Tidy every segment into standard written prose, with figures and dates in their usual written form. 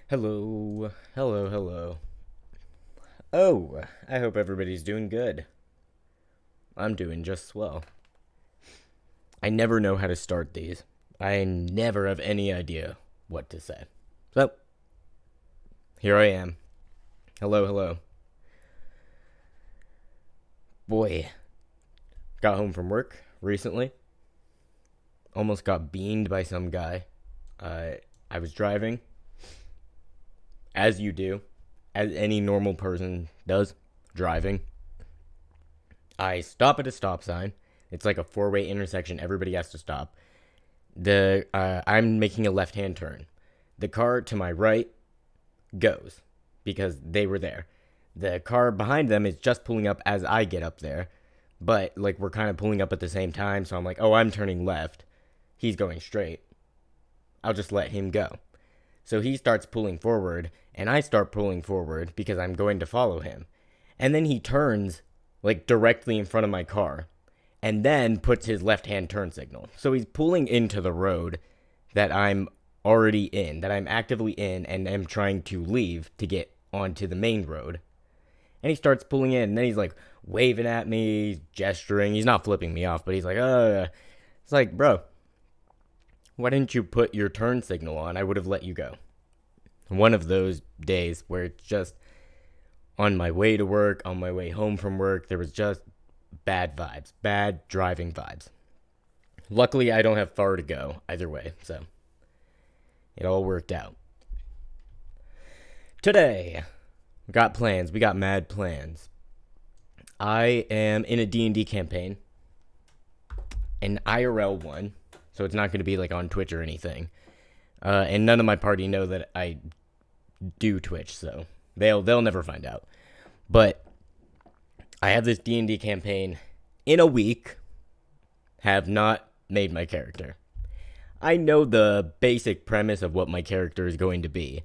Hello, hello, hello. Oh, I hope everybody's doing good. I'm doing just swell. I never know how to start these. I never have any idea what to say. So, here I am. Hello, hello. Boy, got home from work recently. Almost got beamed by some guy. I was driving, as you do, as any normal person does, driving. I stop at a stop sign. It's like a four-way intersection. Everybody has to stop. I'm making a left-hand turn. The car to my right goes because they were there. The car behind them is just pulling up as I get up there, but like we're kind of pulling up at the same time. So I'm like, oh, I'm turning left. He's going straight. I'll just let him go. So he starts pulling forward, and I start pulling forward because I'm going to follow him. And then he turns like directly in front of my car and then puts his left hand turn signal. So he's pulling into the road that I'm already in, that I'm actively in, and am trying to leave to get onto the main road. And he starts pulling in, and then he's like waving at me, gesturing. He's not flipping me off, but he's like, It's like, bro, why didn't you put your turn signal on? I would have let you go. One of those days where it's just on my way to work, on my way home from work, there was just bad vibes, bad driving vibes. Luckily, I don't have far to go either way, so it all worked out. Today, we got plans. We got mad plans. I am in a D&D campaign, an IRL one, so it's not going to be like on Twitch or anything. And none of my party know that I do Twitch, so they'll never find out. But I have this D&D campaign in a week. Have not made my character. I know the basic premise of what my character is going to be,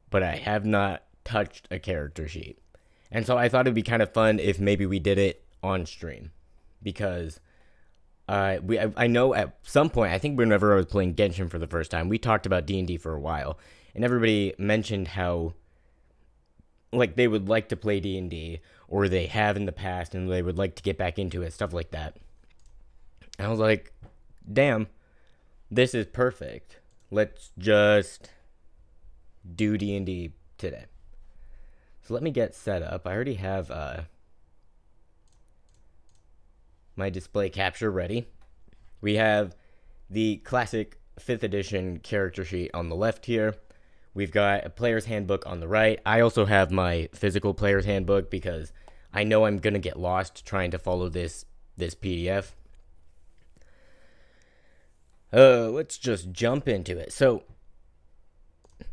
but I have not touched a character sheet. And so I thought it'd be kind of fun if maybe we did it on stream, because I know at some point, I think whenever I was playing Genshin for the first time, we talked about D&D for a while, and everybody mentioned how like they would like to play D&D, or they have in the past and they would like to get back into it, stuff like that. And I was like, damn, this is perfect. Let's just do D&D today. So let me get set up. I already have my display capture ready. We have the classic 5th edition character sheet on the left here. We've got a player's handbook on the right. I also have my physical player's handbook because I know I'm going to get lost trying to follow this PDF. Let's just jump into it. So,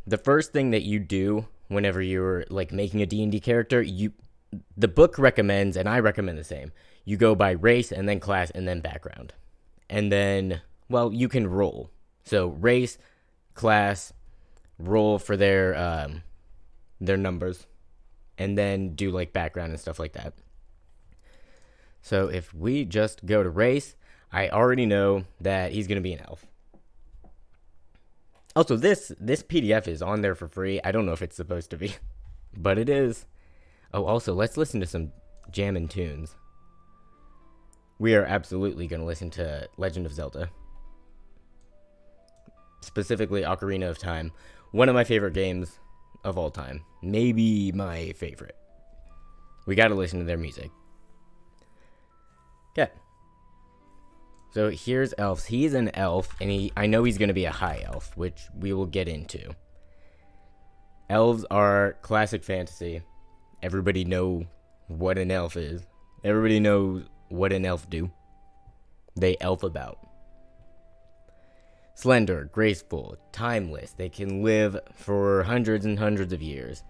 the first thing that you do whenever you're like making a D&D character, the book recommends, and I recommend the same, you go by race and then class and then background. And then, well, you can roll. So, race, class, roll for their numbers, and then do like background and stuff like that. So if we just go to race, I already know that he's going to be an elf. Also, this PDF is on there for free. I don't know if it's supposed to be, but it is. Oh, also, let's listen to some jammin' tunes. We are absolutely going to listen to Legend of Zelda. Specifically, Ocarina of Time. One of my favorite games of all time. Maybe my favorite. We gotta listen to their music. Okay. So here's elves. He's an elf, and I know he's gonna be a high elf, which we will get into. Elves are classic fantasy. Everybody know what an elf is. Everybody knows what an elf do. They elf about. Slender, graceful, timeless. They can live for hundreds and hundreds of years.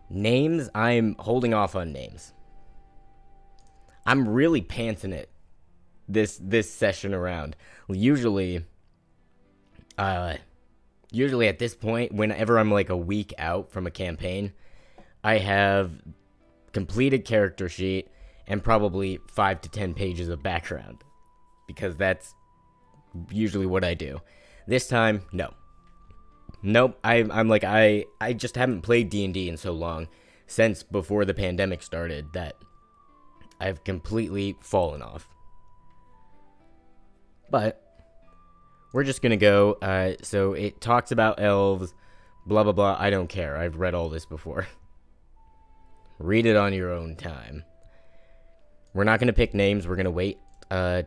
Names, I'm holding off on names. I'm really pantsing it this session around. Usually at this point, whenever I'm like a week out from a campaign, I have completed character sheet and probably 5 to 10 pages of background, because that's usually what I do. This time, no. Nope. I'm like I just haven't played D&D in so long, since before the pandemic started, that I've completely fallen off. But we're just gonna go. So it talks about elves, blah blah blah. I don't care. I've read all this before. Read it on your own time. We're not gonna pick names. We're gonna wait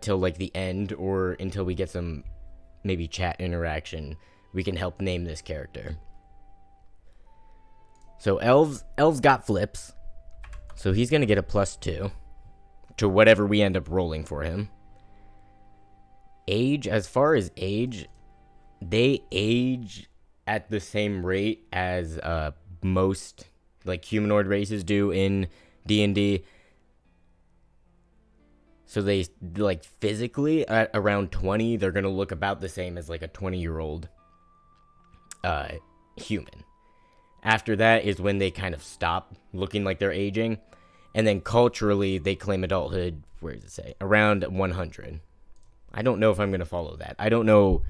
till like the end, or until we get some maybe chat interaction. We can help name this character. So elves got flips. So he's gonna get a +2 to whatever we end up rolling for him. Age, as far as age, they age at the same rate as most like humanoid races do in D&D. So they like physically at around 20, they're gonna look about the same as like a 20-year-old human. After that is when they kind of stop looking like they're aging, and then culturally they claim adulthood. Where does it say? Around 100. I don't know if I'm gonna follow that. I don't know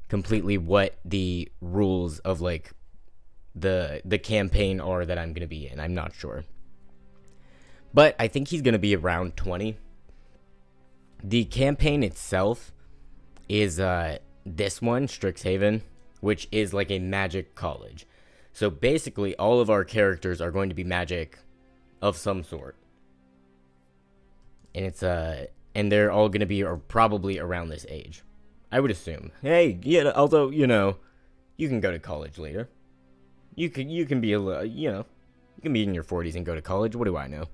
completely what the rules of like the campaign are that I'm gonna be in. I'm not sure, but I think he's gonna be around 20. The campaign itself is this one, Strixhaven, which is like a magic college. So basically, all of our characters are going to be magic of some sort, and it's and they're all going to be probably around this age, I would assume. Hey, yeah. Although you can go to college later. You can be a you can be in your 40s and go to college. What do I know?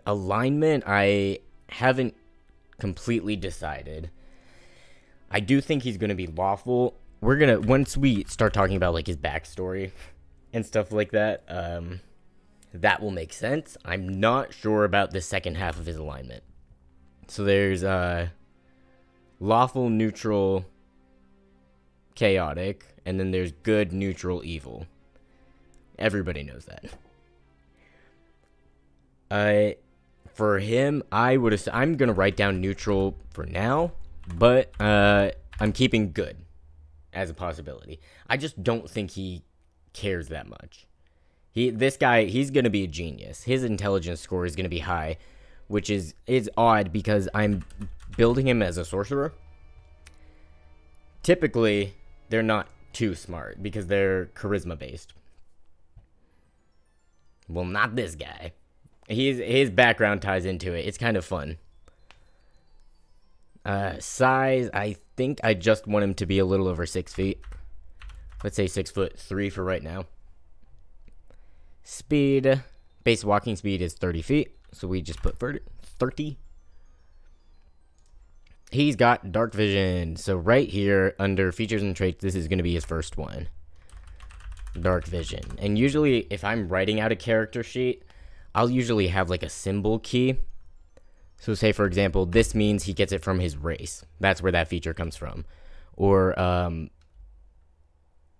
Alignment, I haven't completely decided. I do think he's going to be lawful. We're going to, once we start talking about like his backstory and stuff like that, that will make sense. I'm not sure about the second half of his alignment. So there's lawful, neutral, chaotic, and then there's good, neutral, evil. Everybody knows that. For him, I'm going to write down neutral for now, but I'm keeping good as a possibility. I just don't think he cares that much. This guy, he's going to be a genius. His intelligence score is going to be high, which is odd because I'm building him as a sorcerer. Typically, they're not too smart because they're charisma based. Well, not this guy. His background ties into it. It's kind of fun. Size, I think I just want him to be a little over 6 feet. Let's say 6'3" for right now. Speed, base walking speed is 30 feet, so we just put 30. He's got dark vision, so right here under features and traits, this is going to be his first one. Dark vision. And usually if I'm writing out a character sheet, I'll usually have like a symbol key. So say, for example, this means he gets it from his race. That's where that feature comes from. Or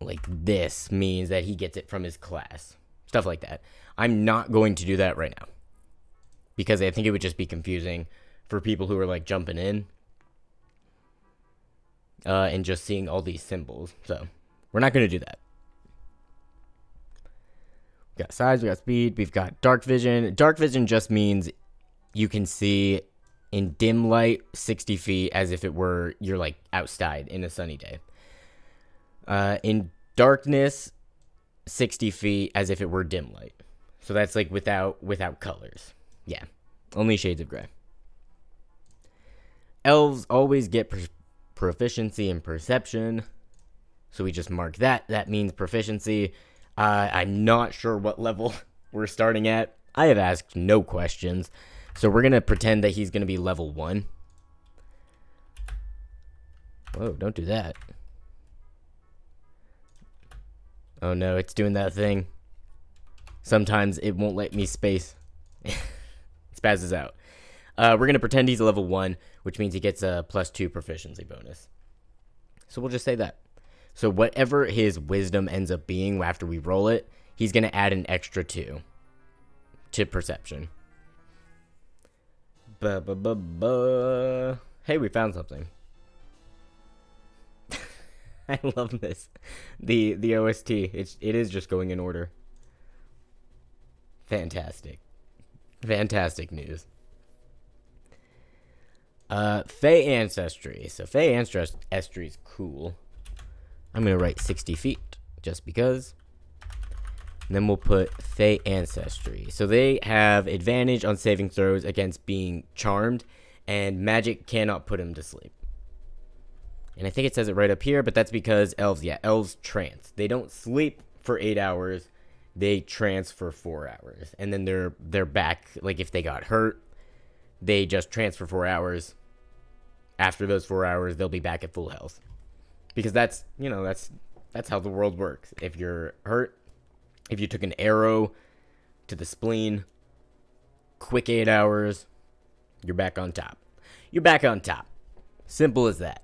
like this means that he gets it from his class. Stuff like that. I'm not going to do that right now, because I think it would just be confusing for people who are like jumping in and just seeing all these symbols. So we're not going to do that. We've got size, we got speed, we've got dark vision. Dark vision just means you can see in dim light 60 feet as if it were you're like outside in a sunny day. In darkness, 60 feet as if it were dim light. So that's like without colors. Yeah, only shades of gray. Elves always get proficiency in perception, so we just mark that. That means proficiency. I'm not sure what level we're starting at. I have asked no questions, so we're going to pretend that he's going to be level 1. Whoa, don't do that. Oh no, it's doing that thing. Sometimes it won't let me space. It spazzes out. We're going to pretend he's a level 1, which means he gets a +2 proficiency bonus. So we'll just say that. So whatever his wisdom ends up being after we roll it, he's going to add an extra 2 to perception. Hey, we found something. I love this. The OST. It is just going in order. Fantastic. Fantastic news. Fey Ancestry. So Fey Ancestry is cool. I'm going to write 60 feet just because. And then we'll put Fey Ancestry. So they have advantage on saving throws against being charmed, and magic cannot put him to sleep. And I think it says it right up here, but that's because elves trance. They don't sleep for 8 hours. They trance for 4 hours. And then they're back. Like if they got hurt, they just trance for 4 hours. After those 4 hours, they'll be back at full health. Because that's how the world works. If you're hurt, if you took an arrow to the spleen, quick 8 hours, you're back on top. You're back on top. Simple as that.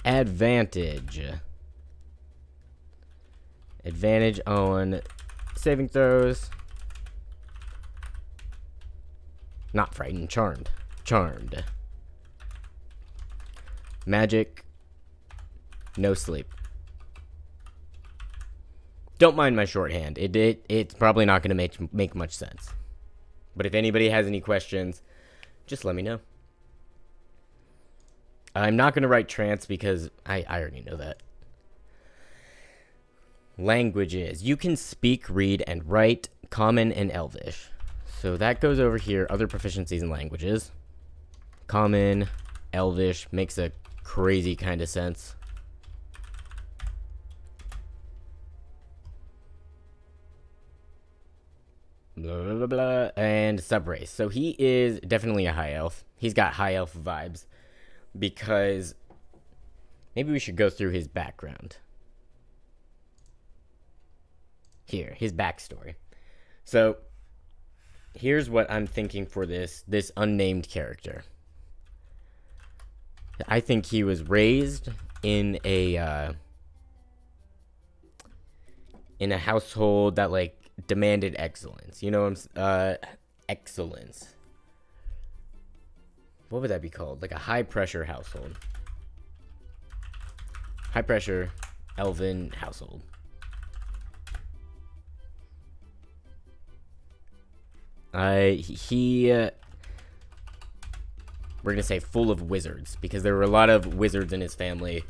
Advantage. Advantage on saving throws. Not frightened, charmed. Charmed. Magic. No sleep. Don't mind my shorthand. It's probably not going to make much sense. But if anybody has any questions, just let me know. I'm not going to write trance because I already know that. Languages. You can speak, read, and write Common and Elvish. So that goes over here. Other proficiencies in languages. Common, Elvish. Makes a crazy kind of sense. Blah, blah, blah, blah. And subrace. So he is definitely a high elf. He's got high elf vibes. Because maybe we should go through his background. Here, his backstory. So here's what I'm thinking for this unnamed character. I think he was raised in a household that like demanded excellence. You know, excellence. What would that be called? Like a high pressure household. High pressure elven household. We're gonna say full of wizards because there were a lot of wizards in his family.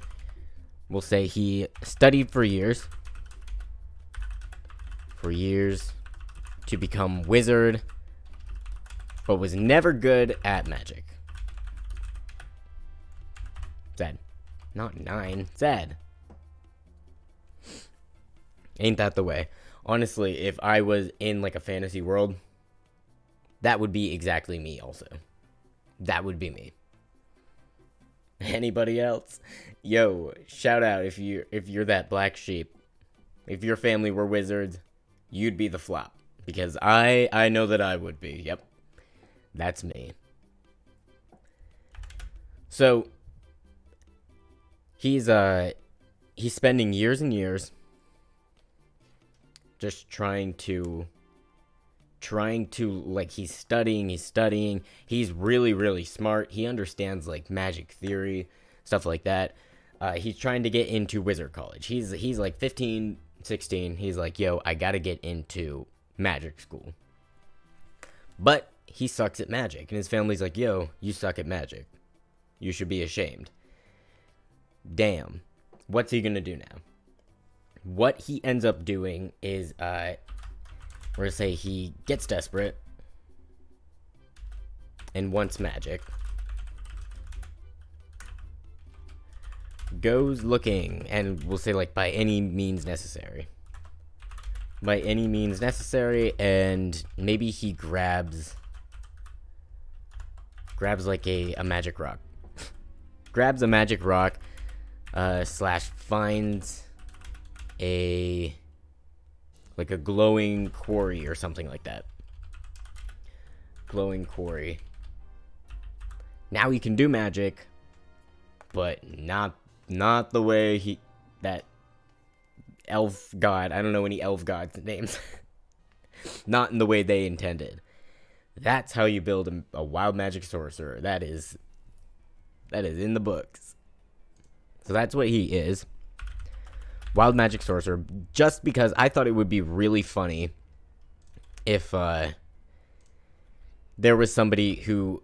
We'll say he studied for years to become wizard, but was never good at magic. Zed. Not 9. Zed. Ain't that the way? Honestly, if I was in like a fantasy world, that would be exactly me also. That would be me. Anybody else? Yo, shout out if you're that black sheep. If your family were wizards, you'd be the flop. Because I know that I would be. Yep. That's me. So he's spending years and years just trying to like he's studying. He's really, really smart. He understands like magic theory, stuff like that. He's trying to get into wizard college. He's like 15, 16. He's like, yo, I gotta get into magic school. But he sucks at magic, and his family's like, yo, you suck at magic. You should be ashamed. Damn. What's he gonna do now? What he ends up doing is, we're gonna say he gets desperate and wants magic. Goes looking, and we'll say like by any means necessary. By any means necessary, and maybe he grabs like a magic rock. Grabs a magic rock, slash finds a glowing quarry or something like that. Glowing quarry. Now he can do magic, but not the way that elf god, I don't know any elf gods' names. Not in the way they intended. That's how you build a wild magic sorcerer. That is in the books. So that's what he is. Wild magic sorcerer. Just because I thought it would be really funny if there was somebody who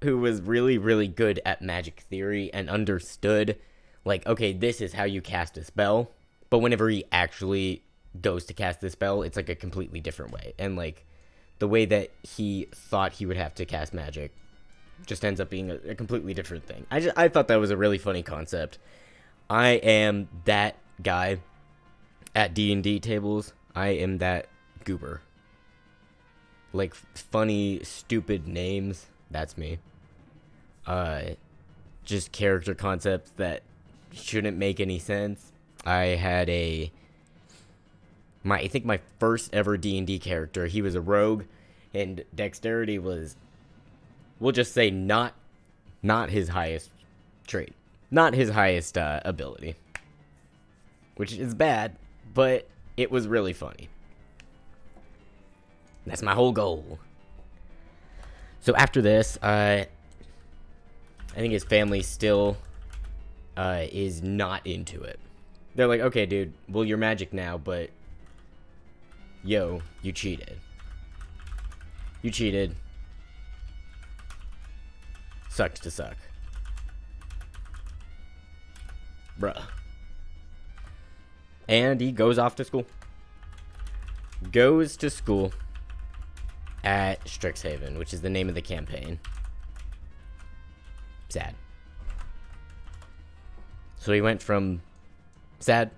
was really, really good at magic theory and understood, like, okay, this is how you cast a spell. But whenever he actually goes to cast the spell, it's like a completely different way. And like the way that he thought he would have to cast magic just ends up being a completely different thing. I thought that was a really funny concept. I am that guy at D&D tables. I am that goober. Like funny, stupid names. That's me. Just character concepts that shouldn't make any sense. I had I think my first ever D&D character, he was a rogue, and dexterity was, we'll just say, not his highest trait. Not his highest ability. Which is bad, but it was really funny. That's my whole goal. So after this, I think his family still is not into it. They're like, okay, dude, well, you're magic now, but yo, you cheated. You cheated. Sucks to suck. Bruh. And he goes off to school. Goes to school at Strixhaven, which is the name of the campaign. Sad. So he went from sad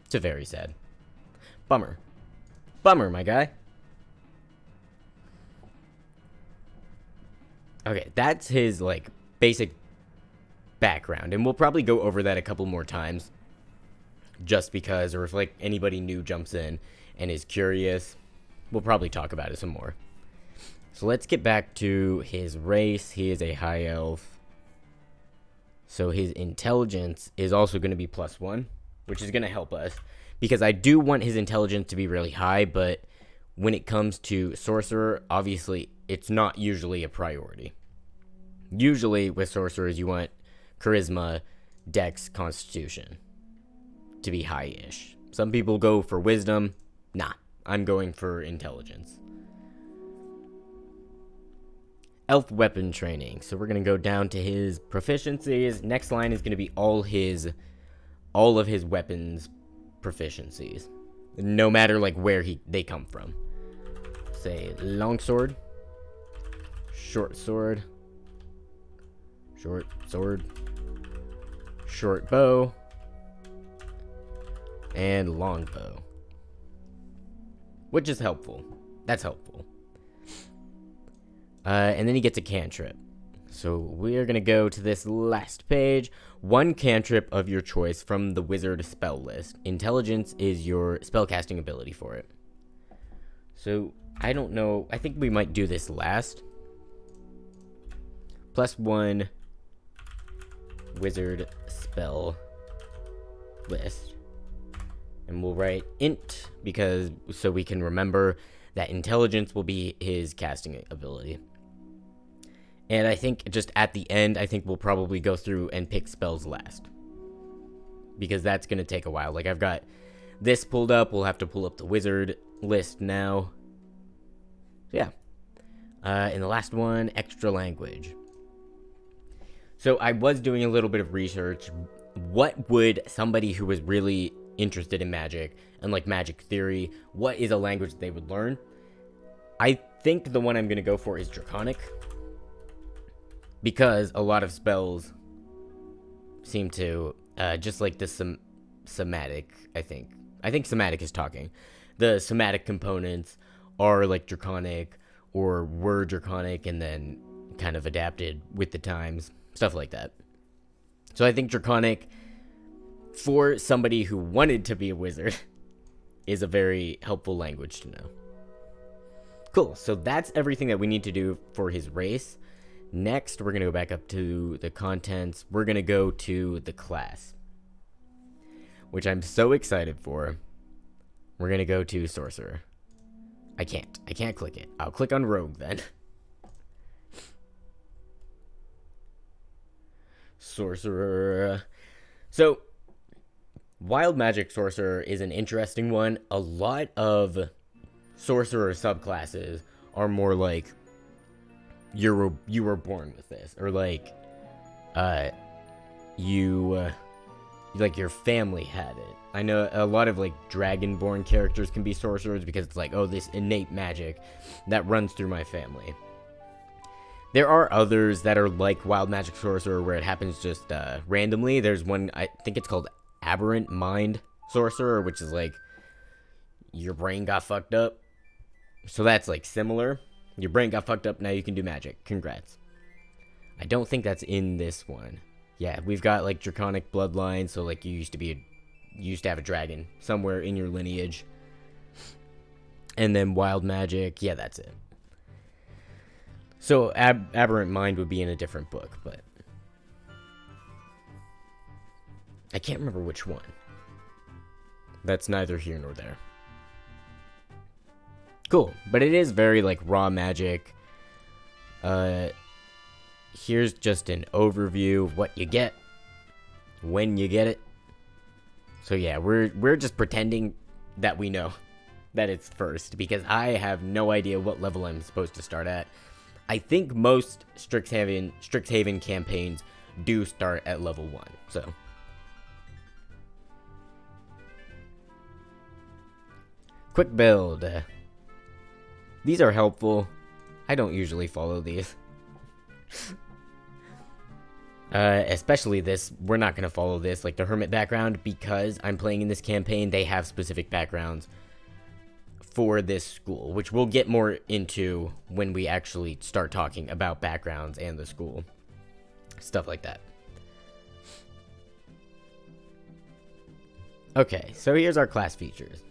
to very sad. Bummer. Bummer, my guy. Okay, that's his, like, basic background. And we'll probably go over that a couple more times. Just because, or if, like, anybody new jumps in and is curious, we'll probably talk about it some more. So let's get back to his race. He is a high elf. So his intelligence is also going to be +1, which is going to help us. Because I do want his intelligence to be really high, but when it comes to sorcerer, obviously, it's not usually a priority. Usually, with sorcerers, you want charisma, dex, constitution to be high-ish. Some people go for wisdom. Nah, I'm going for intelligence. Elf weapon training. So we're going to go down to his proficiencies. Next line is going to be all of his weapons proficiencies. No matter like where they come from. Say longsword, short sword, short bow, and long bow. Which is helpful. That's helpful. And then he gets a cantrip. So we're going to go to this last page. One cantrip of your choice from the wizard spell list. Intelligence is your spellcasting ability for it. So I don't know. I think we might do this last. +1 wizard spell list. And we'll write int because so we can remember that intelligence will be his casting ability. And I think just at the end, I think we'll probably go through and pick spells last. Because that's going to take a while. Like, I've got this pulled up. We'll have to pull up the wizard list now. So, yeah. And the last one, extra language. So, I was doing a little bit of research. What would somebody who was really interested in magic and, like, magic theory, what is a language they would learn? I think the one I'm going to go for is Draconic. Because a lot of spells seem to, just like the somatic, I think. I think somatic is talking. The somatic components are like Draconic or were Draconic and then kind of adapted with the times. Stuff like that. So I think Draconic, for somebody who wanted to be a wizard, is a very helpful language to know. Cool, so that's everything that we need to do for his race. Next, we're going to go back up to the contents. We're going to go to the class, which I'm so excited for. We're going to go to sorcerer. I can't click it. I'll click on rogue then. sorcerer. So, wild magic sorcerer is an interesting one. A lot of sorcerer subclasses are more like you were born with this, or like like your family had it. I know a lot of like dragonborn characters can be sorcerers because it's like, oh, this innate magic that runs through my family. There are others that are like wild magic sorcerer where it happens just randomly. There's one, I think it's called aberrant mind sorcerer, which is like your brain got fucked up. So that's like similar. Your brain got fucked up, now you can do magic. Congrats. I don't think that's in this one. Yeah, we've got like draconic bloodline, so like you used to have a dragon somewhere in your lineage. And then wild magic, yeah, that's it. So aberrant mind would be in a different book, but I can't remember which one. That's neither here nor there. Cool, but it is very like raw magic. Here's just an overview of what you get when you get it. So yeah, we're just pretending that we know that it's first, because I have no idea what level I'm supposed to start at. I think most Strixhaven campaigns do start at level 1, so. Quick build. These are helpful. I don't usually follow these. Especially this, we're not going to follow this, like the hermit background, because I'm playing in this campaign. They have specific backgrounds for this school, which we'll get more into when we actually start talking about backgrounds and the school. Stuff like that. Okay, so here's our class features.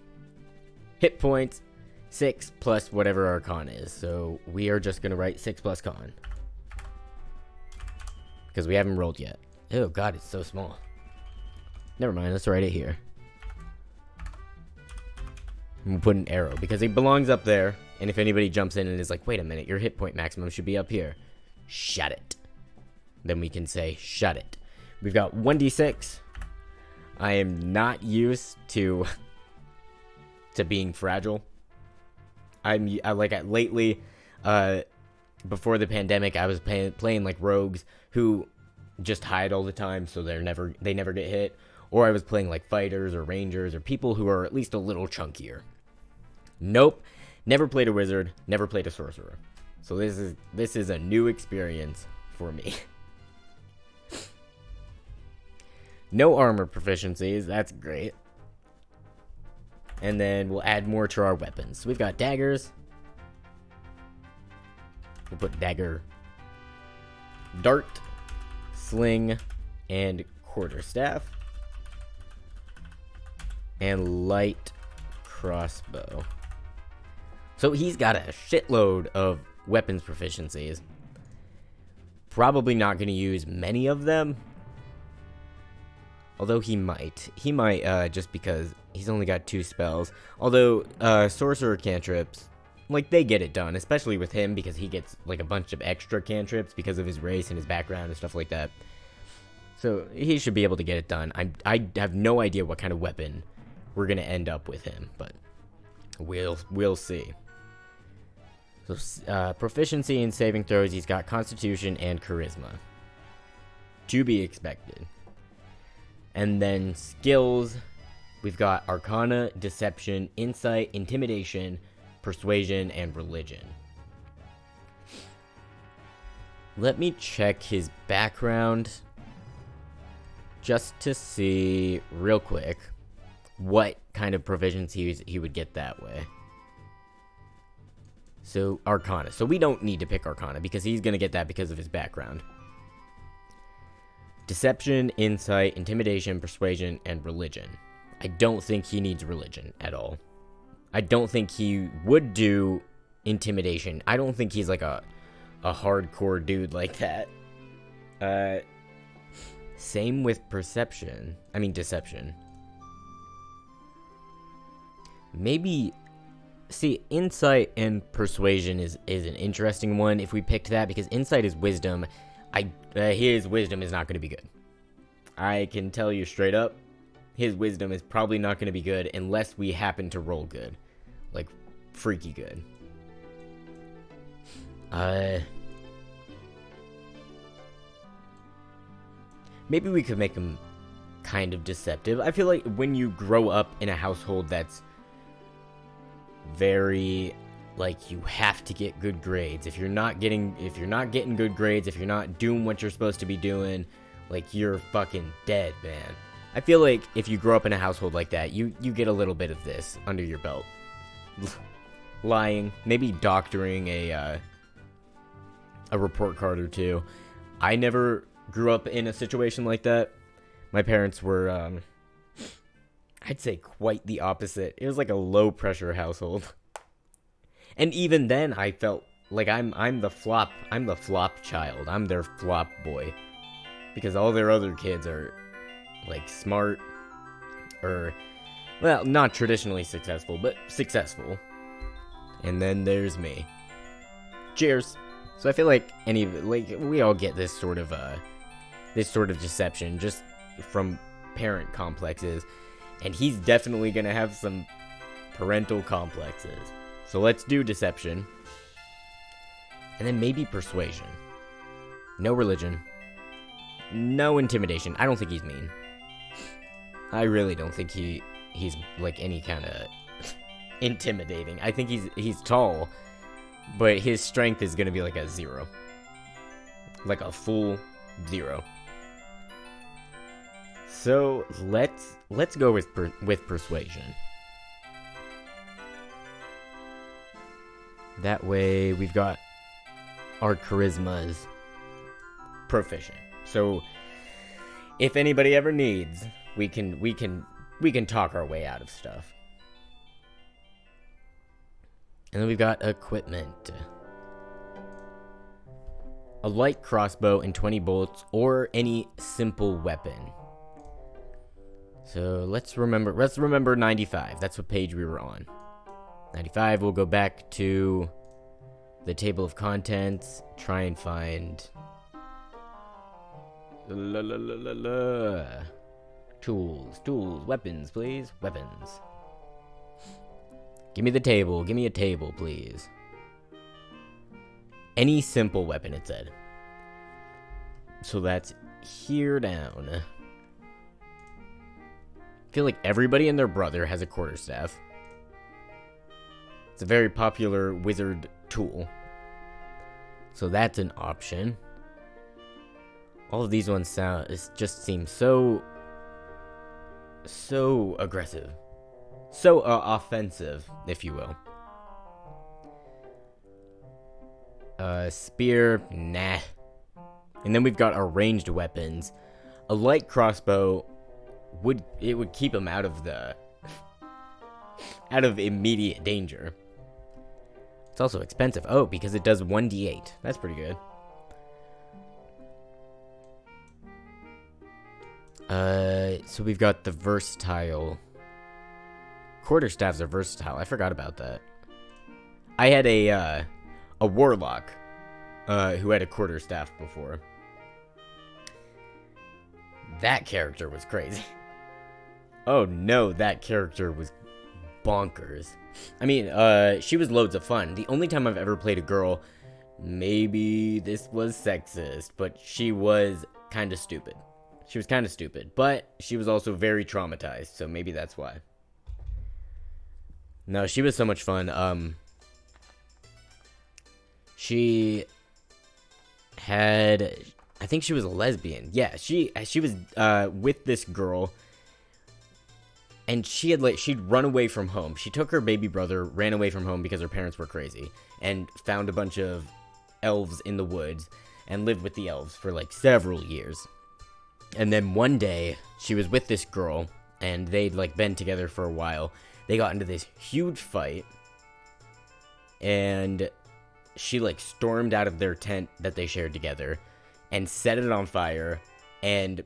Hit points, 6 plus whatever our con is. So we are just going to write 6 plus con, because we haven't rolled yet. Oh god, it's so small. Never mind, let's write it here. And we'll put an arrow, because it belongs up there. And if anybody jumps in and is like, wait a minute, your hit point maximum should be up here, shut it. Then we can say, shut it. We've got 1d6. I am not used to being fragile. Lately, before the pandemic, I was playing like rogues who just hide all the time, so they never get hit. Or I was playing like fighters or rangers or people who are at least a little chunkier. Nope, never played a wizard, never played a sorcerer. So this is a new experience for me. No armor proficiencies, that's great. And then we'll add more to our weapons. So we've got daggers. We'll put dagger, dart, sling, and quarterstaff. And light crossbow. So he's got a shitload of weapons proficiencies. Probably not going to use many of them. Although he might. He might, just because he's only got 2 spells. Although, sorcerer cantrips, like, they get it done. Especially with him, because he gets, like, a bunch of extra cantrips because of his race and his background and stuff like that. So, he should be able to get it done. I have no idea what kind of weapon we're going to end up with him, but we'll see. So, proficiency in saving throws, he's got Constitution and Charisma. To be expected. And then skills, we've got Arcana, Deception, Insight, Intimidation, Persuasion, and Religion. Let me check his background just to see real quick what kind of proficiencies he would get that way. So, Arcana. So we don't need to pick Arcana because he's going to get that because of his background. Deception, Insight, Intimidation, Persuasion, and Religion. I don't think he needs Religion at all. I don't think he would do Intimidation. I don't think he's like a hardcore dude like that. Same with Deception. Maybe, see, Insight and Persuasion is an interesting one if we picked that, because Insight is Wisdom. his wisdom is not going to be good. I can tell you straight up, his wisdom is probably not going to be good unless we happen to roll good. Like, freaky good. Maybe we could make him kind of deceptive. I feel like when you grow up in a household that's very, like, you have to get good grades. If you're not getting good grades, if you're not doing what you're supposed to be doing, like, you're fucking dead, man. I feel like if you grow up in a household like that, you get a little bit of this under your belt. Lying, maybe doctoring a report card or two. I never grew up in a situation like that. My parents were, I'd say quite the opposite. It was like a low-pressure household. And even then, I felt like I'm the flop child. I'm their flop boy. Because all their other kids are, like, smart, or, well, not traditionally successful, but successful. And then there's me. Cheers. So I feel like we all get this sort of deception just from parent complexes, and he's definitely gonna have some parental complexes. So let's do deception, and then maybe persuasion. No religion, no intimidation. I don't think he's mean. I really don't think he's like any kind of intimidating. I think he's tall, but his strength is gonna be like a 0, like a full 0. So let's go with persuasion. That way we've got our charismas proficient. So if anybody ever needs, we can talk our way out of stuff. And then we've got equipment. A light crossbow and 20 bolts, or any simple weapon. So let's remember 95. That's what page we were on. 95, we'll go back to the table of contents, try and find tools, weapons, please, weapons. Give me the table, give me a table, please. Any simple weapon, it said. So that's here down. I feel like everybody and their brother has a quarterstaff. It's a very popular wizard tool. So that's an option. All of these ones just seem so aggressive. So offensive, if you will. Spear, nah. And then we've got our ranged weapons. A light crossbow would keep him out of immediate danger. It's also expensive. Oh, because it does 1d8. That's pretty good. So we've got the versatile. Quarterstaffs are versatile. I forgot about that. I had a warlock who had a quarterstaff before. That character was crazy. Oh no, that character was bonkers. I mean, she was loads of fun. The only time I've ever played a girl, maybe this was sexist, but she was kind of stupid. She was kind of stupid, but she was also very traumatized, so maybe that's why. No, she was so much fun. She had, I think she was a lesbian. Yeah, she was with this girl, and she'd run away from home. She took her baby brother, ran away from home because her parents were crazy, and found a bunch of elves in the woods, and lived with the elves for like several years. And then one day, she was with this girl, and they'd like been together for a while. They got into this huge fight, and she like stormed out of their tent that they shared together and set it on fire, and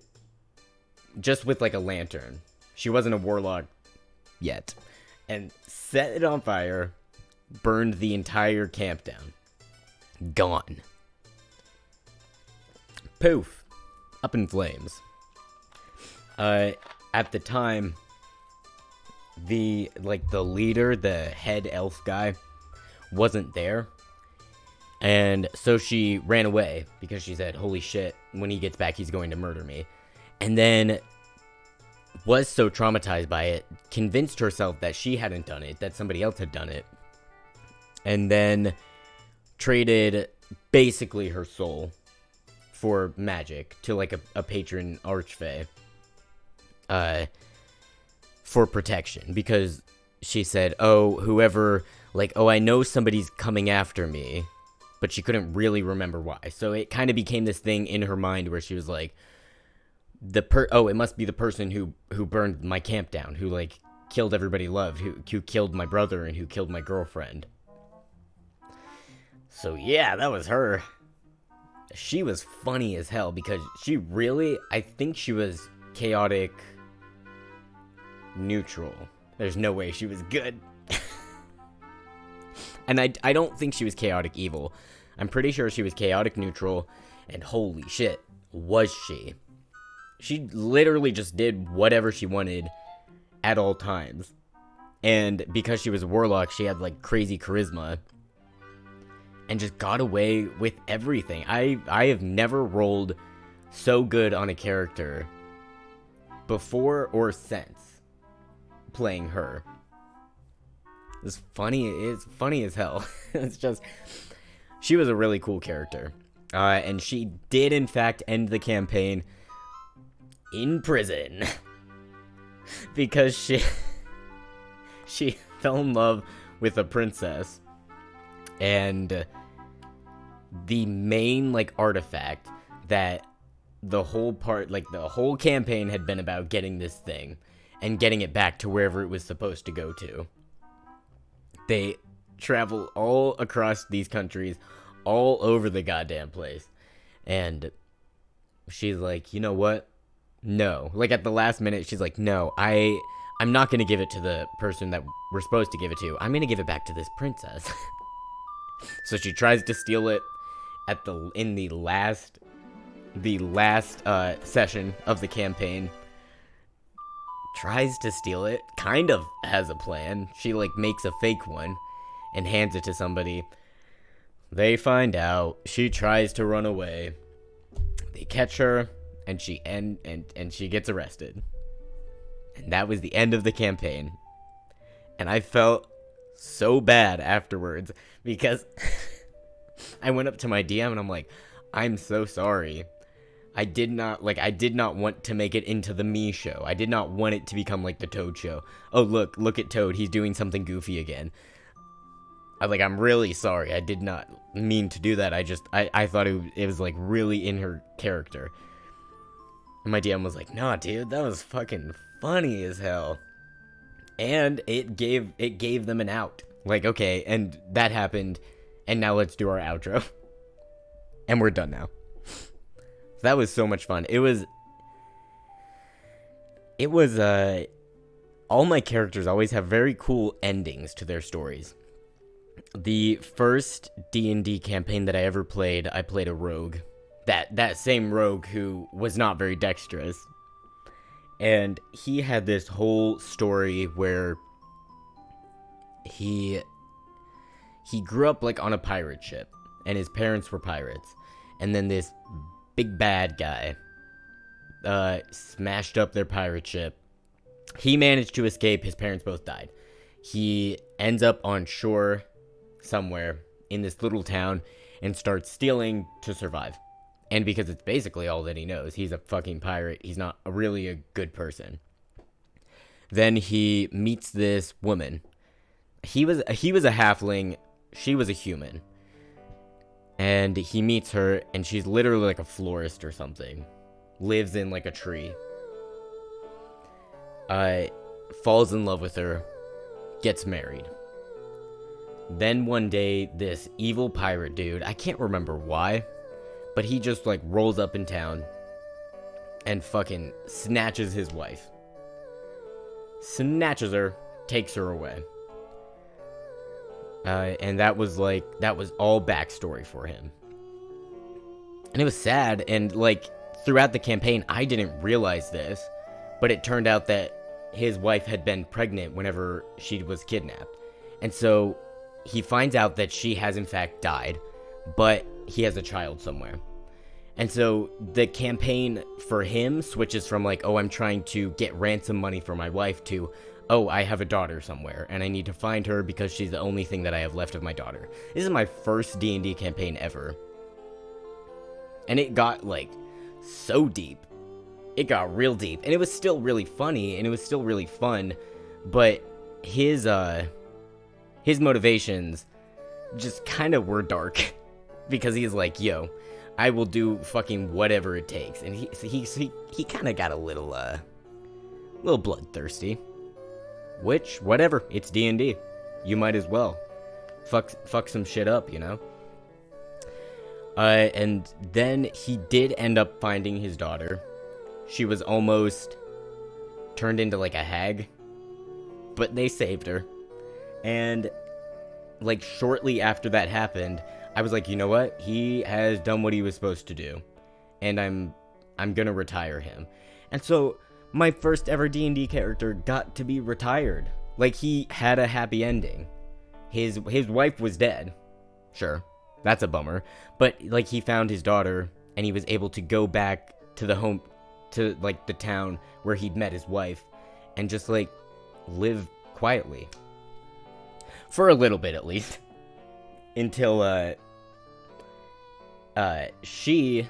just with like a lantern. She wasn't a warlock yet. And set it on fire, burned the entire camp down. Gone. poof, up in flames. At the time, the leader, the head elf guy, wasn't there. And so she ran away because she said, holy shit, when he gets back, he's going to murder me. And then was so traumatized by it, convinced herself that she hadn't done it, that somebody else had done it. And then traded basically her soul for magic to like a patron archfey for protection, because she said, oh, whoever, like, oh, I know somebody's coming after me, but she couldn't really remember why. So it kind of became this thing in her mind where she was like, it must be the person who burned my camp down, who like killed everybody loved, who killed my brother and who killed my girlfriend. So yeah, that was her. She was funny as hell because she really, I think she was chaotic neutral. There's no way she was good. And I don't think she was chaotic evil. I'm pretty sure she was chaotic neutral, and holy shit, was she. She literally just did whatever she wanted at all times. And because she was a warlock, she had like crazy charisma. And just got away with everything. I have never rolled so good on a character before or since playing her. It's funny as hell. It's just, she was a really cool character. And she did in fact end the campaign in prison. Because she fell in love with a princess. And the main, like, artifact that the whole campaign had been about getting this thing and getting it back to wherever it was supposed to go to. They travel all across these countries, all over the goddamn place. And she's like, you know what? No. Like, at the last minute, she's like, no, I'm not going to give it to the person that we're supposed to give it to. I'm going to give it back to this princess. So she tries to steal it in the last session of the campaign. Tries to steal it, kind of has a plan. She like makes a fake one and hands it to somebody. They find out. She tries to run away. They catch her, and she gets arrested. And that was the end of the campaign. And I felt so bad afterwards because I went up to my DM and I'm like, I'm so sorry. I did not want to make it into the me show. I did not want it to become like the Toad show. Oh, look at Toad. He's doing something goofy again. I'm really sorry. I did not mean to do that. I thought it was like really in her character. And my DM was like, nah, dude, that was fucking funny as hell. And it gave them an out. Like, okay, and that happened, and now let's do our outro. And we're done now. That was so much fun. It was all my characters always have very cool endings to their stories. The first D&D campaign that I ever played, I played a rogue. That same rogue who was not very dexterous. And he had this whole story where he grew up like on a pirate ship, and his parents were pirates. And then this big bad guy smashed up their pirate ship. He managed to escape. His parents both died. He ends up on shore somewhere in this little town and starts stealing to survive. And because it's basically all that he knows, he's a fucking pirate. He's not really a good person. Then he meets this woman. He was a halfling. She was a human. And he meets her, and she's literally like a florist or something. Lives in like a tree. Falls in love with her. Gets married. Then one day, this evil pirate dude, I can't remember why, but he just like rolls up in town and fucking snatches his wife. Snatches her, takes her away. And that was all backstory for him. And it was sad, and like throughout the campaign, I didn't realize this, but it turned out that his wife had been pregnant whenever she was kidnapped. And so he finds out that she has in fact died, but he has a child somewhere. And so the campaign for him switches from like, oh, I'm trying to get ransom money for my wife to, oh, I have a daughter somewhere and I need to find her because she's the only thing that I have left of my daughter. This is my first D&D campaign ever. And it got like so deep. It got real deep, and it was still really funny and it was still really fun, but his motivations just kind of were dark because he's like, yo, I will do fucking whatever it takes. And he kind of got a little bloodthirsty, which, whatever, it's D&D. You might as well fuck some shit up, you know? And then he did end up finding his daughter. She was almost turned into like a hag, but they saved her. And like shortly after that happened, I was like, you know what? He has done what he was supposed to do, and I'm gonna retire him. And so my first ever D&D character got to be retired. Like, he had a happy ending. His wife was dead. Sure, that's a bummer. But like, he found his daughter, and he was able to go back to to like the town where he'd met his wife, and just like live quietly for a little bit, at least, until she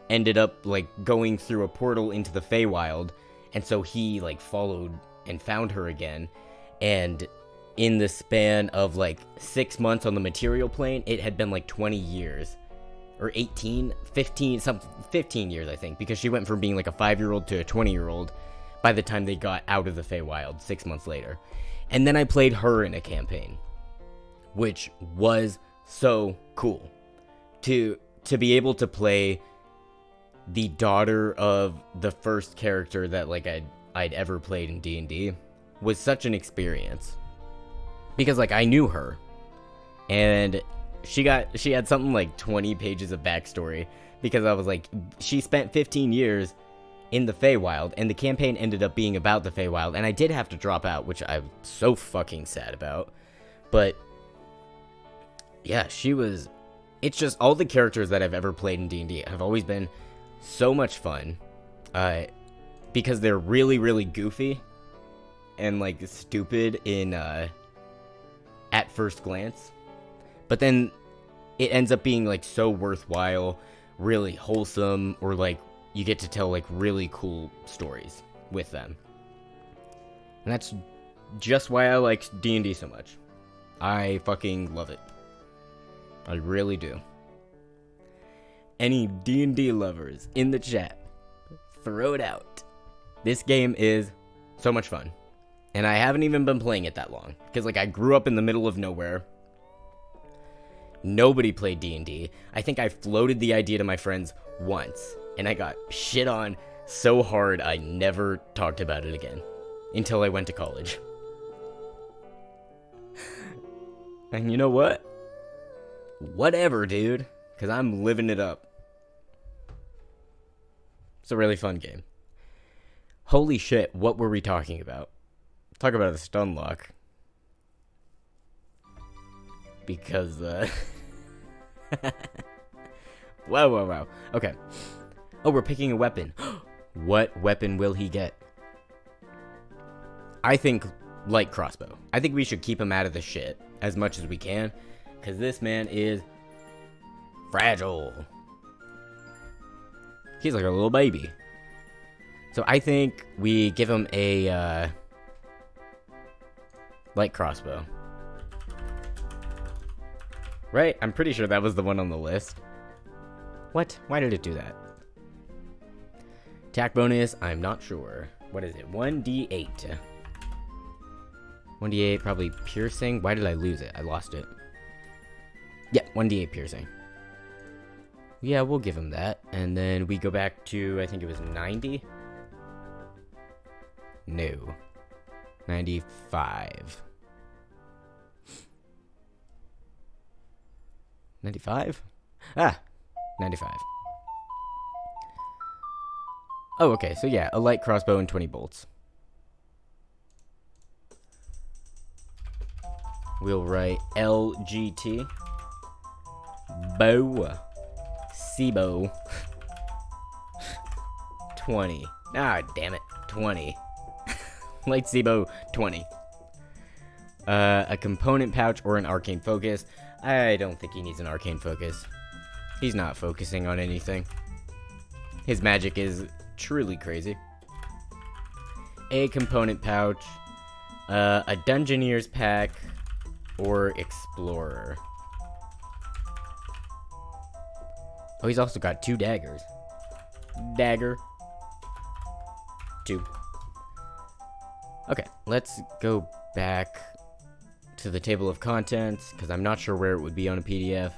ended up like going through a portal into the Feywild, and so he like followed and found her again. And in the span of like 6 months on the material plane, it had been like 20 years or 15 years, I think, because she went from being like a 5-year-old to a 20-year-old by the time they got out of the Feywild 6 months later. And then I played her in a campaign, which was so cool to be able to play the daughter of the first character that like I'd ever played in D&D. Was such an experience, because like I knew her, and she had something like 20 pages of backstory, because I was like, she spent 15 years in the Feywild, and the campaign ended up being about the Feywild, and I did have to drop out, which I'm so fucking sad about. But yeah, it's just all the characters that I've ever played in D&D have always been so much fun, because they're really, really goofy and like stupid in at first glance, but then it ends up being like so worthwhile, really wholesome, or like you get to tell like really cool stories with them. And that's just why I like D&D so much. I fucking love it. I really do. Any D&D lovers in the chat, throw it out. This game is so much fun. And I haven't even been playing it that long, because like I grew up in the middle of nowhere. Nobody played D&D. I think I floated the idea to my friends once, and I got shit on so hard I never talked about it again until I went to college. And you know what? Whatever, dude, because I'm living it up. It's a really fun game. Holy shit, what were we talking about? Talk about a stun lock. Because, Wow. Okay. Oh, we're picking a weapon. What weapon will he get? I think light crossbow. I think we should keep him out of the shit as much as we can, because this man is fragile. He's like a little baby. So I think we give him a, light crossbow. Right? I'm pretty sure that was the one on the list. What? Why did it do that? Attack bonus, I'm not sure. What is it? 1d8. 1d8, probably piercing. Why did I lose it? I lost it. Yeah, 1d8 piercing. Yeah, we'll give him that. And then we go back to, I think it was 90? No. 95. 95? Ah, 95. Oh, okay, so yeah, a light crossbow and 20 bolts. We'll write LGT. Bow. Seabow. 20. Ah, damn it. 20. Light Seabow, 20. A component pouch or an arcane focus. I don't think he needs an arcane focus. He's not focusing on anything. His magic is truly crazy. A component pouch. A Dungeoneer's pack. Or Explorer. Oh, he's also got 2 daggers. Dagger. 2. Okay, let's go back to the table of contents, because I'm not sure where it would be on a PDF.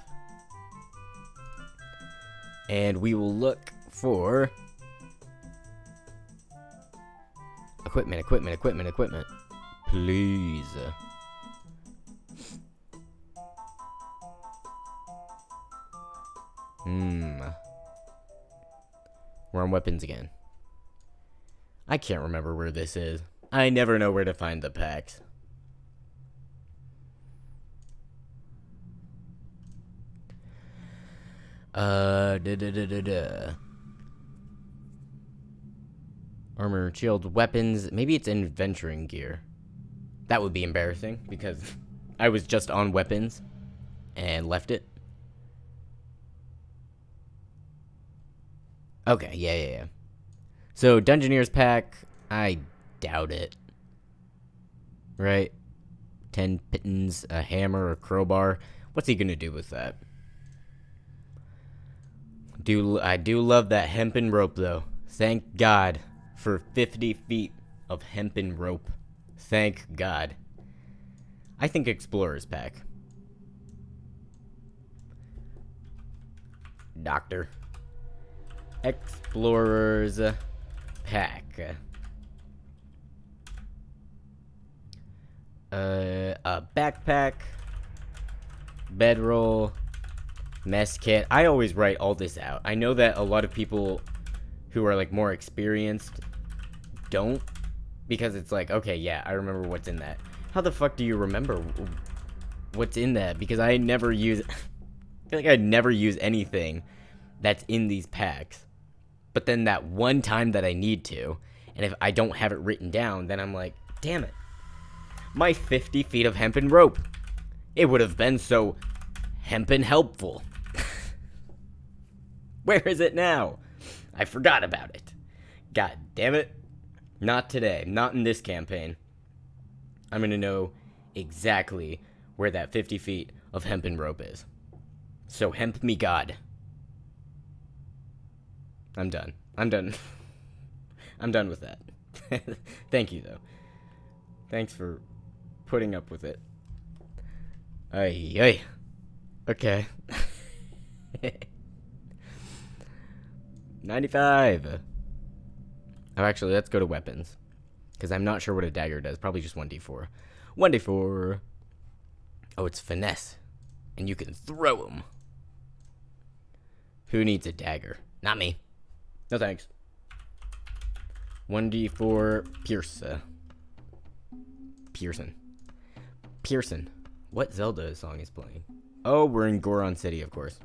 And we will look for equipment. Please. We're on weapons again. I can't remember where this is. I never know where to find the packs. Armor, shield, weapons. Maybe it's in venturing gear. That would be embarrassing because I was just on weapons and left it. Okay, yeah. So, Dungeoneer's pack, I doubt it. Right? 10 pittons, a hammer, a crowbar. What's he gonna do with that? I do love that hempen rope, though. Thank God for 50 feet of hempen rope. Thank God. I think Explorer's pack. Doctor. Explorer's pack. A backpack, bedroll, mess kit. I always write all this out. I know that a lot of people who are like more experienced don't, because it's like, okay, yeah, I remember what's in that. How the fuck do you remember what's in that? Because I never use I feel like I never use anything that's in these packs. But then that one time that I need to, and if I don't have it written down, then I'm like, damn it. My 50 feet of hempen rope. It would have been so hempen helpful. Where is it now? I forgot about it. God damn it. Not today. Not in this campaign. I'm going to know exactly where that 50 feet of hempen rope is. So hemp me God. I'm done. I'm done with that. Thank you, though. Thanks for putting up with it. Ay. Okay. 95. Oh, actually, let's go to weapons. Because I'm not sure what a dagger does. Probably just 1d4. 1d4. Oh, it's finesse. And you can throw them. Who needs a dagger? Not me. No thanks. 1d4 Pearson. What Zelda song is playing? Oh, we're in Goron City, of course.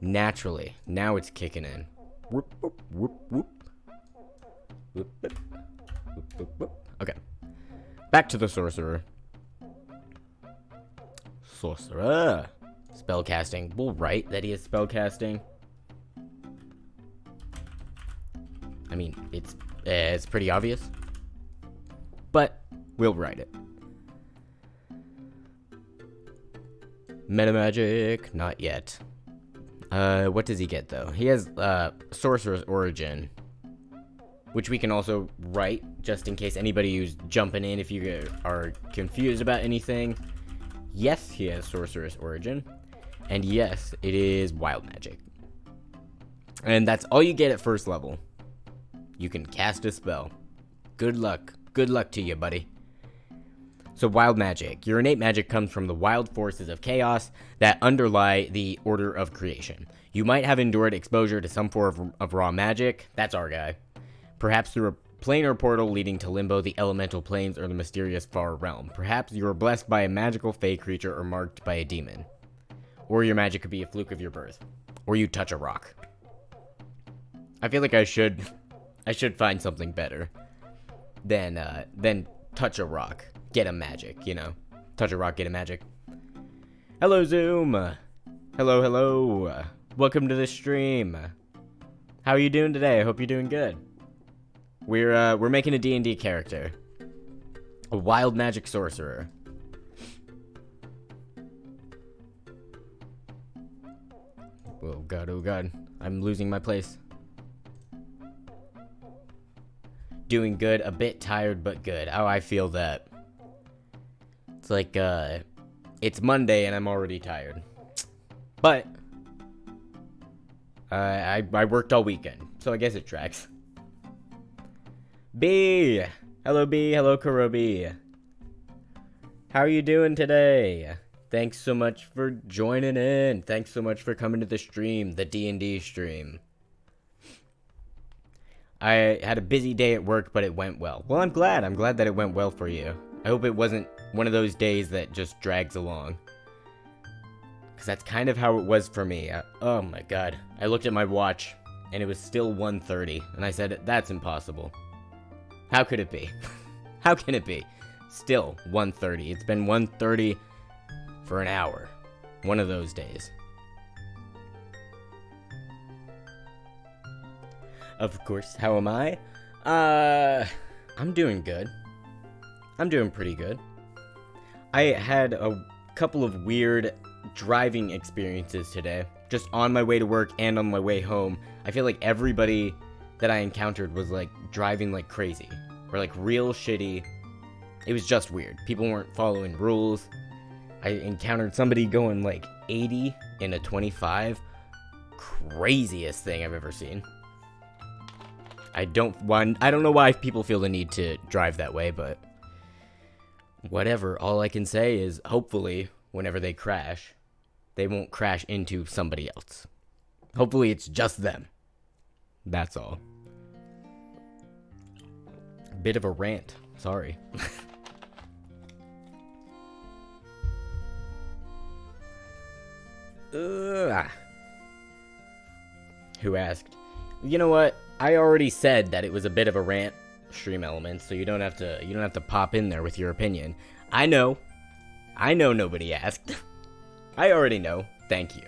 Naturally. Now it's kicking in. Whoop, whoop, whoop, whoop. Whoop, whoop. Whoop, whoop, whoop. Okay. Back to the sorcerer. Sorcerer. Spellcasting. We'll write that he is spellcasting. I mean, it's pretty obvious. But we'll write it. Metamagic, not yet. What does he get, though? He has, Sorcerer's Origin, which we can also write, just in case anybody who's jumping in, if you are confused about anything. Yes, he has Sorcerer's Origin, and yes, it is Wild Magic. And that's all you get at first level. You can cast a spell. Good luck. Good luck to you, buddy. So wild magic. Your innate magic comes from the wild forces of chaos that underlie the order of creation. You might have endured exposure to some form of raw magic. That's our guy. Perhaps through a planar portal leading to limbo, the elemental planes, or the mysterious far realm. Perhaps you were blessed by a magical fey creature or marked by a demon. Or your magic could be a fluke of your birth. Or you touch a rock. I feel like I should find something better than touch a rock, get a magic, you know. Touch a rock, get a magic. Hello, Zoom. Hello. Welcome to the stream. How are you doing today? I hope you're doing good. We're making a D&D character. A wild magic sorcerer. Oh god. I'm losing my place. Doing good, a bit tired, but good. Oh, I feel that. It's like, it's Monday and I'm already tired. But, I worked all weekend, so I guess it tracks. B! Hello, B. Hello, Kurobi. How are you doing today? Thanks so much for joining in. Thanks so much for coming to the stream, the D&D stream. I had a busy day at work, but it went well. Well, I'm glad. I'm glad that it went well for you. I hope it wasn't one of those days that just drags along. Because that's kind of how it was for me. Oh my god. I looked at my watch, and it was still 1:30, and I said, that's impossible. How could it be? How can it be? Still 1:30. It's been 1:30 for an hour. One of those days. Of course, how am I? I'm doing good. I'm doing pretty good. I had a couple of weird driving experiences today. Just on my way to work and on my way home. I feel like everybody that I encountered was like driving like crazy. Or like real shitty. It was just weird. People weren't following rules. I encountered somebody going like 80 in a 25. Craziest thing I've ever seen. I don't know why people feel the need to drive that way, but whatever. All I can say is hopefully whenever they crash, they won't crash into somebody else. Hopefully it's just them. That's all. Bit of a rant. Sorry. Who asked? You know what? I already said that it was a bit of a rant, stream elements, so you don't have to pop in there with your opinion. I know nobody asked. I already know. Thank you.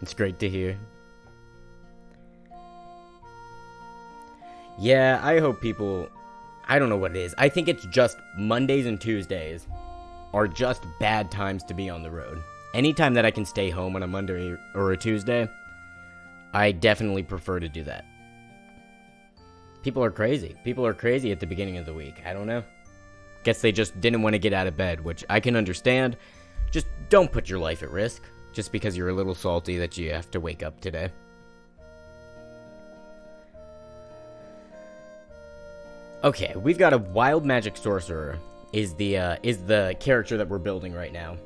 It's great to hear. Yeah, I hope people... I don't know what it is. I think it's just Mondays and Tuesdays are just bad times to be on the road. Anytime that I can stay home on a Monday or a Tuesday, I definitely prefer to do that. People are crazy. People are crazy at the beginning of the week. I don't know. Guess they just didn't want to get out of bed, which I can understand. Just don't put your life at risk, just because you're a little salty that you have to wake up today. Okay, we've got a wild magic sorcerer is the character that we're building right now.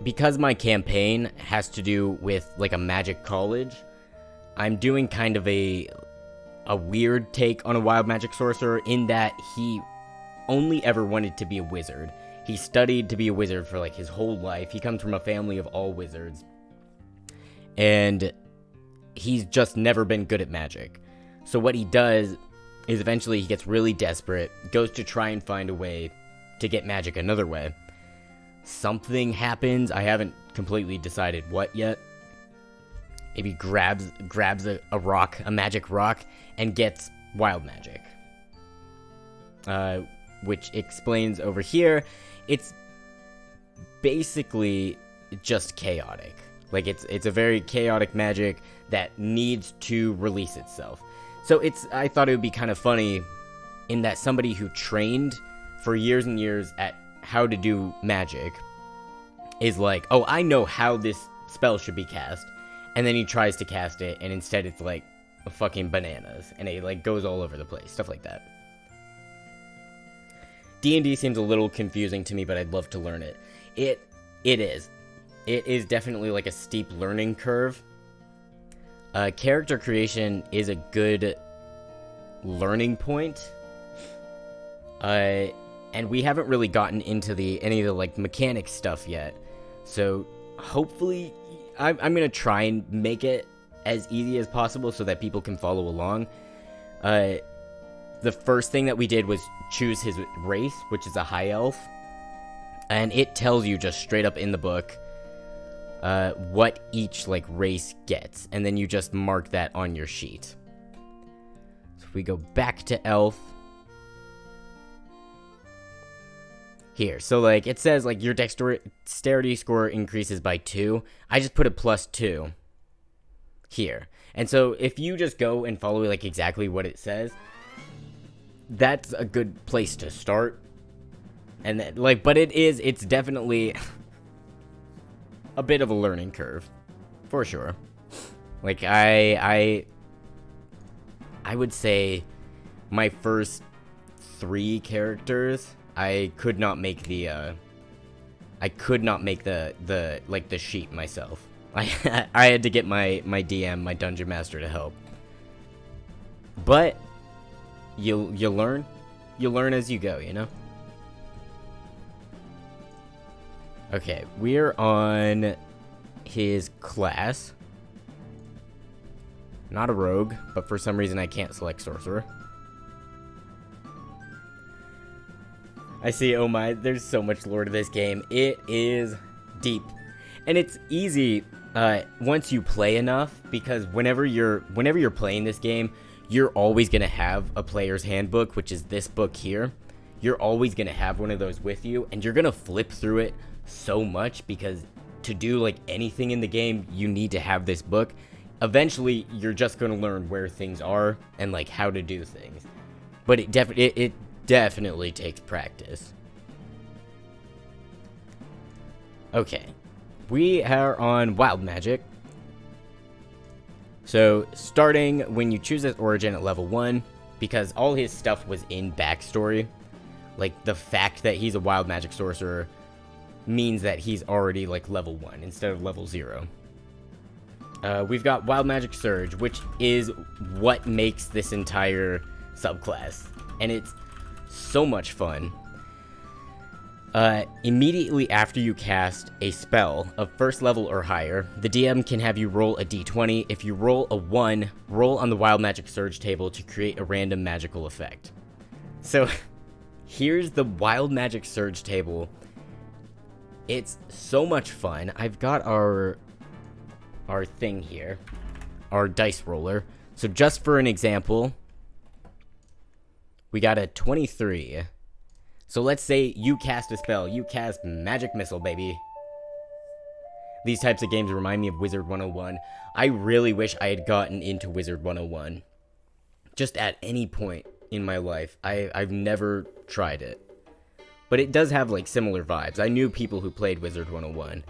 Because my campaign has to do with like a magic college, I'm doing kind of a weird take on a wild magic sorcerer in that he only ever wanted to be a wizard. He studied to be a wizard for like his whole life. He comes from a family of all wizards. And he's just never been good at magic. So what he does is eventually he gets really desperate, goes to try and find a way to get magic another way. Something happens. I haven't completely decided what yet. Maybe grabs a rock, a magic rock, and gets wild magic. Which explains over here, it's basically just chaotic. Like it's a very chaotic magic that needs to release itself. So I thought it would be kind of funny in that somebody who trained for years and years at how to do magic is like, oh, I know how this spell should be cast. and then he tries to cast it, and instead it's like fucking bananas, and it like goes all over the place, stuff like that. D&D seems a little confusing to me, but I'd love to learn it. It is definitely like a steep learning curve. Character creation is a good learning point. And we haven't really gotten into any of the like mechanic stuff yet. So hopefully I'm gonna try and make it as easy as possible so that people can follow along. The first thing that we did was choose his race, which is a high elf. And it tells you just straight up in the book what each like race gets, and then you just mark that on your sheet. So if we go back to elf here, so like it says like your dexterity score increases by 2. I just put a +2 here, and so if you just go and follow like exactly what it says, that's a good place to start. And then, like, but it's definitely a bit of a learning curve, for sure. Like, I would say my first 3 characters, I could not make the like the sheet myself. I had to get my DM, my dungeon master, to help. But you learn as you go, you know. Okay, we're on his class. Not a rogue, but for some reason I can't select sorcerer. I see, oh my, there's so much lore to this game. It is deep. And it's easy once you play enough, because whenever you're playing this game, you're always going to have a player's handbook, which is this book here. You're always going to have one of those with you, and you're going to flip through it so much, because to do like anything in the game, you need to have this book. Eventually, you're just going to learn where things are and like how to do things. But it definitely takes practice. Okay, we are on wild magic. So starting when you choose his origin at level 1, because all his stuff was in backstory, like the fact that he's a wild magic sorcerer means that he's already like level 1 instead of level 0. We've got Wild Magic Surge, which is what makes this entire subclass, and it's so much fun. Immediately after you cast a spell of first level or higher, the DM can have you roll a d20. If you roll a 1, roll on the Wild Magic Surge table to create a random magical effect. So here's the Wild Magic Surge table. It's so much fun. I've got our thing here, our dice roller. So just for an example, we got a 23. So let's say you cast a spell. You cast Magic Missile, baby. These types of games remind me of Wizard 101. I really wish I had gotten into Wizard 101. Just at any point in my life. I've never tried it. But it does have like similar vibes. I knew people who played Wizard 101.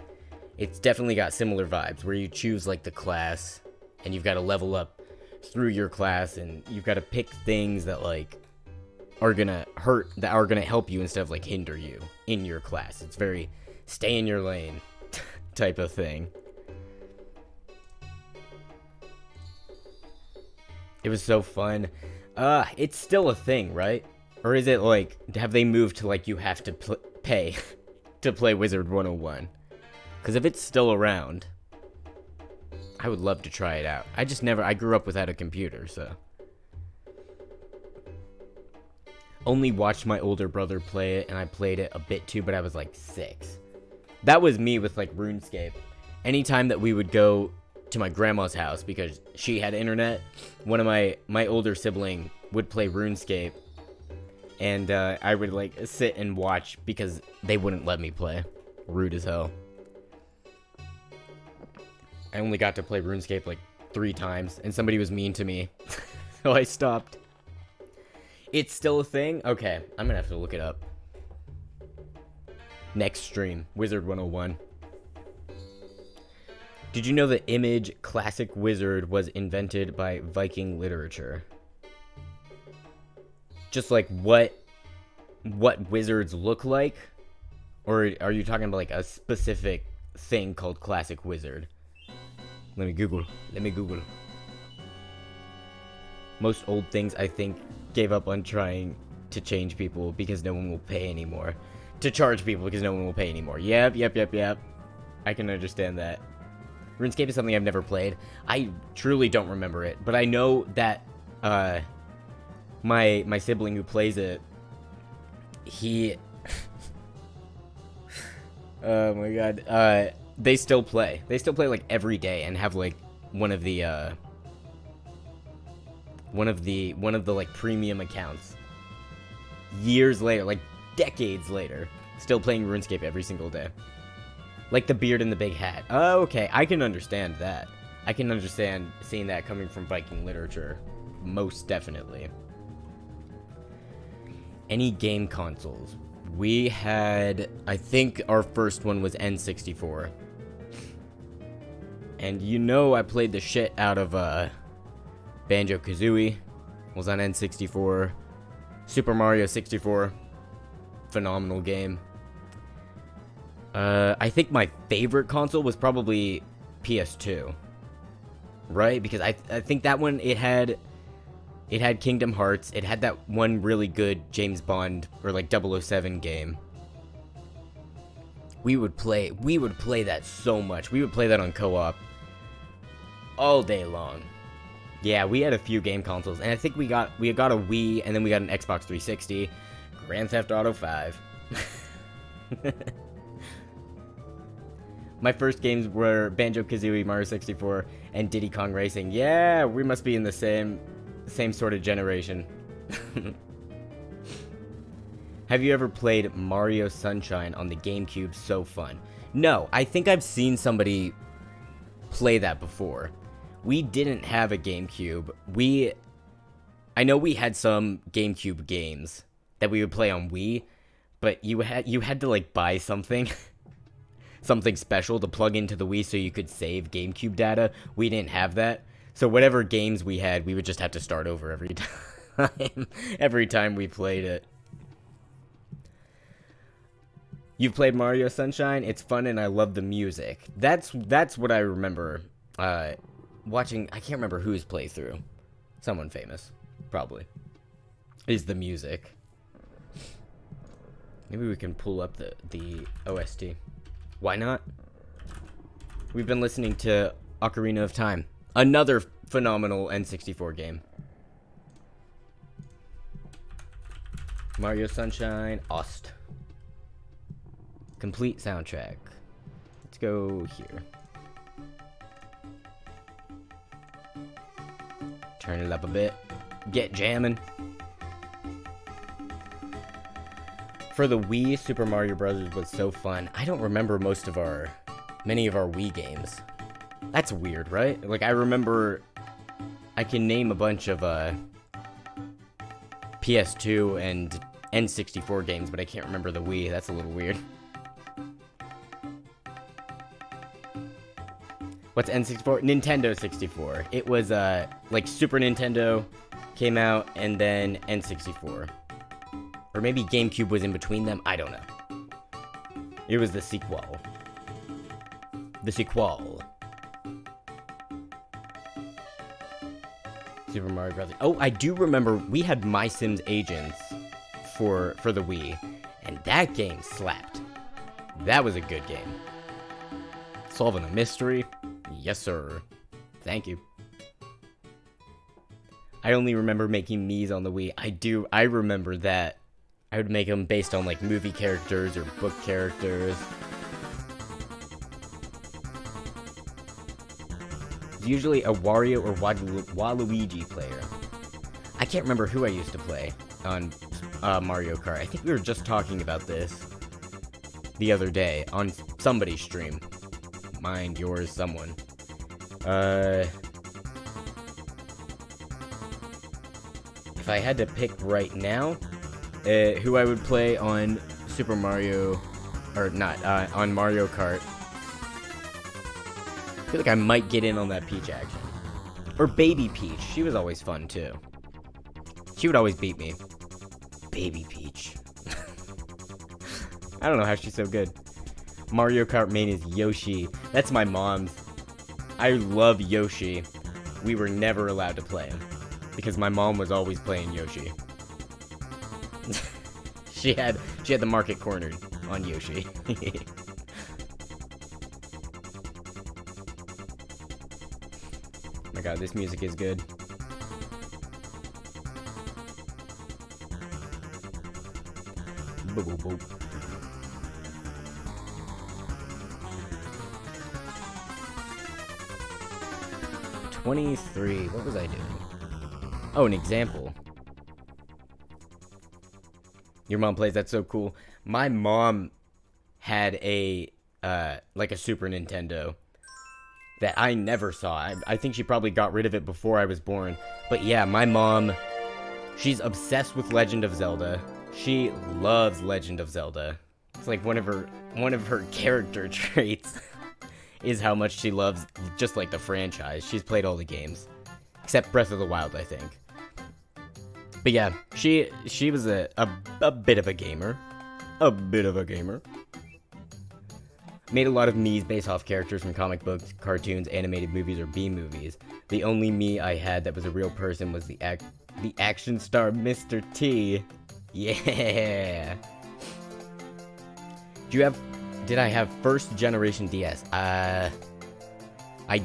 It's definitely got similar vibes where you choose like the class and you've got to level up through your class, and you've got to pick things that like are gonna hurt, that are gonna help you instead of like hinder you in your class. It's very stay in your lane type of thing. It was so fun. It's still a thing, right? Or is it like, have they moved to like you have to pay to play Wizard 101? Because if it's still around, I would love to try it out. I grew up without a computer, so. Only watched my older brother play it, and I played it a bit too, but I was like 6. That was me with like RuneScape. Anytime that we would go to my grandma's house, because she had internet, one of my older sibling would play RuneScape, and I would like sit and watch because they wouldn't let me play. Rude as hell. I only got to play RuneScape like 3 times, and somebody was mean to me, so I stopped. It's still a thing? Okay, I'm gonna have to look it up. Next stream, Wizard 101. Did you know the image classic wizard was invented by Viking literature? Just like what wizards look like? Or are you talking about like a specific thing called classic wizard? Let me Google. Most old things, I think, gave up on trying to change people because no one will pay anymore. To charge people because no one will pay anymore. Yep. I can understand that. RuneScape is something I've never played. I truly don't remember it, but I know that my sibling who plays it, he oh my god, they still play like every day and have like one of the like premium accounts. Years later, like decades later, still playing RuneScape every single day. Like the beard and the big hat. Oh, okay, I can understand that. I can understand seeing that coming from Viking literature. Most definitely. Any game consoles? We had, I think our first one was N64. And you know I played the shit out of Banjo-Kazooie. Was on N64. Super Mario 64. Phenomenal game. I think my favorite console was probably PS2. Right? Because I think that one, it had Kingdom Hearts. It had that one really good James Bond or like 007 game. We would play that so much. We would play that on co-op all day long. Yeah, we had a few game consoles, and I think we got a Wii, and then we got an Xbox 360, Grand Theft Auto 5. My first games were Banjo-Kazooie, Mario 64, and Diddy Kong Racing. Yeah, we must be in the same sort of generation. Have you ever played Mario Sunshine on the GameCube? So fun. No, I think I've seen somebody play that before. We didn't have a GameCube. I know we had some GameCube games that we would play on Wii, but you had to like buy something something special to plug into the Wii so you could save GameCube data. We didn't have that. So whatever games we had, we would just have to start over every time. Every time we played it. You've played Mario Sunshine? It's fun and I love the music. That's what I remember watching. I can't remember whose playthrough. Someone famous, probably. Is the music. Maybe we can pull up the OST. Why not? We've been listening to Ocarina of Time. Another phenomenal N64 game. Mario Sunshine, Ost. Complete soundtrack. Let's go here. Turn it up a bit. Get jamming. For the Wii, Super Mario Bros. Was so fun. I don't remember many of our Wii games. That's weird, right? Like, I remember, I can name a bunch of PS2 and N64 games, but I can't remember the Wii. That's a little weird. What's N64? Nintendo 64. It was, like, Super Nintendo came out, and then N64. Or maybe GameCube was in between them. I don't know. It was the sequel. The sequel. Super Mario Bros. Oh, I do remember we had My Sims Agents for the Wii, and that game slapped. That was a good game. Solving a mystery. Yes, sir. Thank you. I only remember making Mii's on the Wii. I remember that. I would make them based on, like, movie characters or book characters. Usually a Wario or Waluigi player. I can't remember who I used to play on Mario Kart. I think we were just talking about this the other day on somebody's stream. Mine, yours, someone. If I had to pick right now, who I would play on Super Mario, or not, on Mario Kart, I feel like I might get in on that Peach action. Or Baby Peach. She was always fun, too. She would always beat me. Baby Peach. I don't know how she's so good. Mario Kart main is Yoshi. That's my mom's. I love Yoshi. We were never allowed to play him. Because my mom was always playing Yoshi. She had the market cornered on Yoshi. Oh my god, this music is good. Boop, boop, boop. $23. What was I doing? Oh, an example. Your mom plays, that's so cool. My mom had a like a Super Nintendo that I never saw. I think she probably got rid of it before I was born. But yeah, my mom, she's obsessed with Legend of Zelda. She loves Legend of Zelda. It's like one of her character traits is how much she loves just like the franchise. She's played all the games. Except Breath of the Wild, I think. But yeah, she was a bit of a gamer. A bit of a gamer. Made a lot of me's based off characters from comic books, cartoons, animated movies, or B-movies. The only me I had that was a real person was the action star Mr. T. Yeah. Did I have first generation DS? I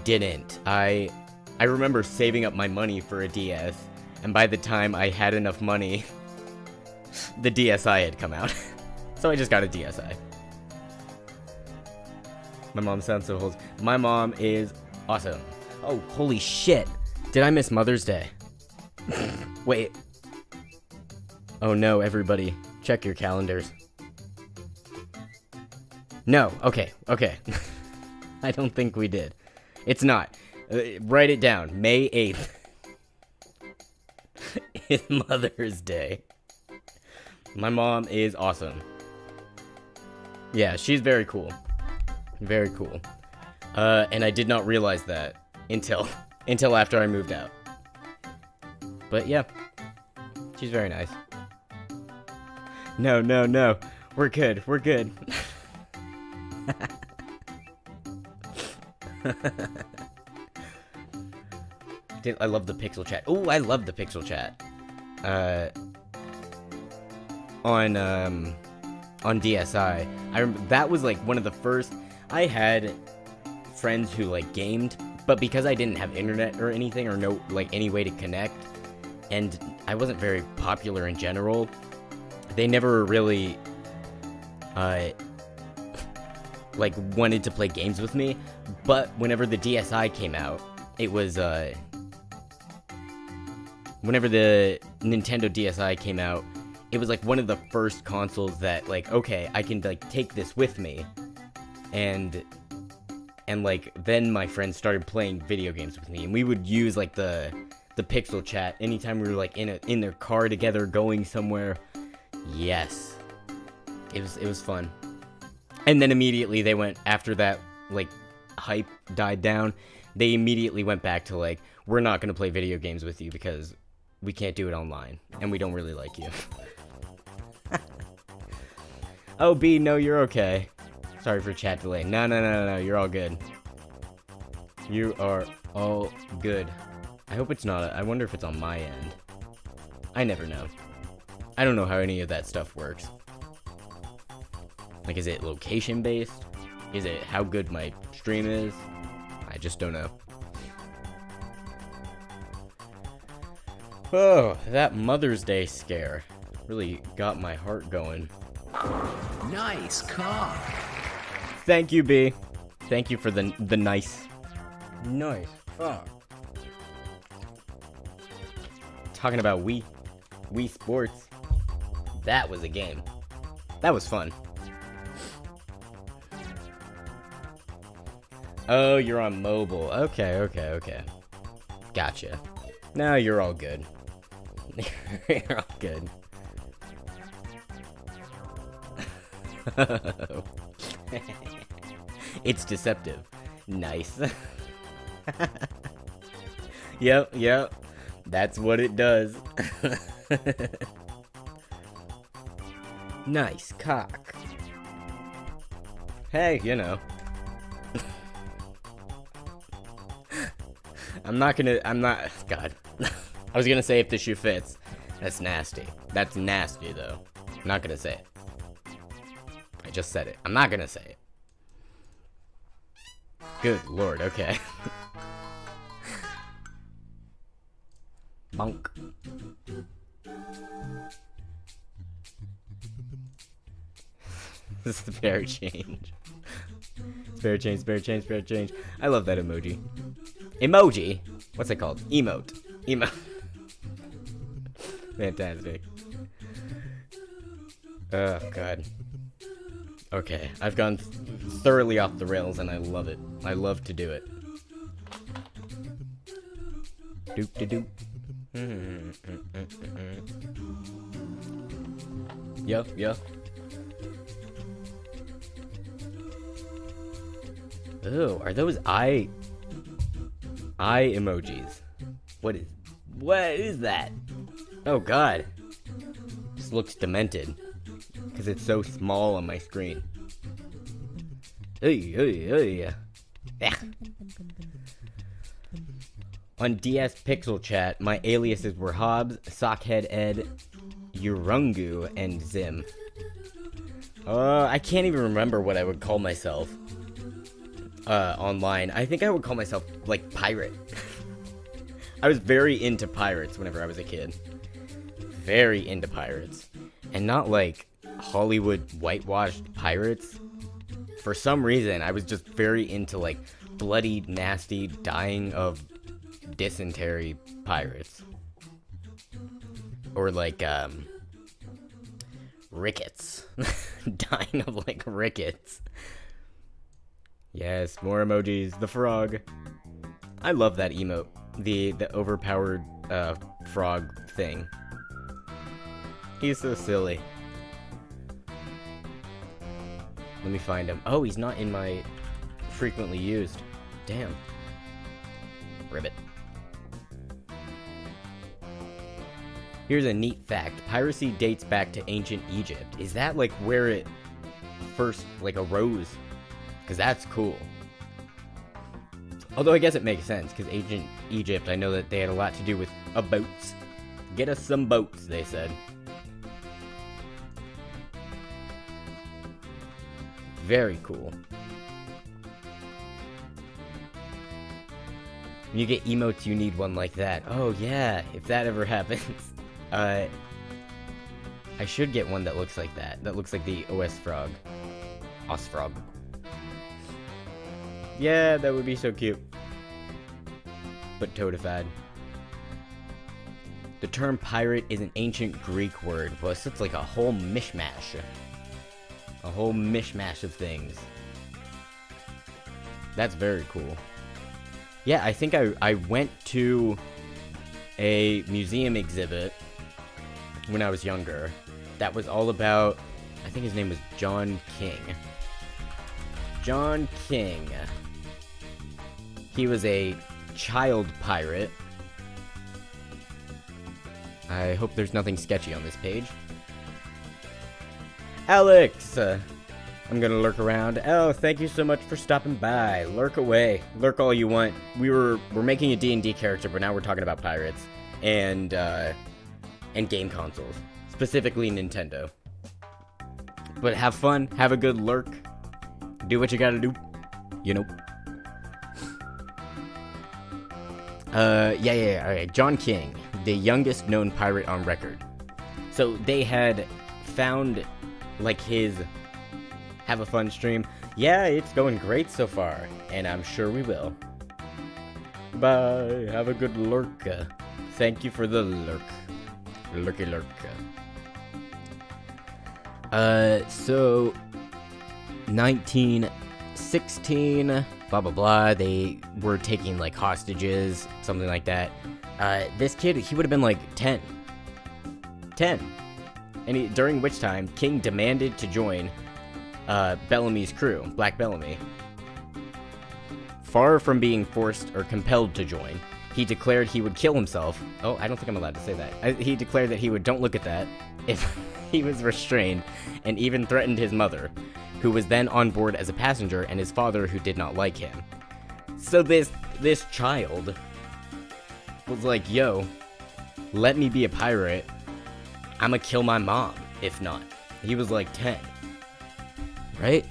didn't. I remember saving up my money for a DS, and by the time I had enough money, the DSi had come out. So I just got a DSi. My mom sounds so wholesome. My mom is awesome. Oh, holy shit. Did I miss Mother's Day? Wait. Oh no, everybody. Check your calendars. No, okay. I don't think we did. It's not. Write it down. May 8th is Mother's Day. My mom is awesome. Yeah, she's very cool. Very cool. And I did not realize that until after I moved out. But yeah, she's very nice. No. We're good. I love the pixel chat. Oh, I love the pixel chat. On DSi. I remember that was like one of the first. I had friends who like gamed, but because I didn't have internet or anything or no like any way to connect, and I wasn't very popular in general, they never really like wanted to play games with me. But whenever the DSi came out, it was whenever the Nintendo DSi came out, it was like one of the first consoles that like, okay, I can like take this with me. And like then my friends started playing video games with me, and we would use like the pixel chat anytime we were like in their car together going somewhere. Yes. It was fun. And then immediately they went, after that like hype died down, they immediately went back to like, we're not going to play video games with you because we can't do it online and we don't really like you. Oh, B, no, you're okay. Sorry for chat delay. No, you're all good. You are all good. I hope it's not. I wonder if it's on my end. I never know. I don't know how any of that stuff works. Like, is it location based? Is it how good my stream is? I just don't know. Oh, that Mother's Day scare really got my heart going. Nice cock. Thank you, B. Thank you for the nice cock. Talking about Wii Sports. That was a game. That was fun. Oh, you're on mobile. Okay. Gotcha. No, you're all good. You're all good. It's deceptive. Nice. Yep. That's what it does. Nice cock. Hey, you know. God. I was gonna say if the shoe fits. That's nasty. That's nasty, though. I'm not gonna say it. I just said it. I'm not gonna say it. Good lord, okay. Bonk. This is spare change. Spare change. I love that emoji. Emoji? What's it called? Emote. Fantastic. Oh, God. Okay, I've gone thoroughly off the rails and I love it. I love to do it. Doop-de-doop. Yup. Oh, are those eye emojis? What is that? Oh god. This looks demented. Because it's so small on my screen. Yeah. On DS Pixel Chat, my aliases were Hobbs, Sockhead Ed, Urungu, and Zim. I can't even remember what I would call myself. Online. I think I would call myself, like, pirate. I was very into pirates whenever I was a kid. Very into pirates. And not, like, Hollywood whitewashed pirates. For some reason, I was just very into, like, bloody, nasty, dying of dysentery pirates. Or, like, rickets. Dying of, like, rickets. Yes, more emojis. The frog. I love that emote. The overpowered frog thing. He's so silly. Let me find him. Oh, he's not in my frequently used. Damn. Ribbit. Here's a neat fact. Piracy dates back to ancient Egypt. Is that like where it first like arose? Because that's cool. Although I guess it makes sense, because ancient Egypt, I know that they had a lot to do with boats. Get us some boats, they said. Very cool. When you get emotes, you need one like that. Oh yeah, if that ever happens. I should get one that looks like that. That looks like the OS frog. OS frog. Yeah, that would be so cute. But toadified. The term pirate is an ancient Greek word. Well, it's like a whole mishmash. A whole mishmash of things. That's very cool. Yeah, I think I went to a museum exhibit when I was younger. That was all about, I think his name was John King. John King. He was a child pirate. I hope there's nothing sketchy on this page. Alex! I'm gonna lurk around. Oh, thank you so much for stopping by. Lurk away. Lurk all you want. We're making a D&D character, but now we're talking about pirates. And game consoles. Specifically Nintendo. But have fun. Have a good lurk. Do what you gotta do. You know. Yeah. Alright. John King, the youngest known pirate on record. So they had found, like, his have a fun stream. Yeah, it's going great so far, and I'm sure we will. Bye. Have a good lurk. Thank you for the lurk. Lurky lurk. So 1916, blah blah blah, they were taking like hostages, something like that. This kid, he would have been like 10, and during which time King demanded to join Bellamy's crew, Black Bellamy. Far from being forced or compelled to join, he declared he would kill himself. Oh, I don't think I'm allowed to say that. He declared that he would, don't look at that, if he was restrained, and even threatened his mother, who was then on board as a passenger, and his father, who did not like him. So this child was like, yo, let me be a pirate. I'ma kill my mom, if not. He was like 10. Right?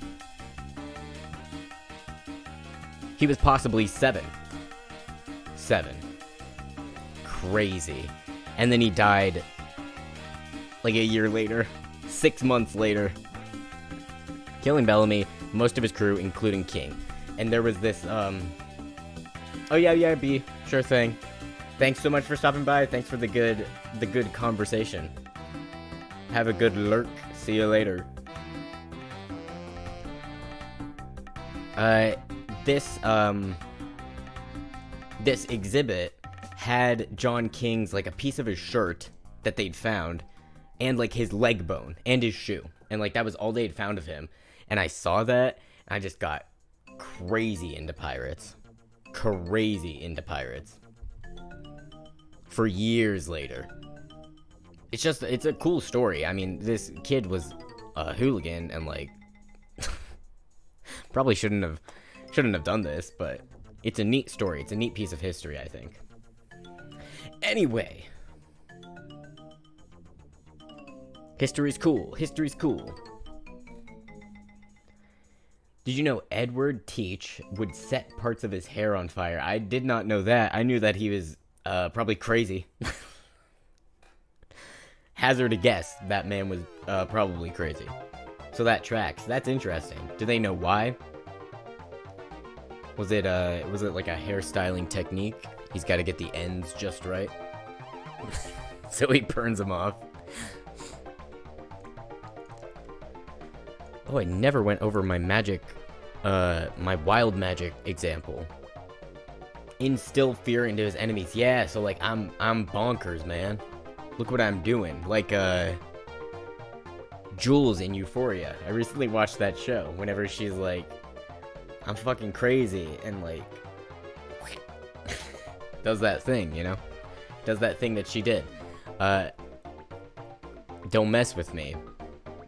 He was possibly 7. 7. Crazy. And then he died like a year later. 6 months later. Killing Bellamy, most of his crew, including King. And there was this, oh yeah, B. Sure thing. Thanks so much for stopping by. Thanks for the good conversation. Have a good lurk. See you later. This exhibit had John King's, like, a piece of his shirt that they'd found, and, like, his leg bone, and his shoe. And, like, that was all they'd found of him. And I saw that, and I just got crazy into pirates. Crazy into pirates. For years later. It's a cool story. I mean, this kid was a hooligan, and, like, probably shouldn't have done this, but it's a neat story. It's a neat piece of history, I think. Anyway. History's cool. History's cool. Did you know Edward Teach would set parts of his hair on fire? I did not know that. I knew that he was probably crazy. Hazard a guess, that man was probably crazy. So that tracks. That's interesting. Do they know why? Was it like a hairstyling technique? He's got to get the ends just right. So he burns them off. Oh, I never went over my magic, my wild magic example. Instill fear into his enemies. Yeah, so like I'm bonkers, man. Look what I'm doing. Like Jules in Euphoria. I recently watched that show. Whenever she's like, I'm fucking crazy, and like does that thing, you know? Does that thing that she did. Don't mess with me,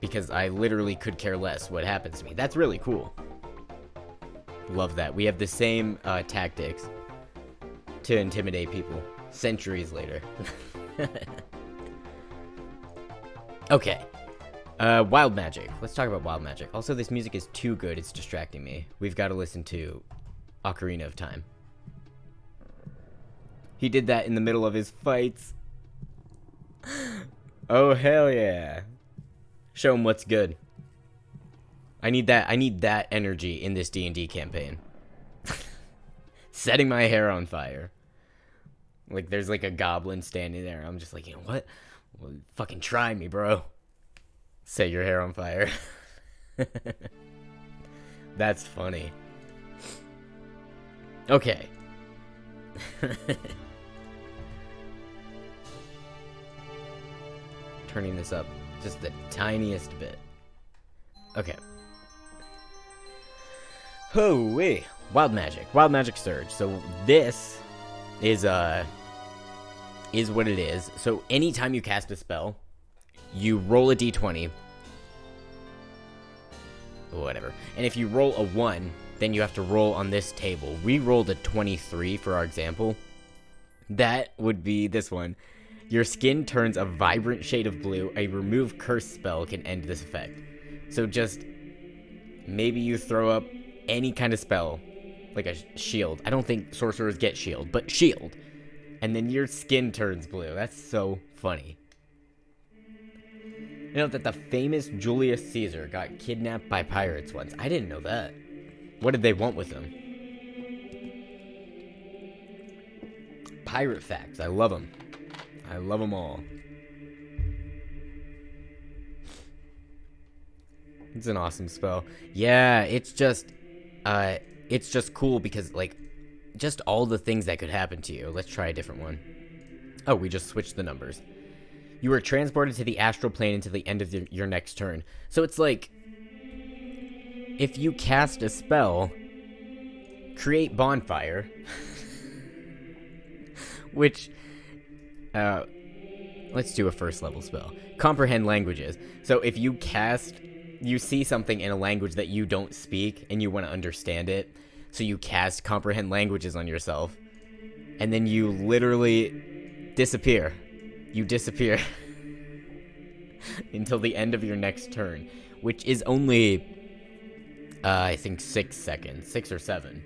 because I literally could care less what happens to me. That's really cool. Love that. We have the same tactics to intimidate people centuries later. Okay. Wild magic. Let's talk about wild magic. Also, this music is too good. It's distracting me. We've got to listen to Ocarina of Time. He did that in the middle of his fights. Oh, hell yeah. Show him what's good. I need that energy in this D&D campaign. Setting my hair on fire. Like, there's like a goblin standing there. I'm just like, you know what? Well, fucking try me, bro. Set your hair on fire. That's funny. Okay. Turning this up just the tiniest bit. Okay. Oh, wait. Wild magic. Wild magic surge. So this is what it is. So anytime you cast a spell, you roll a d20. Whatever. And if you roll a 1, then you have to roll on this table. We rolled a 23 for our example. That would be this one. Your skin turns a vibrant shade of blue. A remove curse spell can end this effect. So just maybe you throw up any kind of spell, like a shield. I don't think sorcerers get shield, but shield. And then your skin turns blue. That's so funny. You know that the famous Julius Caesar got kidnapped by pirates once. I didn't know that. What did they want with him? Pirate facts. I love them. I love them all. It's an awesome spell. Yeah, it's just cool because, like, just all the things that could happen to you. Let's try a different one. Oh, we just switched the numbers. You are transported to the astral plane until the end of your next turn. So it's like, if you cast a spell create bonfire, which, let's do a first level spell. Comprehend languages. So if you see something in a language that you don't speak and you want to understand it, so you cast comprehend languages on yourself, and then you literally disappear. You disappear until the end of your next turn, which is only, I think 6 seconds, 6 or 7.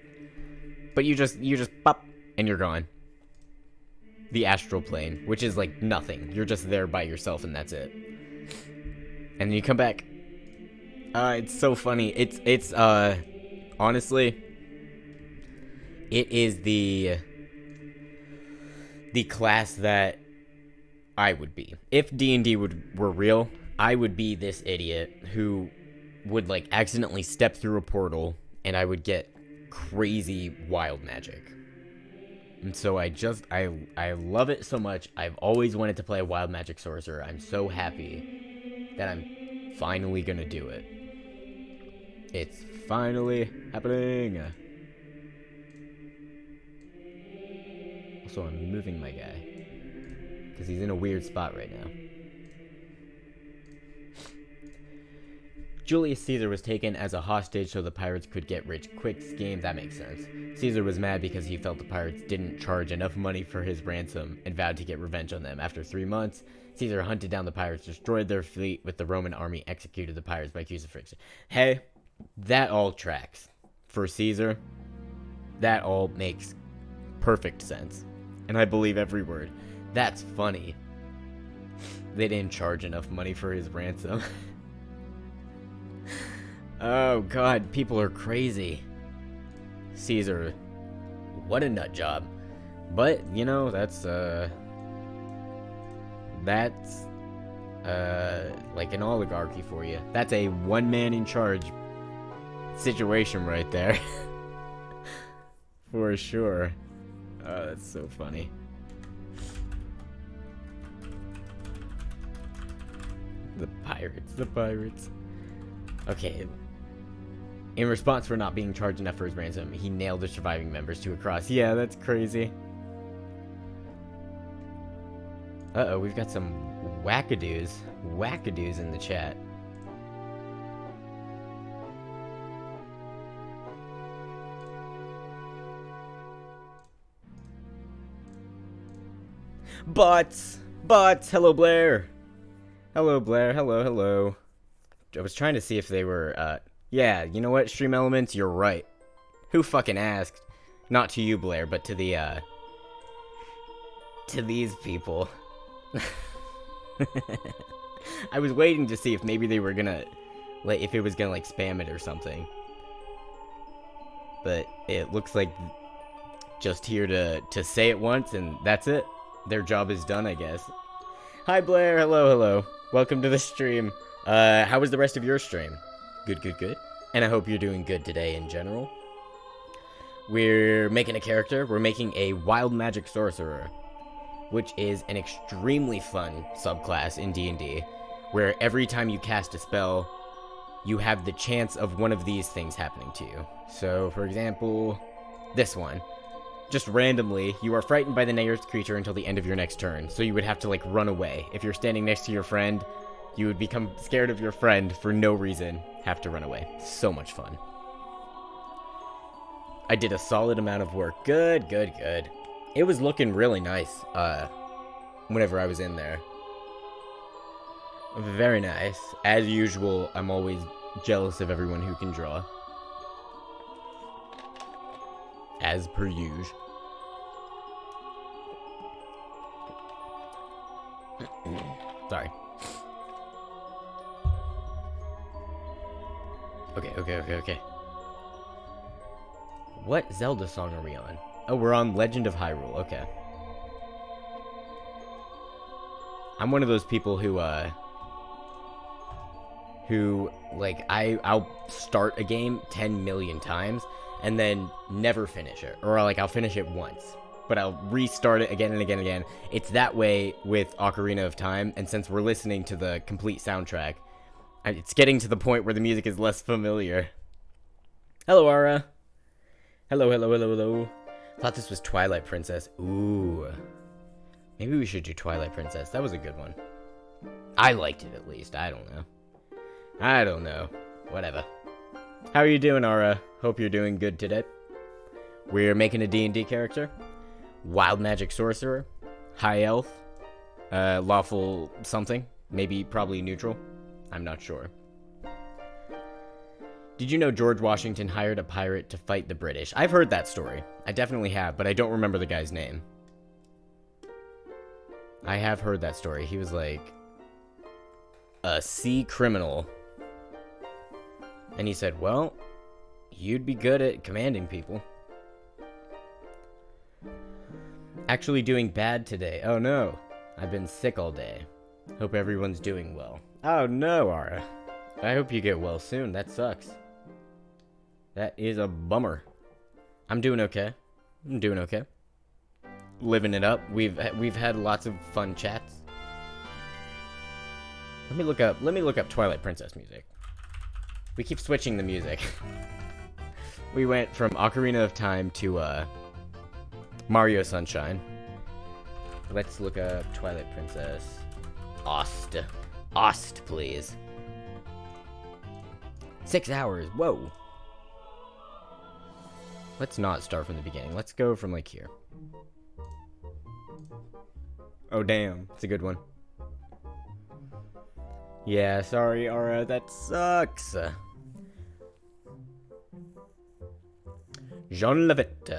But you just pop, and you're gone. The astral plane, which is like nothing. You're just there by yourself, and that's it. And then you come back. It's so funny. It's honestly, it is the class that I would be. If D&D were real, I would be this idiot who would like accidentally step through a portal, and I would get crazy wild magic. And so I love it so much. I've always wanted to play a wild magic sorcerer. I'm so happy that I'm finally gonna do it. It's finally happening. Also, I'm moving my guy because he's in a weird spot right now. Julius Caesar was taken as a hostage so the pirates could get rich quick scheme. That makes sense. Caesar was mad because he felt the pirates didn't charge enough money for his ransom and vowed to get revenge on them. After 3 months, Caesar hunted down the pirates, destroyed their fleet with the Roman army, executed the pirates by crucifixion. Hey, that all tracks. For Caesar, that all makes perfect sense. And I believe every word. That's funny. They didn't charge enough money for his ransom. Oh god, people are crazy. Caesar, what a nut job. But, you know, that's like an oligarchy for you. That's a one man in charge situation right there. For sure. Oh, that's so funny. The pirates. Okay. In response for not being charged enough for his ransom, he nailed the surviving members to a cross. Yeah, that's crazy. Uh-oh, we've got some wackadoos in the chat. Bots! Hello, Blair! Hello, Blair. Hello. I was trying to see if they were, yeah, you know what, Stream Elements, you're right. Who fucking asked? Not to you, Blair, but to the, to these people. I was waiting to see if maybe they were gonna, like, if it was gonna, like, spam it or something. But it looks like just here to say it once, and that's it. Their job is done, I guess. Hi, Blair. Hello. Welcome to the stream. How was the rest of your stream? Good. And I hope you're doing good today in general. We're making a character. We're making a wild magic sorcerer, which is an extremely fun subclass in D&D, where every time you cast a spell, you have the chance of one of these things happening to you. So, for example, this one. Just randomly, you are frightened by the nearest creature until the end of your next turn, so you would have to, like, run away. If you're standing next to your friend, you would become scared of your friend for no reason, have to run away. So much fun. I did a solid amount of work. Good. It was looking really nice, whenever I was in there. Very nice. As usual, I'm always jealous of everyone who can draw. As per usual. Sorry. Okay. What Zelda song are we on? Oh, we're on Legend of Hyrule. Okay. I'm one of those people who like, I'll start a game 10 million times and then never finish it. Or, like, I'll finish it once, but I'll restart it again and again. It's that way with Ocarina of Time, and since we're listening to the complete soundtrack, it's getting to the point where the music is less familiar. Hello, Ara. Hello, hello, hello, hello. Thought this was Twilight Princess. Ooh. Maybe we should do Twilight Princess. That was a good one. I liked it, at least. I don't know. Whatever. How are you doing, Ara? Hope you're doing good today. We're making a D&D character. Wild magic sorcerer. High elf. Lawful something. Maybe, probably neutral. I'm not sure. Did you know George Washington hired a pirate to fight the British? I've heard that story. I definitely have, but I don't remember the guy's name. I have heard that story. He was like a sea criminal. And he said, well, you'd be good at commanding people. Actually doing bad today. Oh no. I've been sick all day. Hope everyone's doing well. Oh no, Ara. I hope you get well soon. That sucks. That is a bummer. I'm doing okay. Living it up. We've had lots of fun chats. Let me look up Twilight Princess music. We keep switching the music. We went from Ocarina of Time to Mario Sunshine. Let's look up Twilight Princess. Ost, please. 6 hours. Whoa. Let's not start from the beginning. Let's go from like here. Oh damn, it's a good one. Yeah, sorry, Ara, that sucks. Jean Levitt.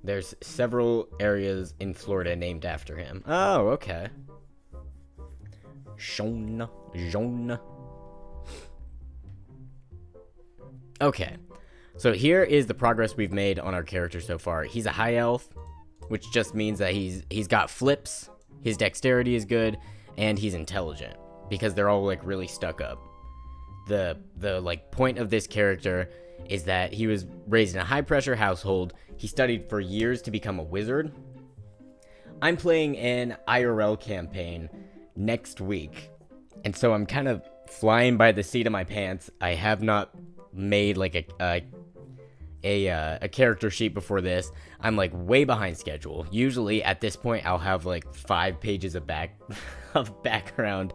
There's several areas in Florida named after him. Oh, okay. Jean. Okay. So here is the progress we've made on our character so far. He's a high elf, which just means that he's got flips, his dexterity is good, and he's intelligent, because they're all like really stuck up. The like point of this character is that he was raised in a high pressure household. He studied for years to become a wizard. I'm playing an IRL campaign next week, and so I'm kind of flying by the seat of my pants. I have not made like a character sheet before this. I'm like way behind schedule. Usually at this point I'll have like 5 pages of background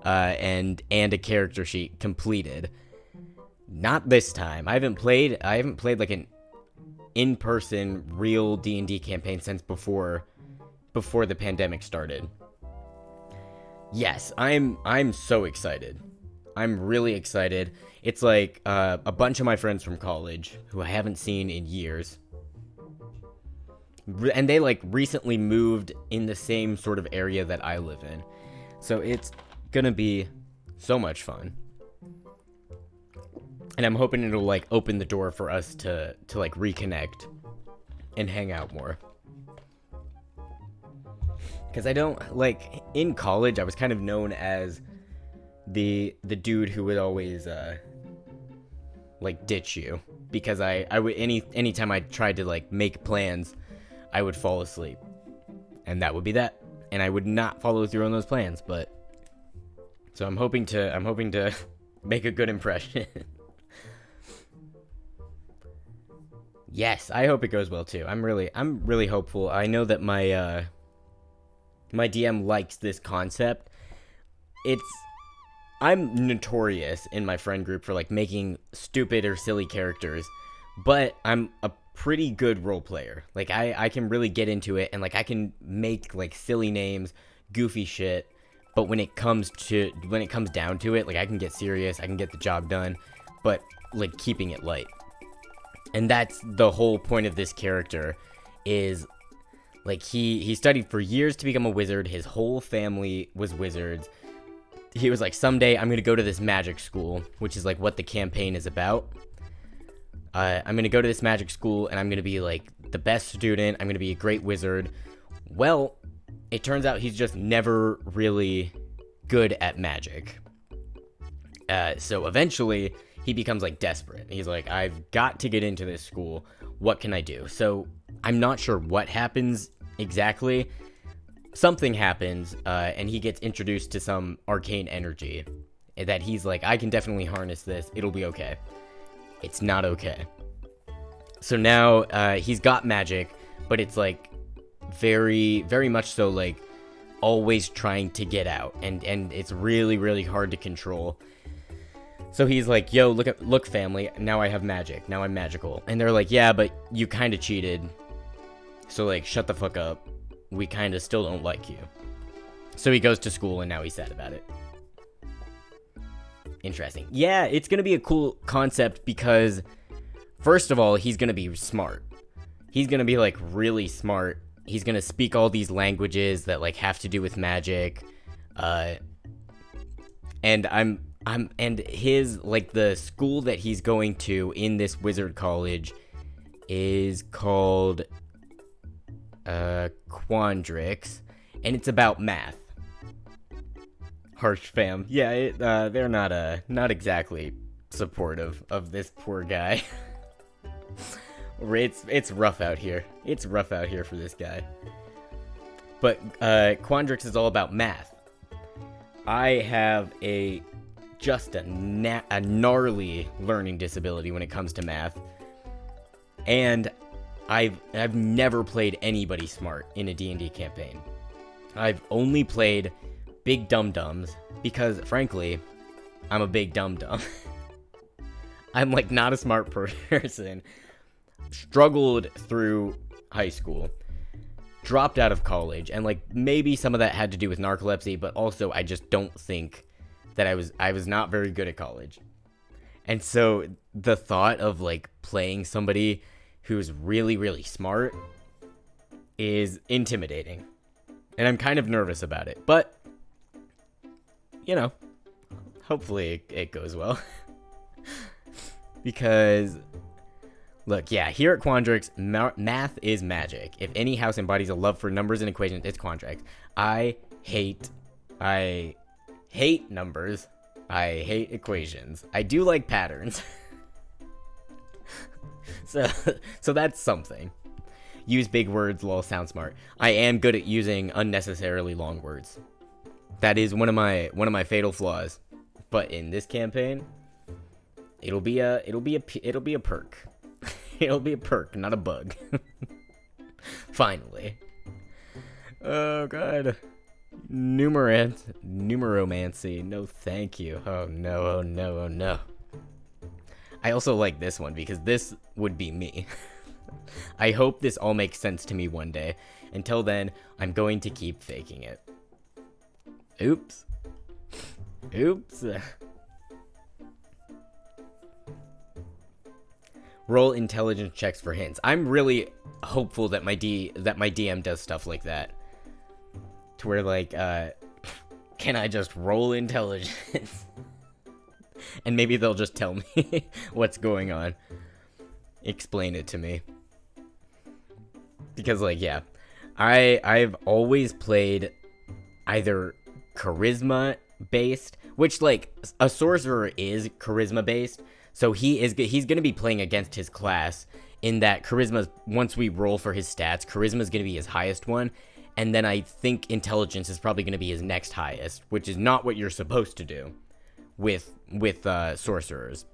and a character sheet completed. Not this time. I haven't played like an in-person real D&D campaign since before the pandemic started. Yes, I'm so excited. I'm really excited. It's like a bunch of my friends from college who I haven't seen in years. And they like recently moved in the same sort of area that I live in. So it's gonna be so much fun. And I'm hoping it'll like open the door for us to like reconnect and hang out more. Because I don't, like, in college I was kind of known as the dude who would always like ditch you, because I would anytime I tried to like make plans, I would fall asleep, and that would be that, and I would not follow through on those plans. But so I'm hoping to make a good impression. Yes, I hope it goes well too. I'm really hopeful. I know that my DM likes this concept. I'm notorious in my friend group for like making stupid or silly characters, but I'm a pretty good role player. Like I can really get into it, and like I can make like silly names, goofy shit, but when it comes down to it, like I can get serious, I can get the job done, but like keeping it light. And that's the whole point of this character, is like he studied for years to become a wizard. His whole family was wizards. He was like, someday I'm going to go to this magic school, which is like what the campaign is about. I'm going to go to this magic school, and I'm going to be like the best student. I'm going to be a great wizard. Well, it turns out he's just never really good at magic. So eventually he becomes like desperate. He's like, I've got to get into this school. What can I do? So I'm not sure what happens exactly. Something happens, and he gets introduced to some arcane energy that he's like, I can definitely harness this. It'll be okay. It's not okay. So now he's got magic, but it's like very, very much so like always trying to get out, and it's really, really hard to control. So he's like, yo, look family, now I have magic, now I'm magical. And they're like, yeah, but you kind of cheated, so like shut the fuck up, we kind of still don't like you. So he goes to school and now he's sad about it. Interesting. Yeah, it's gonna be a cool concept because first of all, he's gonna be smart. He's gonna be like really smart. He's gonna speak all these languages that like have to do with magic, and and his like the school that he's going to in this wizard college is called Quandrix, and it's about math. Harsh fam, yeah, they're not exactly supportive of this poor guy. It's rough out here. It's rough out here for this guy. But Quandrix is all about math. I have just a gnarly learning disability when it comes to math, and I've never played anybody smart in a D&D campaign. I've only played big dum-dums because, frankly, I'm a big dum-dum. I'm like not a smart person. Struggled through high school, dropped out of college, and like maybe some of that had to do with narcolepsy, but also I just don't think that I was not very good at college. And so the thought of like playing somebody who's really, really smart is intimidating. And I'm kind of nervous about it, but you know, hopefully it goes well. Because look, yeah, here at Quandrix, math is magic. If any house embodies a love for numbers and equations, it's Quandrix. I hate numbers. I hate equations. I do like patterns. So that's something. Use big words, lol, sound smart. I am good at using unnecessarily long words. That is one of my fatal flaws. But in this campaign, it'll be a perk. It'll be a perk, not a bug. Finally. Oh god. Numeromancy. No thank you. Oh no, oh no, oh no. I also like this one because this would be me. I hope this all makes sense to me one day. Until then, I'm going to keep faking it. Oops. Oops. Roll intelligence checks for hints. I'm really hopeful that my DM does stuff like that. To where like, can I just roll intelligence? And maybe they'll just tell me what's going on. Explain it to me. Because like, yeah, I've always played either charisma based, which like a sorcerer is charisma based. So he's going to be playing against his class in that charisma, once we roll for his stats, charisma is going to be his highest one. And then I think intelligence is probably going to be his next highest, which is not what you're supposed to do with sorcerers.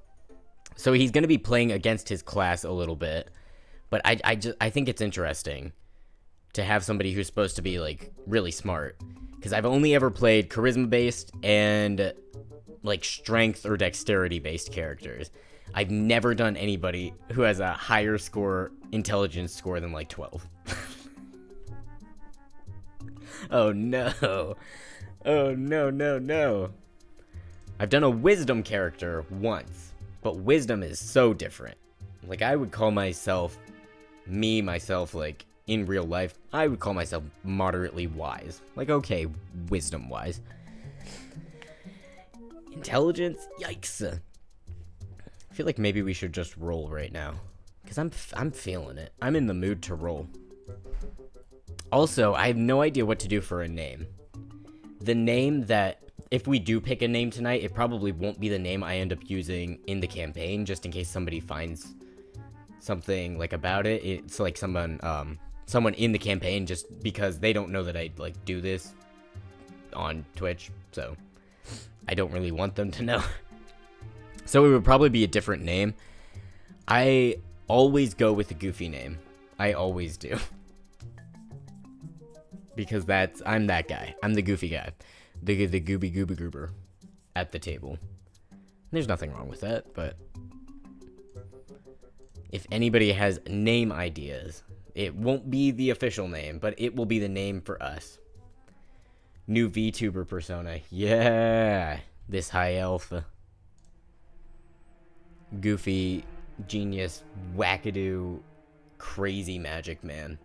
So he's going to be playing against his class a little bit. But I think it's interesting to have somebody who's supposed to be like really smart. Because I've only ever played charisma based and like strength or dexterity based characters. I've never done anybody who has a higher intelligence score than like 12. Oh no. Oh no. I've done a wisdom character once, but wisdom is so different. Like I would call myself like in real life, I would call myself moderately wise. Like okay, wisdom wise. Intelligence? Yikes. I feel like maybe we should just roll right now. Because I'm feeling it. I'm in the mood to roll. Also, I have no idea what to do for a name. The name that, if we do pick a name tonight, it probably won't be the name I end up using in the campaign, just in case somebody finds something like about it. It's like someone in the campaign, just because they don't know that I like do this on Twitch, so I don't really want them to know. So it would probably be a different name. I always go with a goofy name. I always do. Because I'm that guy. I'm the goofy guy. The gooby gooby goober at the table. There's nothing wrong with that, but if anybody has name ideas, it won't be the official name, but it will be the name for us. New VTuber persona. Yeah. This high elf. Goofy, genius, wackadoo, crazy magic man.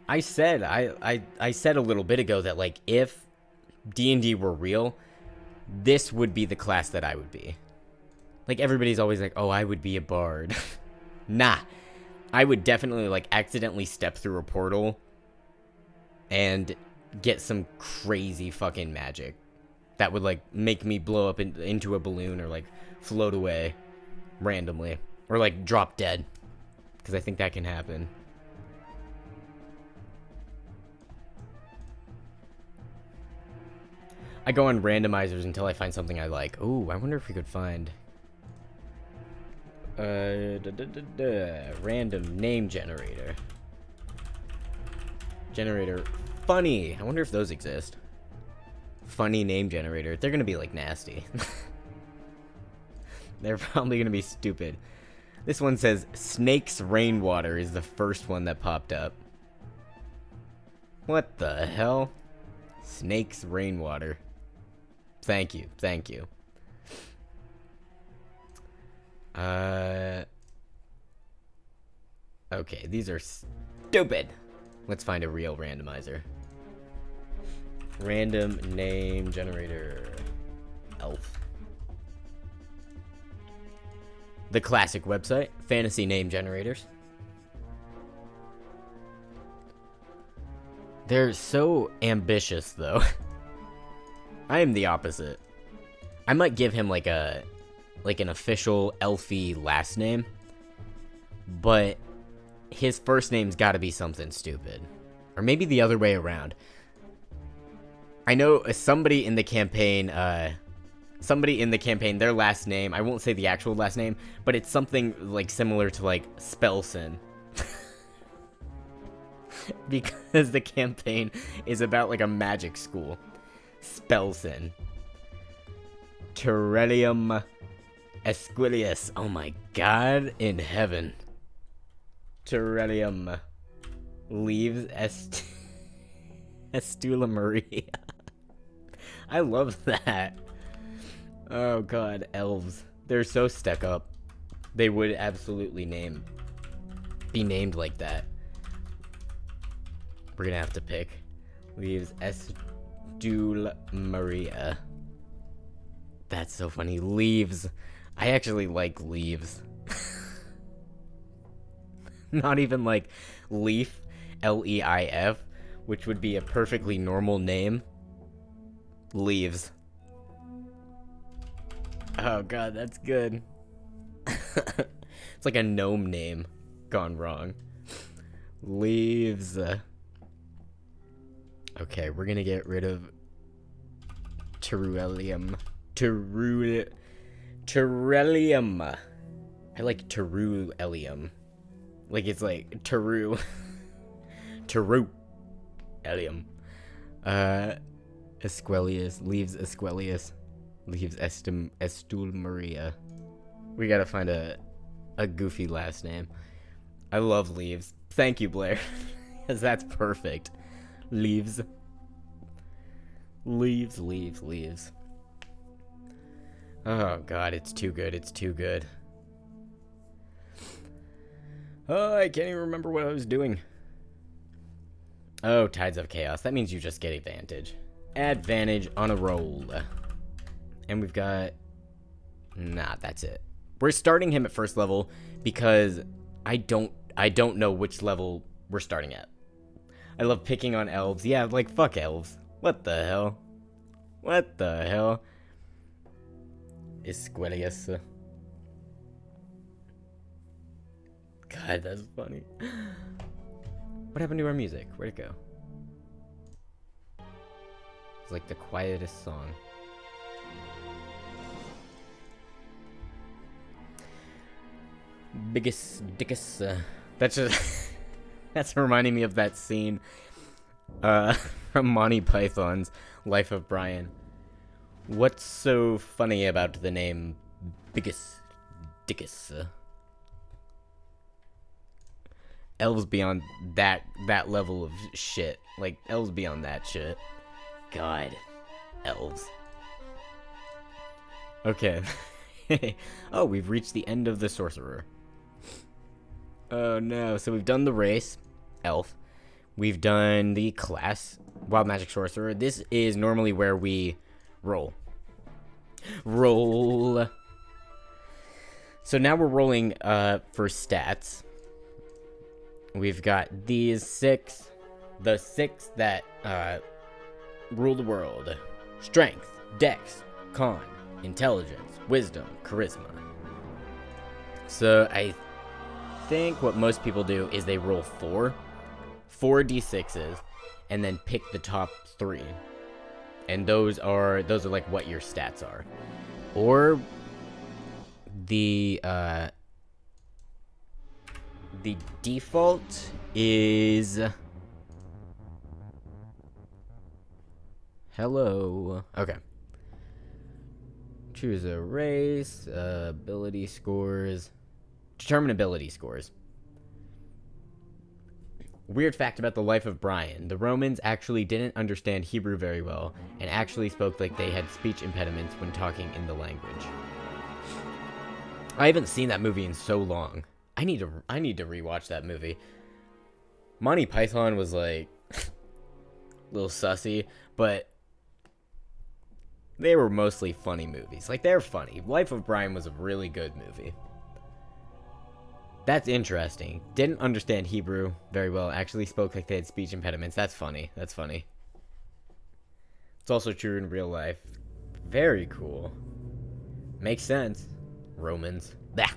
I said a little bit ago that, like, if D&D were real, this would be the class that I would be. Like, everybody's always like, oh, I would be a bard. Nah. I would definitely, like, accidentally step through a portal and get some crazy fucking magic that would, like, make me blow up into a balloon or, like, float away randomly. Or, like, drop dead. Because I think that can happen. I go on randomizers until I find something I like. Ooh, I wonder if we could find... Random name generator. Generator. Funny. I wonder if those exist. Funny name generator. They're gonna be, like, nasty. They're probably gonna be stupid. This one says, Snake's Rainwater is the first one that popped up. What the hell? Snake's Rainwater. Thank you. Thank you. Okay, these are stupid. Let's find a real randomizer. Random name generator. Elf. The classic website. Fantasy name generators. They're so ambitious, though. I am the opposite. I might give him like an official elfy last name, but his first name's got to be something stupid, or maybe the other way around. I know somebody in the campaign. Their last name, I won't say the actual last name, but it's something like similar to like Spellson. Because the campaign is about like a magic school. Spellson. Terrellium Esquilius. Oh my god in heaven. Terrellium leaves Estula Maria. I love that. Oh god, elves. They're so stuck up. They would absolutely be named like that. We're gonna have to pick. Leaves Estula Maria. That's so funny. Leaves. I actually like leaves. Not even like Leaf, Leif, which would be a perfectly normal name. Leaves. Oh god, that's good. It's like a gnome name gone wrong. Leaves. Okay, we're gonna get rid of Terrellium. Terrellium. I like Terrellium. Like it's like Terrellium. Esquilius. Leaves Esquilius. Leaves Estul Maria. We gotta find a goofy last name. I love Leaves. Thank you, Blair. Because that's perfect. Leaves. Leaves. Oh god, it's too good. It's too good. Oh, I can't even remember what I was doing. Oh, Tides of Chaos. That means you just get advantage. Advantage on a roll. And we've got... Nah, that's it. We're starting him at first level because I don't know which level we're starting at. I love picking on elves. Yeah, like, fuck elves. What the hell? What the hell? Esquilius. God, that's funny. What happened to our music? Where'd it go? It's like the quietest song. biggest dickus. That's just that's reminding me of that scene from Monty Python's Life of Brian. What's so funny about the name biggest dickus? Elves beyond that level of shit. Like, elves beyond that shit. God. Elves. Okay. Oh, we've reached the end of the sorcerer. Oh no. So we've done the race, elf. We've done the class, wild magic sorcerer. This is normally where we roll. So now we're rolling for stats. We've got these 6. The 6 that rule the world. Strength, dex, con, intelligence, wisdom, charisma. So I think what most people do is they roll 4 d6s and then pick the top 3. And those are like what your stats are. Or the default is hello. Okay. Choose a race, ability scores, determine ability scores. Weird fact about the life of Brian. The Romans actually didn't understand Hebrew very well and actually spoke like they had speech impediments when talking in the language. I haven't seen that movie in so long. I need to rewatch that movie. Monty Python was like a little sussy, but they were mostly funny movies. Like, they're funny. Life of Brian was a really good movie. That's interesting. Didn't understand Hebrew very well. Actually spoke like they had speech impediments. That's funny. It's also true in real life. Very cool. Makes sense. Romans. Bah.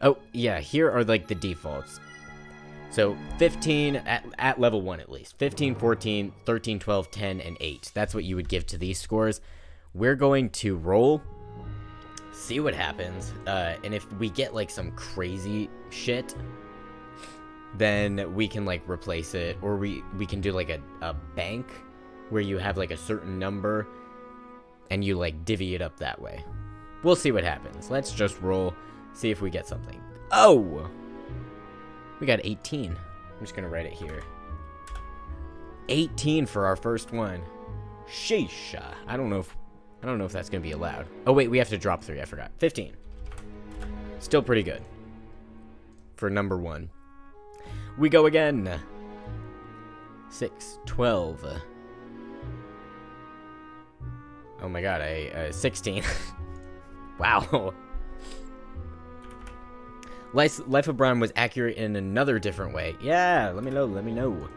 Oh, yeah, here are like the defaults. So 15 at level 1 at least. 15, 14, 13, 12, 10, and 8. That's what you would give to these scores. We're going to roll, see what happens, and if we get like some crazy shit, then we can like replace it, or we can do like a bank where you have like a certain number and you like divvy it up that way. We'll see what happens. Let's just roll, see if we get something. Oh! We got 18. I'm just gonna write it here. 18 for our first one. Sheesh. I don't know if that's gonna be allowed. Oh wait, we have to drop 3. I forgot. 15. Still pretty good for number 1. We go again. 6, 12. Oh my god, 16. Wow. Life of Brian was accurate in another different way. Yeah, let me know.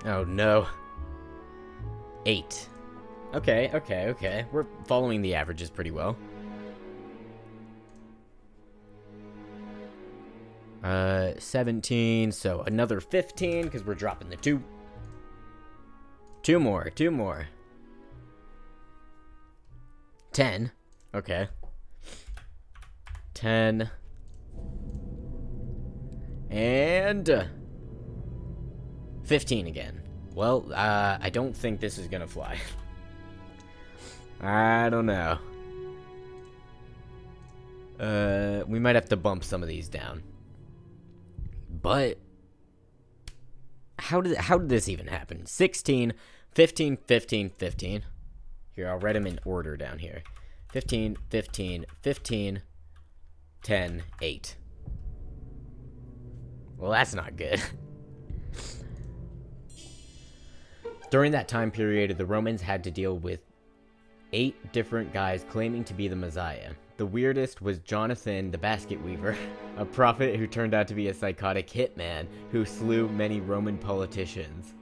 Oh no. 8. Okay. We're following the averages pretty well. 17, so another 15, because we're dropping the 2. 2 more. 10. Okay. 10. And 15 again. Well, I don't think this is gonna fly. I don't know. We might have to bump some of these down. But how did this even happen? 16, 15, 15, 15. Here, I'll write them in order down here. 15, 15, 15, 10, 8. Well, that's not good. During that time period, the Romans had to deal with 8 different guys claiming to be the Messiah. The weirdest was Jonathan the Basket Weaver, a prophet who turned out to be a psychotic hitman who slew many Roman politicians.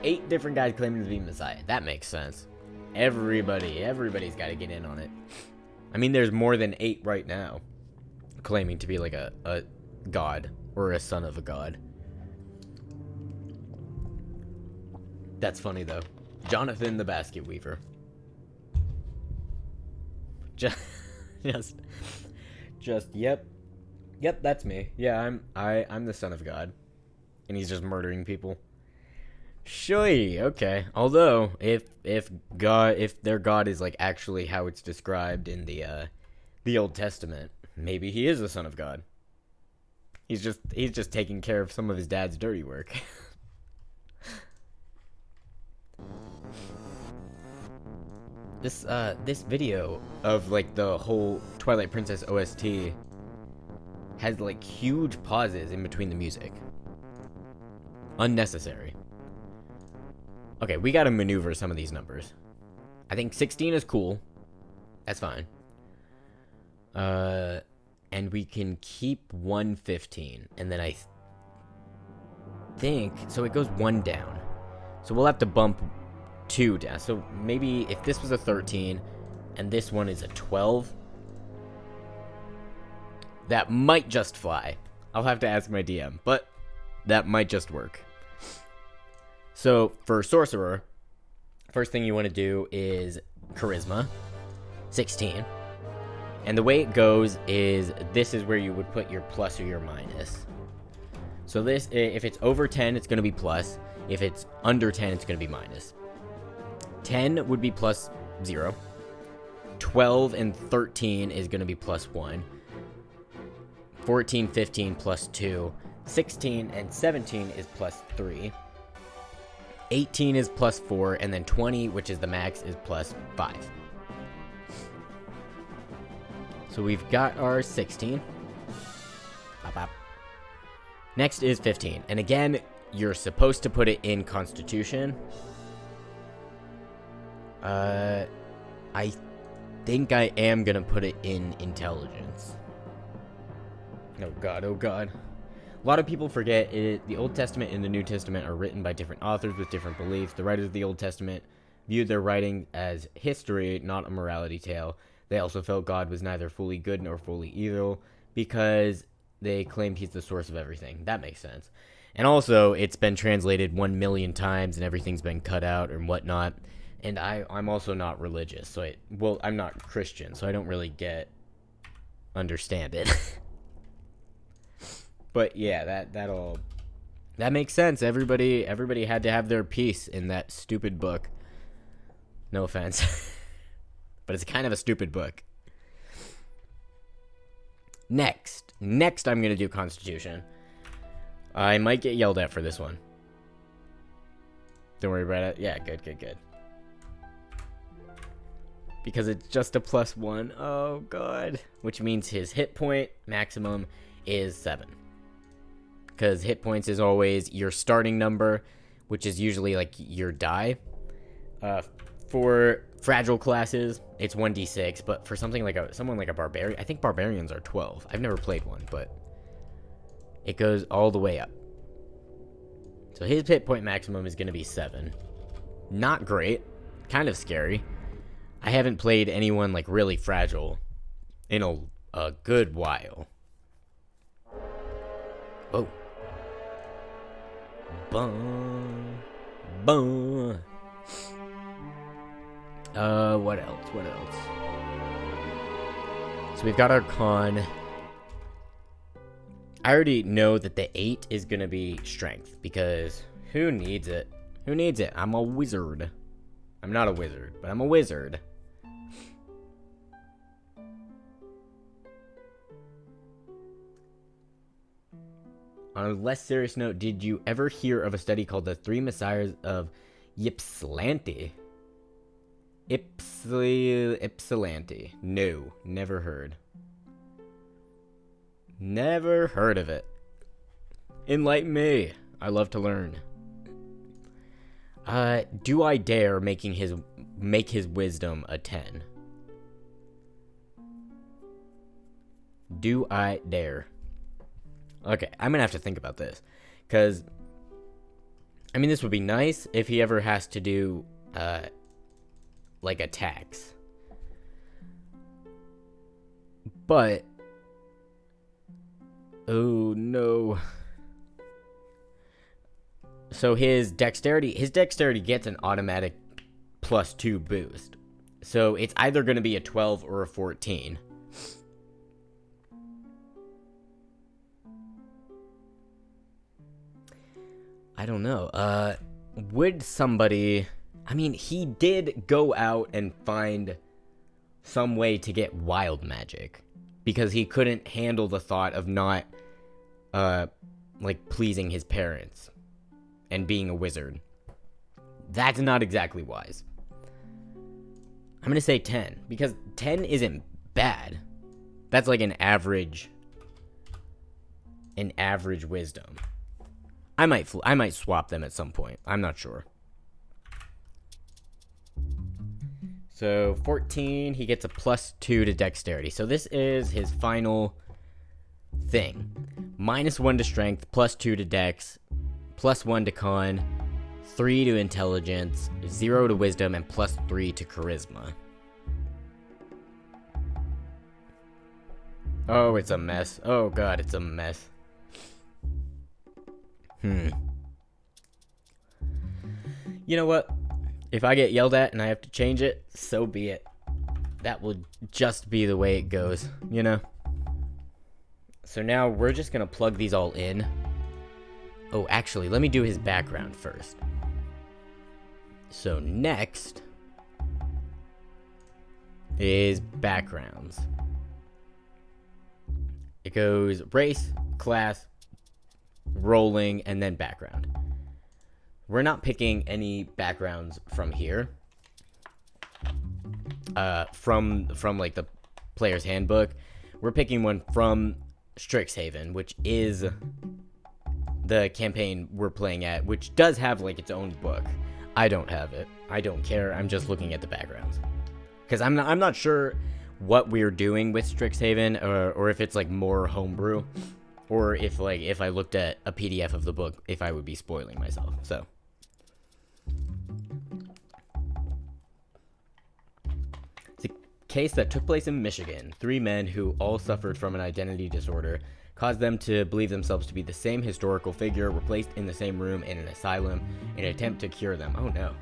8 different guys claiming to be Messiah. That makes sense. Everybody's got to get in on it. I mean, there's more than 8 right now claiming to be like a god or a son of a god. That's funny, though. Jonathan the Basket Weaver. Just, yep. Yep, that's me. Yeah, I'm the son of God. And he's just murdering people. Shui, okay. Although, if their God is, like, actually how it's described in the Old Testament, maybe he is the son of God. He's just taking care of some of his dad's dirty work. This video of, like, the whole Twilight Princess OST has, like, huge pauses in between the music. Unnecessary. Okay, we gotta maneuver some of these numbers. I think 16 is cool. That's fine. And we can keep 115. And then I think... So it goes 1 down. So we'll have to bump 2 down. So maybe if this was a 13 and this one is a 12, that might just fly. I'll have to ask my DM, but that might just work. So for sorcerer, first thing you want to do is charisma, 16. And the way it goes is this is where you would put your plus or your minus. So this, if it's over 10, it's going to be plus. If it's under 10, it's going to be minus. 10 would be plus 0. 12 and 13 is going to be plus 1. 14, 15 plus 2. 16 and 17 is plus 3. 18 is plus 4. And then 20, which is the max, is plus 5. So we've got our 16. Pop, pop. Next is 15. And again, you're supposed to put it in Constitution. I think I am going to put it in Intelligence. Oh god, oh god. A lot of people forget the Old Testament and the New Testament are written by different authors with different beliefs. The writers of the Old Testament viewed their writing as history, not a morality tale. They also felt God was neither fully good nor fully evil because they claimed he's the source of everything. That makes sense. And also, it's been translated 1 million times and everything's been cut out and whatnot. And I'm also not religious, so I'm not Christian, so I don't really understand it. But yeah, that makes sense. Everybody had to have their piece in that stupid book. No offense. But it's kind of a stupid book. Next I'm going to do Constitution. I might get yelled at for this one. Don't worry about it. Yeah, good. Because it's just a +1. Oh, God. Which means his hit point maximum is 7. Because hit points is always your starting number, which is usually, like, your die. For fragile classes, it's 1d6, but for someone like a barbarian, I think barbarians are 12. I've never played one, but it goes all the way up. So his hit point maximum is going to be 7. Not great. Kind of scary. I haven't played anyone, like, really fragile in a good while. Oh. Boom. Boom. What else? So we've got our con. I already know that the 8 is gonna be strength, because who needs it? I'm a wizard. I'm not a wizard, but I'm a wizard. On a less serious note, did you ever hear of a study called the 3 Messiahs of Ypsilanti? Ypsilanti. No, never heard. Never heard of it. Enlighten me. I love to learn. Do I dare make his wisdom a 10? Do I dare? Okay, I'm gonna have to think about this. Because, I mean, this would be nice if he ever has to do, like, attacks. But, oh no. So his dexterity gets an automatic +2 boost. So it's either going to be a 12 or a 14. I don't know. Would somebody... I mean, he did go out and find some way to get wild magic. Because he couldn't handle the thought of not, like, pleasing his parents. And being a wizard. That's not exactly wise. I'm going to say 10. Because 10 isn't bad. That's like an average wisdom. I might swap them at some point. I'm not sure. So 14, he gets a +2 to dexterity. So this is his final thing. -1 to strength, +2 to dex, +1 to con, 3 to intelligence, 0 to wisdom, and +3 to charisma. Oh, it's a mess. Oh god, it's a mess. You know what? If I get yelled at and I have to change it, so be it. That will just be the way it goes, you know? So now we're just gonna plug these all in. Oh, actually, let me do his background first. So next is backgrounds. It goes race, class, rolling, and then background. We're not picking any backgrounds from here. From like the player's handbook. We're picking one from Strixhaven, which is the campaign we're playing at, which does have like its own book. I don't have it. I don't care. I'm just looking at the backgrounds. Because I'm not sure what we're doing with Strixhaven, or if it's like more homebrew, or if I looked at a PDF of the book, if I would be spoiling myself. So it's a case that took place in Michigan. 3 men who all suffered from an identity disorder caused them to believe themselves to be the same historical figure, were placed in the same room in an asylum in an attempt to cure them. Oh no.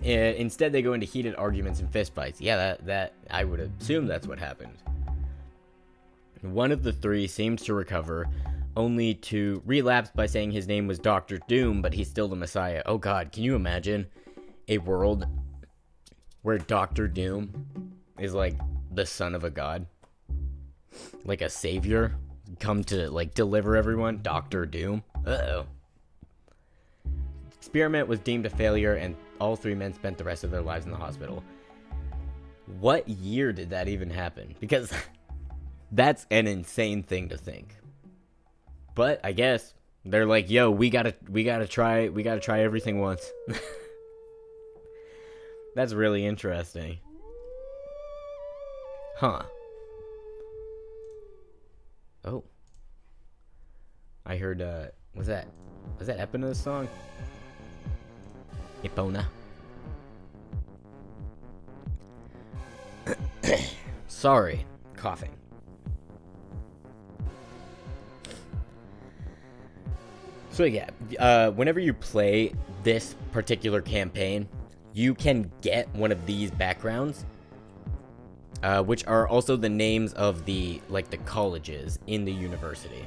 Instead, they go into heated arguments and fistfights. Yeah, that I would assume that's what happened. One of the 3 seems to recover, only to relapse by saying his name was Dr. Doom, but he's still the Messiah. Oh god, can you imagine a world where Dr. Doom is like the son of a god? Like a savior come to like deliver everyone? Dr. Doom? Uh-oh. Experiment was deemed a failure, and all 3 men spent the rest of their lives in the hospital. What year did that even happen? Because that's an insane thing to think. But I guess they're like, yo, we gotta try everything once. That's really interesting. Huh. Oh. I heard, was that Epona's song? Epona. Sorry, coughing. So yeah, whenever you play this particular campaign, you can get one of these backgrounds, which are also the names of the colleges in the university.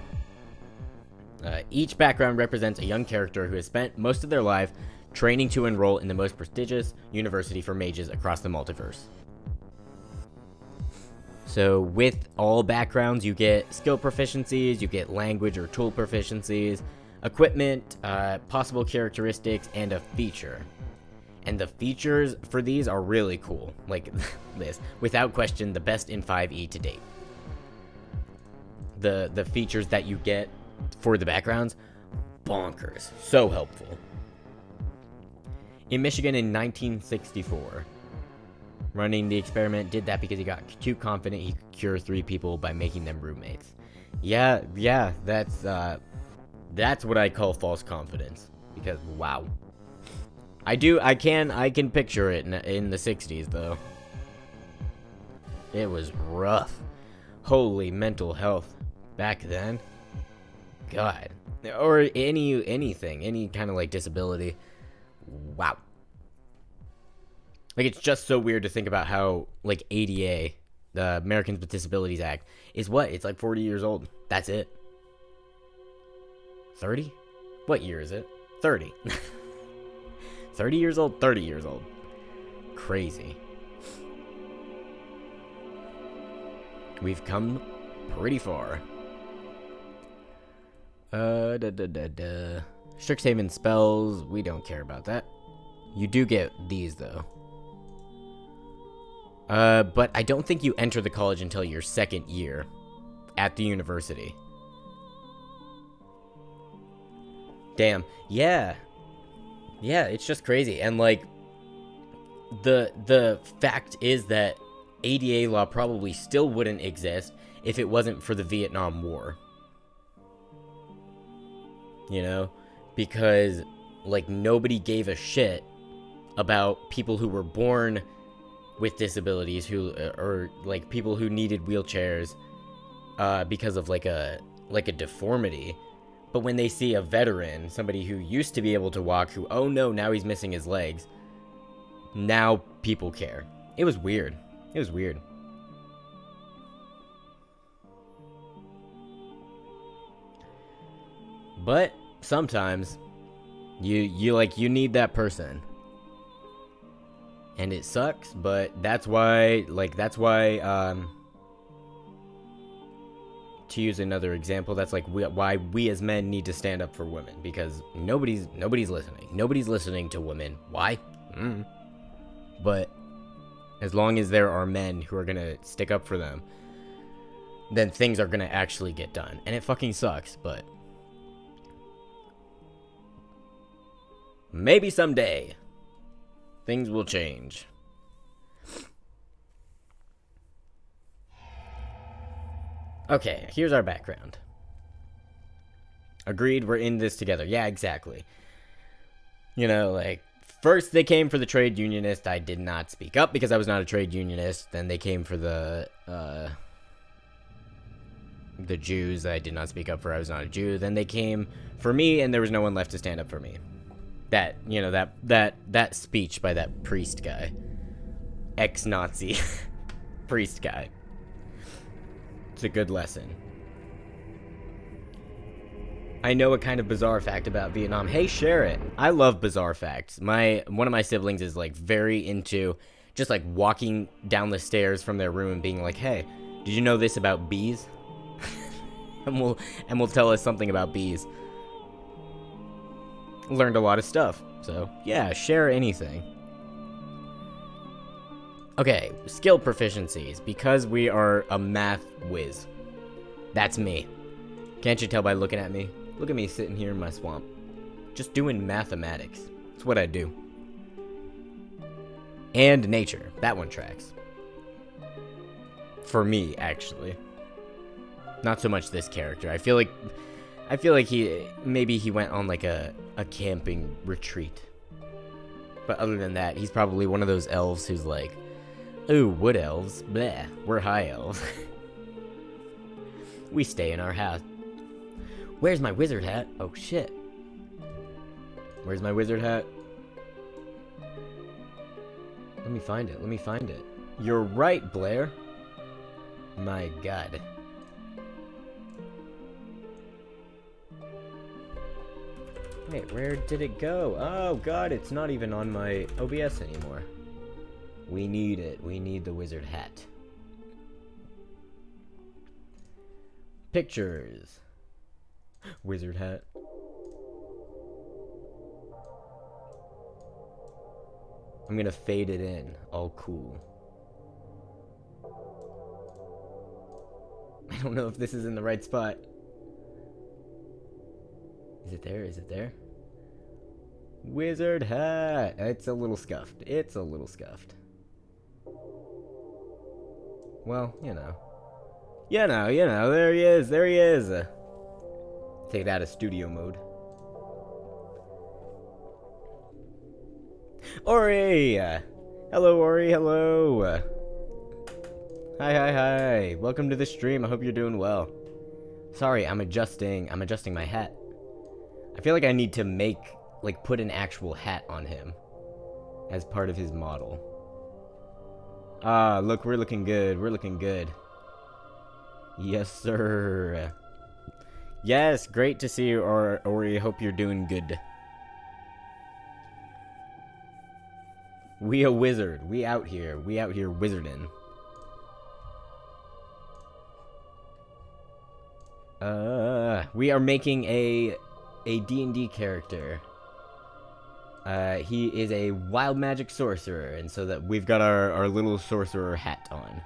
Each background represents a young character who has spent most of their life training to enroll in the most prestigious university for mages across the multiverse. So with all backgrounds, you get skill proficiencies, you get language or tool proficiencies, equipment, possible characteristics, and a feature. And the features for these are really cool. Like this, without question, the best in 5e to date. The features that you get for the backgrounds, bonkers. So helpful. In Michigan in 1964, running the experiment did that because he got too confident he could cure 3 people by making them roommates. Yeah, that's what I call false confidence. Because wow, I can picture it in the 60s though. It was rough. Holy mental health back then. God, or anything, any kind of like disability. Wow. Like, it's just so weird to think about how like ADA, the Americans with Disabilities Act, is what? It's like 40 years old. That's it. 30? What year is it? 30. 30 years old? 30 years old. Crazy. We've come pretty far. Strixhaven spells, we don't care about that. You do get these, though. But I don't think you enter the college until your second year at the university. Damn. Yeah. Yeah, it's just crazy. And, like, the fact is that ADA law probably still wouldn't exist if it wasn't for the Vietnam War. You know? Because, like, nobody gave a shit about people who were born with disabilities, who, or, like, people who needed wheelchairs, because of, like a deformity. But when they see a veteran, somebody who used to be able to walk, who, oh no, now he's missing his legs, now people care. It was weird. It was weird. But sometimes you need that person. And it sucks, but that's why to use another example, that's like why we as men need to stand up for women, because nobody's listening. Nobody's listening to women. Why? But as long as there are men who are gonna stick up for them, then things are gonna actually get done. And it fucking sucks, but maybe someday things will change. Okay, here's our background. Agreed, we're in this together. Yeah, exactly. You know, like, first they came for the trade unionist. I did not speak up because I was not a trade unionist. Then they came for the Jews. I did not speak up for I was not a Jew. Then they came for me, and there was no one left to stand up for me. That, you know, that speech by that priest guy. Ex-Nazi priest guy. It's a good lesson. I know a kind of bizarre fact about Vietnam. Hey, share it. I love bizarre facts. One of my siblings is like very into just like walking down the stairs from their room and being like, "Hey, did you know this about bees?" and we'll tell us something about bees. Learned a lot of stuff. So, yeah, share anything. Okay, skill proficiencies, because we are a math whiz. That's me. Can't you tell by looking at me? Look at me sitting here in my swamp. Just doing mathematics. That's what I do. And nature. That one tracks. For me, actually. Not so much this character. I feel like maybe he went on like a camping retreat. But other than that, he's probably one of those elves who's like, ooh, wood elves, bleh, we're high elves. We stay in our house. Where's my wizard hat? Oh, shit. Where's my wizard hat? Let me find it. You're right, Blair. My god. Wait, where did it go? Oh, god, it's not even on my OBS anymore. We need it. We need the wizard hat. Pictures. Wizard hat. I'm gonna fade it in. All cool. I don't know if this is in the right spot. Is it there? Is it there? Wizard hat. It's a little scuffed. It's a little scuffed. Well, you know. You know, there he is. There he is. Take it out of studio mode. Ori! Hello, Ori, hello. Hi. Welcome to the stream. I hope you're doing well. Sorry, I'm adjusting my hat. I feel like I need to make, like, put an actual hat on him as part of his model. Ah, look, we're looking good. We're looking good. Yes, sir. Yes, great to see you, Ori. Hope you're doing good. We a wizard. We out here. We out here wizarding. We are making a D&D character. He is a wild magic sorcerer, and so that we've got our little sorcerer hat on.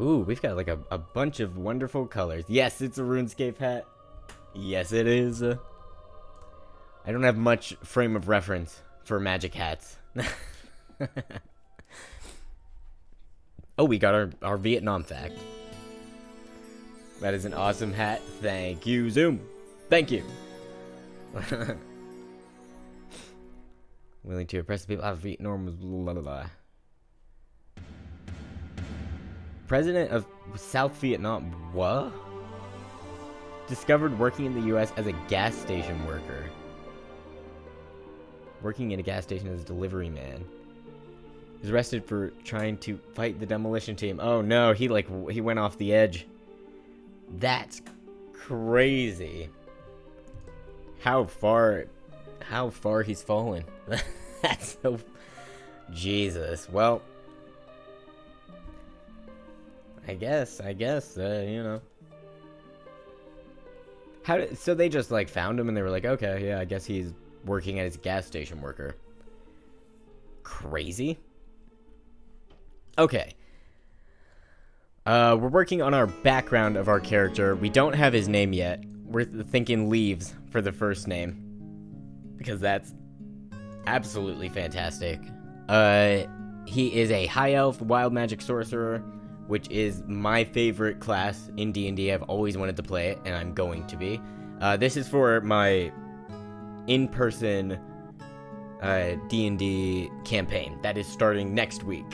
Ooh, we've got like a bunch of wonderful colors. Yes, it's a RuneScape hat. Yes, it is. I don't have much frame of reference for magic hats. Oh, we got our Vietnam fact. That is an awesome hat. Thank you, Zoom. Thank you. Willing to oppress the people out of Vietnam. Blah, blah, blah. President of South Vietnam. What? Discovered working in the U.S. as a gas station worker. Working in a gas station as a delivery man. He was arrested for trying to fight the demolition team. Oh no, he went off the edge. That's crazy. How far he's fallen. That's so... Jesus. Well, I guess, you know. So they just, like, found him and they were like, okay, yeah, I guess he's working as a gas station worker. Crazy. Okay. We're working on our background of our character. We don't have his name yet. We're thinking Leaves for the first name. Because that's absolutely fantastic. He is a high elf wild magic sorcerer, which is my favorite class in D&D. I've always wanted to play it, and I'm going to be. This is for my in-person D&D campaign that is starting next week.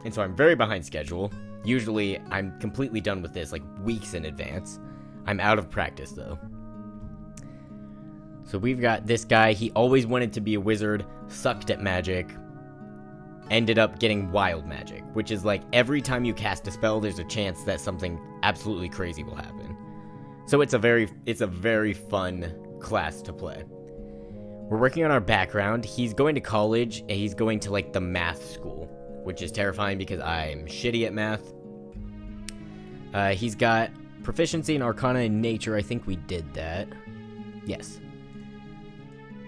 And so I'm very behind schedule. Usually, I'm completely done with this, like, weeks in advance. I'm out of practice, though. So we've got this guy. He always wanted to be a wizard, sucked at magic, ended up getting wild magic, which is like every time you cast a spell, there's a chance that something absolutely crazy will happen. So it's a very fun class to play. We're working on our background. He's going to college, and he's going to, like, the math school, which is terrifying because I'm shitty at math. He's got proficiency in Arcana and Nature. I think we did that. Yes.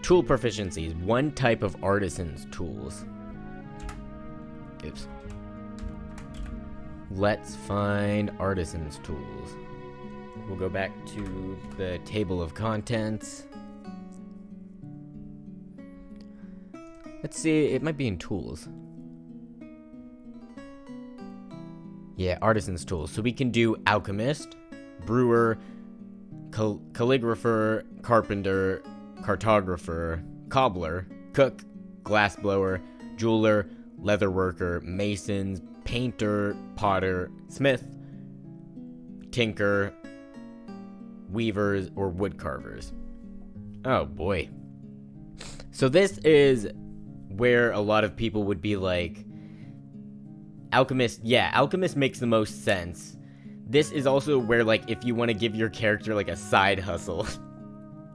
Tool proficiencies. One type of artisan's tools. Oops. Let's find artisan's tools. We'll go back to the table of contents. Let's see, it might be in tools. Yeah, artisan's tools. So we can do alchemist, brewer, calligrapher, carpenter, cartographer, cobbler, cook, glassblower, jeweler, leatherworker, masons, painter, potter, smith, tinker, weavers, or woodcarvers. Oh boy. So this is where a lot of people would be like, alchemist, yeah, alchemist makes the most sense. This is also where, like, if you want to give your character, like, a side hustle,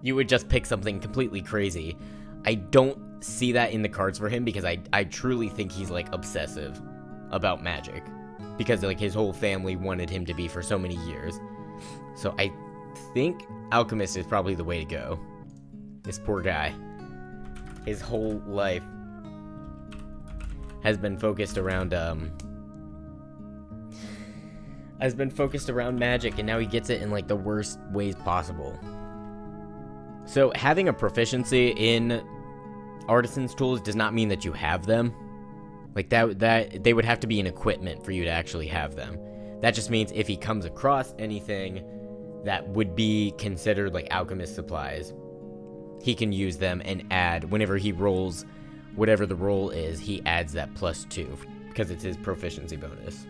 you would just pick something completely crazy. I don't see that in the cards for him because I truly think he's, like, obsessive about magic. Because, like, his whole family wanted him to be for so many years. So I think alchemist is probably the way to go. This poor guy. His whole life has been focused around, magic, and now he gets it in, like, the worst ways possible. So having a proficiency in artisan's tools does not mean that you have them. Like, that they would have to be an equipment for you to actually have them. That just means if he comes across anything that would be considered, like, alchemist supplies, he can use them and add, whenever he rolls whatever the roll is, he adds that +2 because it's his proficiency bonus.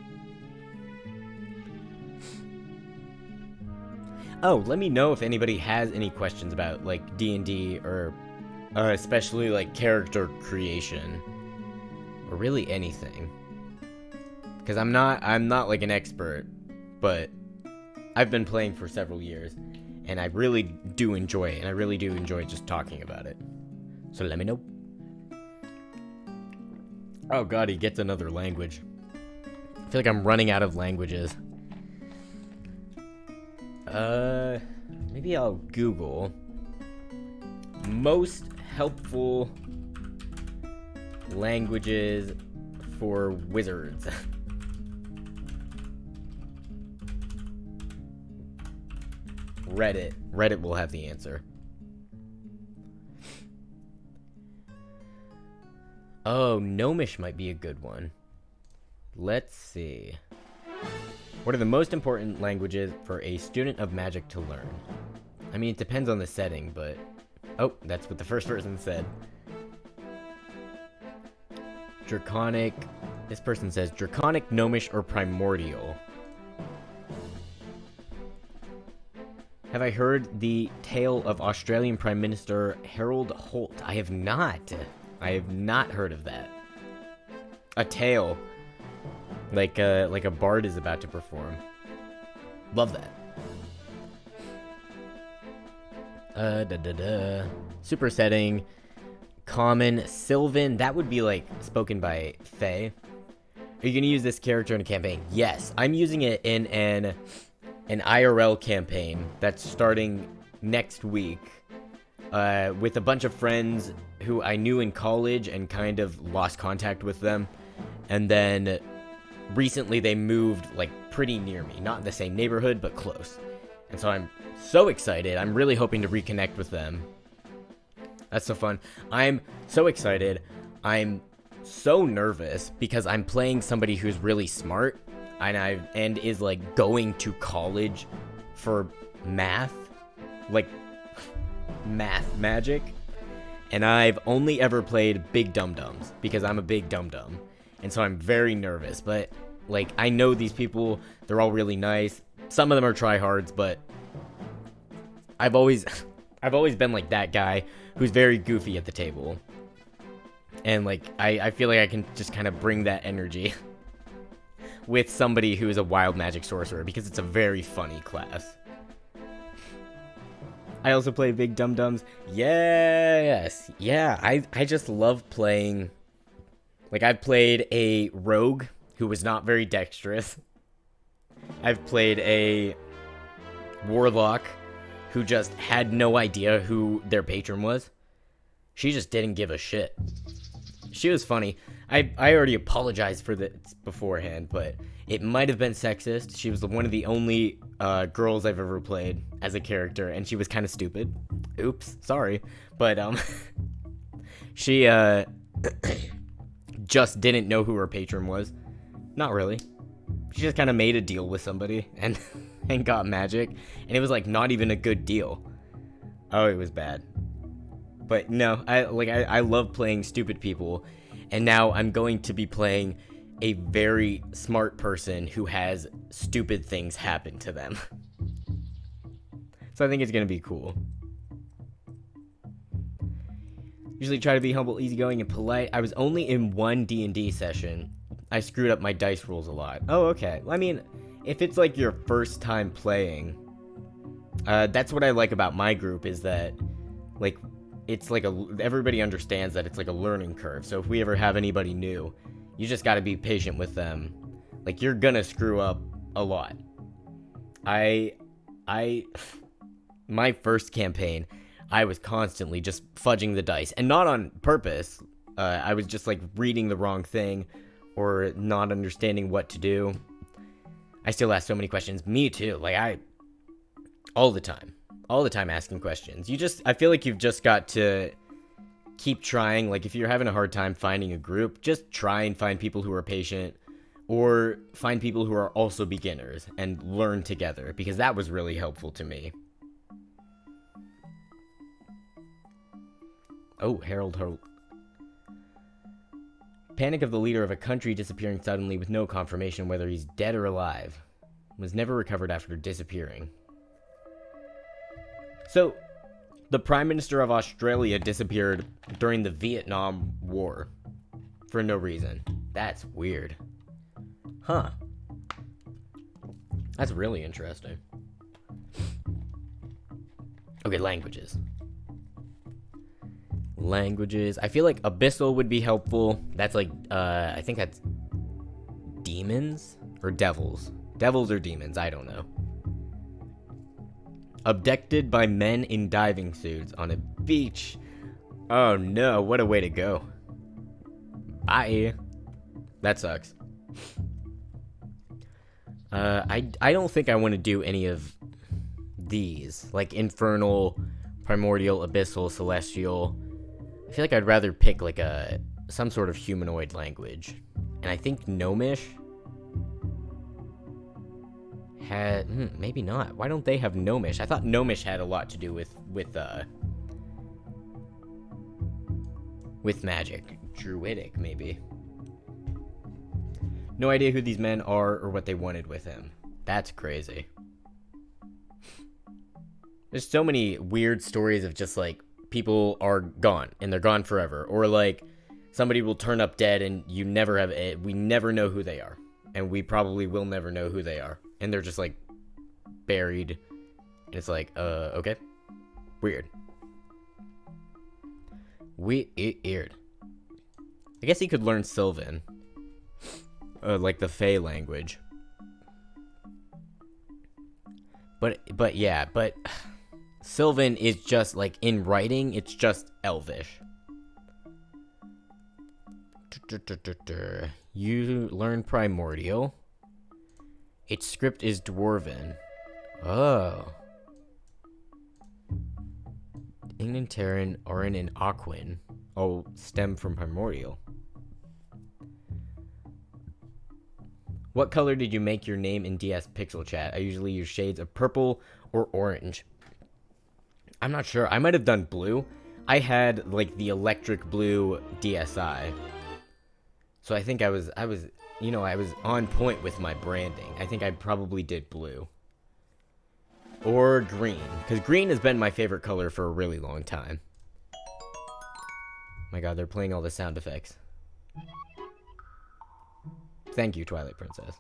Oh, let me know if anybody has any questions about, like, D&D or especially, like, character creation. Or really anything. Because I'm not, like, an expert, but I've been playing for several years, and I really do enjoy it, and I really do enjoy just talking about it. So let me know. Oh god, he gets another language. I feel like I'm running out of languages. Maybe I'll Google most helpful languages for wizards. Reddit will have the answer. Oh, Gnomish might be a good one. Let's see. What are the most important languages for a student of magic to learn? I mean, it depends on the setting, but... Oh, that's what the first person said. Draconic... This person says Draconic, Gnomish, or Primordial. Have I heard the tale of Australian Prime Minister Harold Holt? I have not. I have not heard of that. A tale. Like a bard is about to perform. Love that. Super setting. Common. Sylvan. That would be like spoken by Fae. Are you going to use this character in a campaign? Yes. I'm using it in an IRL campaign that's starting next week. With a bunch of friends who I knew in college and kind of lost contact with them. And then recently they moved like pretty near me. Not in the same neighborhood, but close. And so I'm so excited. I'm really hoping to reconnect with them. That's so fun. I'm so excited. I'm so nervous because I'm playing somebody who's really smart and is like going to college for math. Like math magic. And I've only ever played big dum-dums because I'm a big dum-dum. And so I'm very nervous, but like I know these people, they're all really nice. Some of them are tryhards, but I've always been like that guy who's very goofy at the table. And like I feel like I can just kind of bring that energy with somebody who is a wild magic sorcerer because it's a very funny class. I also play big dum-dums. Yes. Yeah, I just love playing. Like, I've played a rogue who was not very dexterous. I've played a warlock who just had no idea who their patron was. She just didn't give a shit. She was funny. I already apologized for this beforehand, but it might have been sexist. She was one of the only girls I've ever played as a character, and she was kind of stupid. Oops, sorry. But, she, just didn't know who her patron was. Not really. She just kind of made a deal with somebody and got magic, and it was like not even a good deal. Oh, it was bad. But no, I love playing stupid people, and now I'm going to be playing a very smart person who has stupid things happen to them. So I think it's gonna be cool. Usually try to be humble, easygoing, and polite. I was only in one D&D session. I screwed up my dice rolls a lot. Oh, okay. I mean, if it's like your first time playing, that's what I like about my group is that, like, it's like everybody understands that it's like a learning curve. So if we ever have anybody new, you just got to be patient with them. Like, you're gonna screw up a lot. My first campaign, I was constantly just fudging the dice, and not on purpose. I was just like reading the wrong thing or not understanding what to do. I still ask so many questions. Me too. Like all the time asking questions. I feel like you've just got to keep trying. Like if you're having a hard time finding a group, just try and find people who are patient or find people who are also beginners and learn together, because that was really helpful to me. Oh, Harold Holt. Panic of the leader of a country disappearing suddenly with no confirmation whether he's dead or alive. Was never recovered after disappearing. So, the Prime Minister of Australia disappeared during the Vietnam War. For no reason. That's weird. Huh. That's really interesting. Okay, languages. Languages. I feel like Abyssal would be helpful. That's like, I think that's demons or devils. Devils or demons, I don't know. Abducted by men in diving suits on a beach. Oh no, what a way to go. Bye. That sucks. I don't think I want to do any of these. Like Infernal, Primordial, Abyssal, Celestial. I feel like I'd rather pick like some sort of humanoid language. And I think Gnomish had maybe not. Why don't they have Gnomish? I thought Gnomish had a lot to do with magic. Druidic, maybe. No idea who these men are or what they wanted with him. That's crazy. There's so many weird stories of just like people are gone and they're gone forever, or like somebody will turn up dead and we never know who they are, and we probably will never know who they are, and they're just like buried, and it's like okay, weird. Weird. I guess he could learn Sylvan, like the Fey language. But yeah, Sylvan is just like in writing, it's just Elvish. You learn Primordial. Its script is Dwarven. Oh. England, Terran, Orin, and Aquin all stem from Primordial. What color did you make your name in DS Pixel Chat? I usually use shades of purple or orange. I'm not sure. I might have done blue. I had like the electric blue DSi. So I think I was on point with my branding. I think I probably did blue. Or green, because green has been my favorite color for a really long time. My god, they're playing all the sound effects. Thank you, Twilight Princess.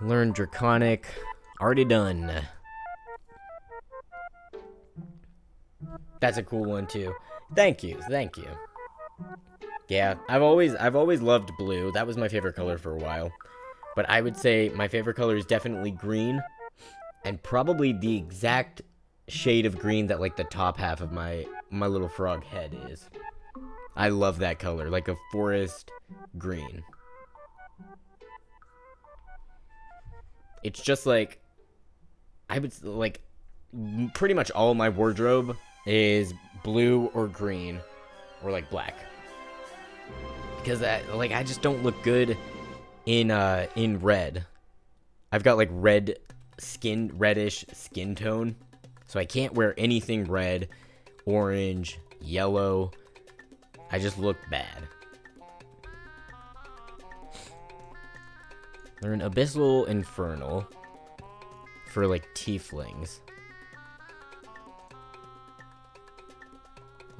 Learn Draconic. Already done. That's a cool one too. Thank you. Yeah, I've always loved blue. That was my favorite color for a while. But I would say my favorite color is definitely green, and probably the exact shade of green that like the top half of my little frog head is. I love that color, like a forest green. It's just like, I would like, pretty much all of my wardrobe is blue or green or like black, because that, like, I just don't look good in red. I've got like reddish skin tone, so I can't wear anything red, orange, yellow. I just look bad. Learn Abyssal Infernal for like tieflings.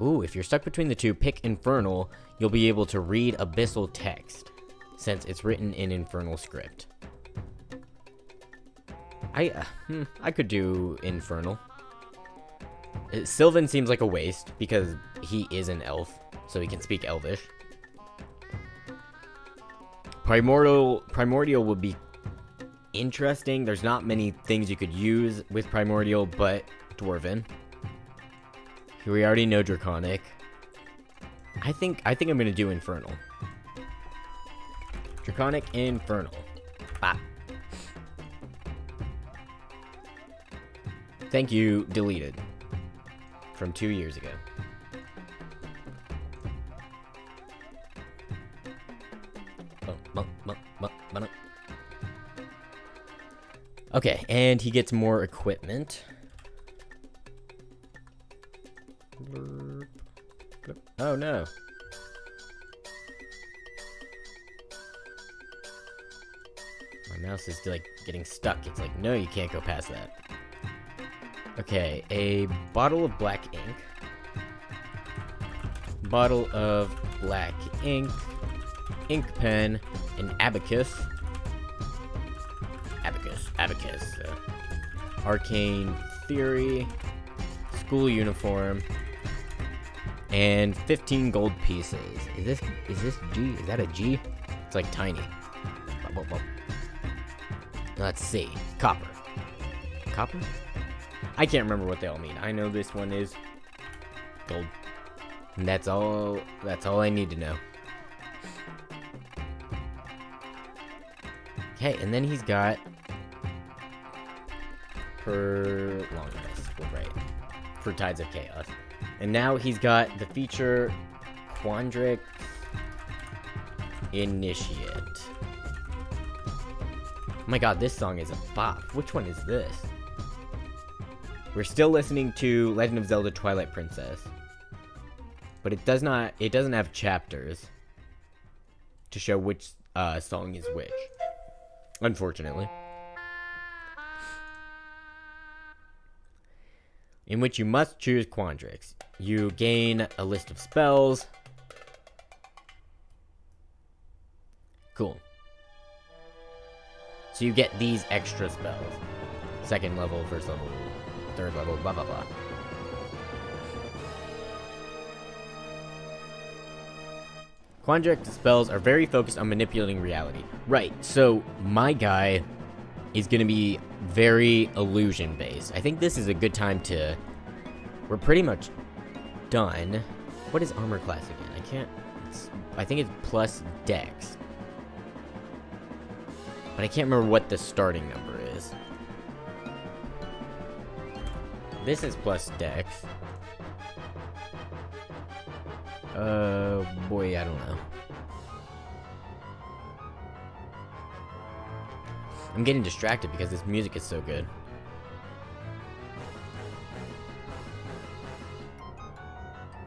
Ooh, if you're stuck between the two, pick Infernal. You'll be able to read Abyssal text, since it's written in Infernal script. I could do Infernal. Sylvan seems like a waste, because he is an elf, so he can speak Elvish. Primordial would be interesting. There's not many things you could use with Primordial, but Dwarven. We already know Draconic. I think I'm gonna do Infernal. Draconic Infernal. Bop. Thank you, deleted. From 2 years ago. Okay, and he gets more equipment. Blurp. Blurp. Oh no. My mouse is like getting stuck. It's like, no, you can't go past that. Okay, a bottle of black ink. Bottle of black ink. Ink pen. An abacus. Abacus. Arcane theory. School uniform. And 15 gold pieces. Is this G? Is that a G? It's like tiny. Let's see. Copper. Copper? I can't remember what they all mean. I know this one is gold. And that's all I need to know. Okay, and then he's got per long rest. Well, right. For Tides of Chaos. And now he's got the feature Quandrix Initiate. Oh my god, this song is a bop. Which one is this? We're still listening to Legend of Zelda Twilight Princess. But it doesn't have chapters to show which song is which. Unfortunately. In which you must choose Quandrix. You gain a list of spells. Cool. So you get these extra spells. Second level, first level, third level, blah blah blah. Quandrix spells are very focused on manipulating reality. Right, so my guy is going to be very illusion based. I think this is a good time to... We're pretty much done. What is armor class again? I think it's plus dex. But I can't remember what the starting number is. This is plus dex. Boy, I don't know. I'm getting distracted because this music is so good.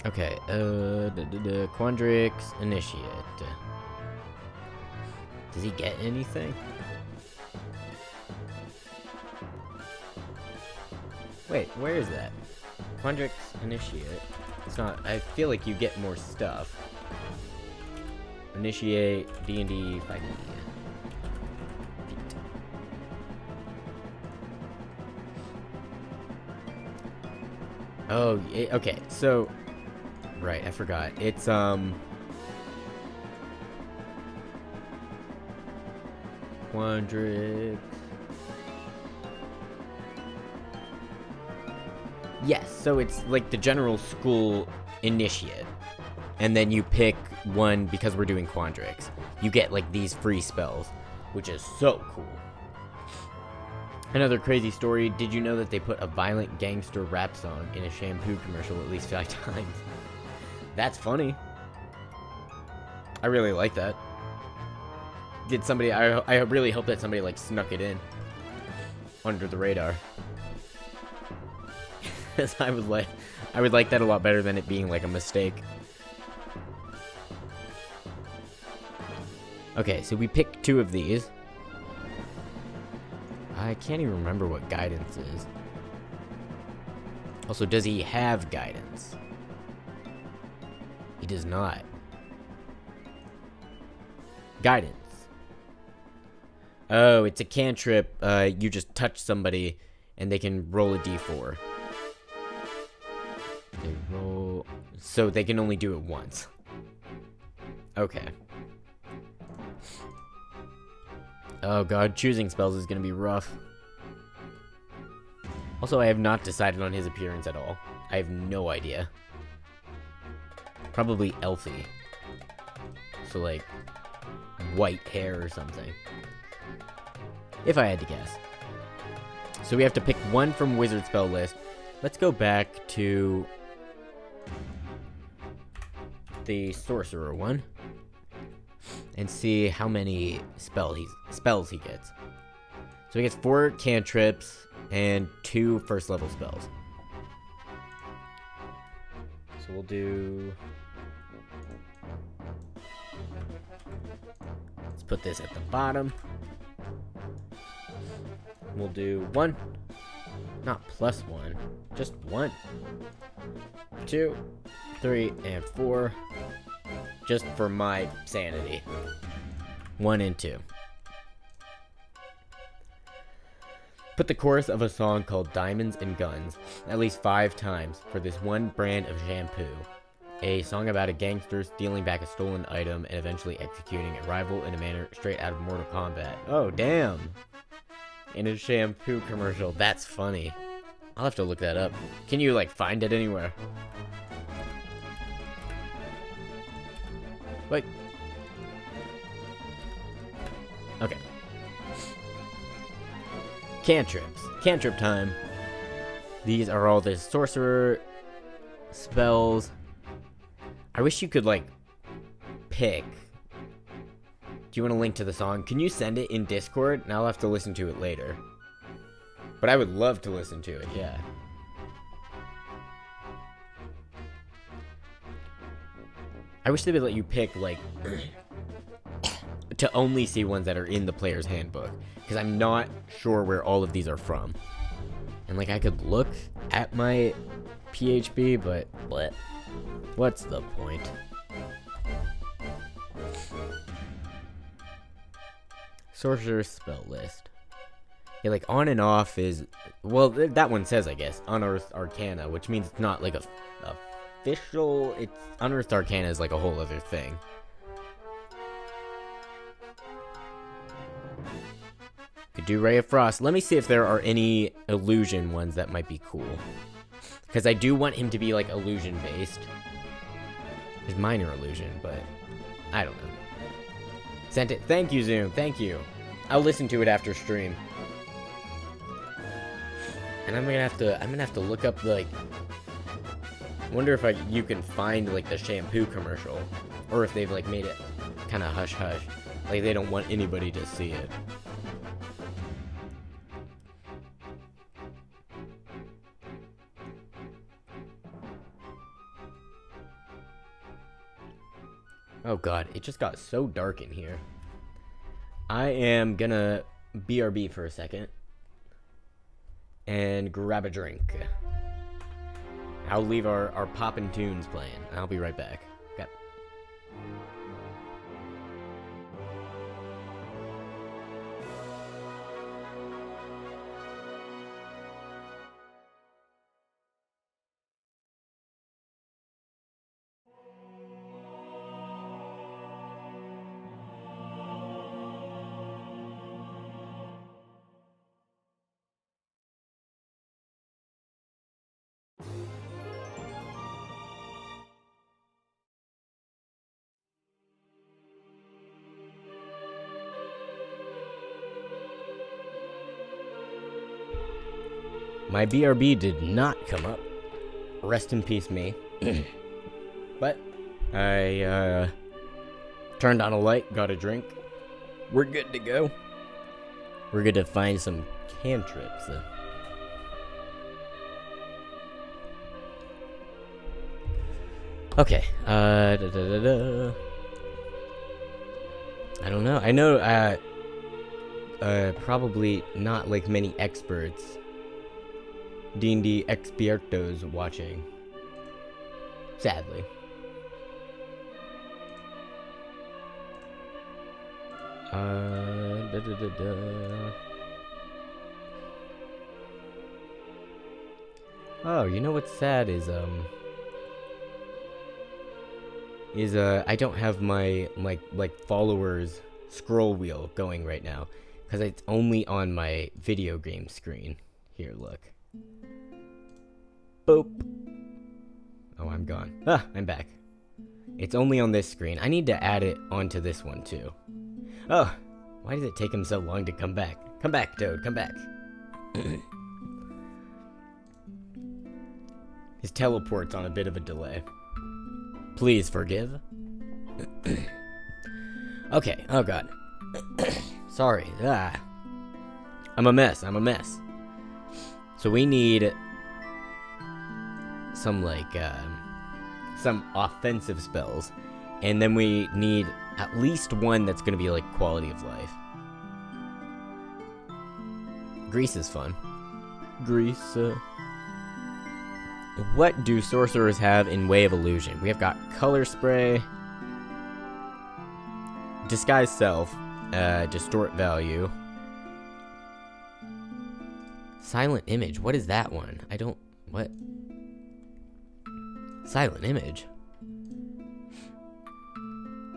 Okay, Quandrix Initiate. Does he get anything? Wait, where is that? Quandrix Initiate. It's not. I feel like you get more stuff. Initiate D&D 5e. Oh, okay. So, right, I forgot. It's Quandrix. Yes, so it's like the general school initiate. And then you pick one because we're doing Quandrix. You get like these free spells, which is so cool. Another crazy story, did you know that they put a violent gangster rap song in a shampoo commercial at least 5 times? That's funny. I really like that. Did somebody, I really hope that somebody like snuck it in. Under the radar. Because I would like that a lot better than it being like a mistake. Okay, so we picked 2 of these. I can't even remember what guidance is. Also, does he have guidance? He does not. Guidance. Oh, it's a cantrip. You just touch somebody and they can roll a d4. They roll... So they can only do it once. Okay. Oh god, choosing spells is gonna be rough. Also, I have not decided on his appearance at all. I have no idea. Probably elfy. So like, white hair or something. If I had to guess. So we have to pick one from wizard spell list. Let's go back to the sorcerer one and see how many spells he gets. So he gets 4 cantrips and 2 first level spells. So we'll do... Let's put this at the bottom. We'll do 1. Not +1. Just 1. 2, 3, and 4. Just for my sanity. 1 and 2. Put the chorus of a song called Diamonds and Guns at least 5 times for this one brand of shampoo. A song about a gangster stealing back a stolen item and eventually executing a rival in a manner straight out of Mortal Kombat. Oh, damn. In a shampoo commercial. That's funny. I'll have to look that up. Can you, like, find it anywhere? Wait. Okay. Cantrips. Cantrip time. These are all the sorcerer spells. I wish you could, like, pick. Do you want a link to the song? Can you send it in Discord? And I'll have to listen to it later. But I would love to listen to it, yeah. I wish they would let you pick, like, to only see ones that are in the player's handbook. Because I'm not sure where all of these are from. And, like, I could look at my PHB, but what's the point? Sorcerer spell list. Yeah, like, on and off is... Well, that one says, I guess, Unearthed Arcana, which means it's not, like, a official... It's Unearthed Arcana is, like, a whole other thing. Could do Ray of Frost. Let me see if there are any illusion ones that might be cool. Because I do want him to be, like, illusion-based. His minor illusion, but... I don't know. Sent it. Thank you, Zoom. Thank you. I'll listen to it after stream. And I'm gonna have to look up, like... I wonder if you can find, like, the shampoo commercial. Or if they've, like, made it kind of hush-hush. Like, they don't want anybody to see it. Oh god, it just got so dark in here. I am gonna BRB for a second. And grab a drink. I'll leave our poppin' tunes playing. I'll be right back. Okay. My BRB did not come up. Rest in peace, me. But I turned on a light, got a drink. We're good to go. We're good to find some cantrips. Okay. I don't know. I know. Probably not like many experts. D&D expertos watching. Sadly. Oh, you know what's sad is I don't have my like followers scroll wheel going right now because it's only on my video game screen. Here, look. Boop. Oh, I'm gone. Ah, I'm back. It's only on this screen. I need to add it onto this one too. Oh, why does it take him so long to come back? Come back, Toad, come back. His teleport's on a bit of a delay. Please forgive. Okay, oh god. Sorry. Ah. I'm a mess. So we need some, like, some offensive spells. And then we need at least one that's going to be like quality of life. Grease is fun. Grease. What do sorcerers have in way of illusion? We have got color spray, disguise self, distort value, silent image. What is that one? I don't. What? Silent image.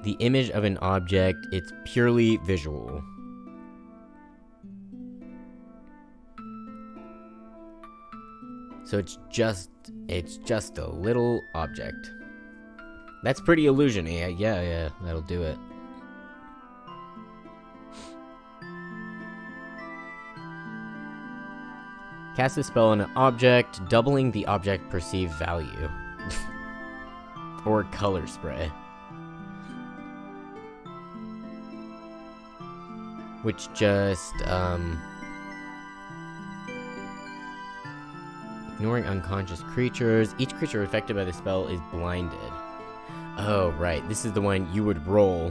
The image of an object. It's purely visual. So it's just a little object. That's pretty illusion-y. Yeah, that'll do it. Cast a spell on an object, doubling the object perceived value. Or color spray. Which just, ignoring unconscious creatures. Each creature affected by the spell is blinded. Oh, right. This is the one you would roll.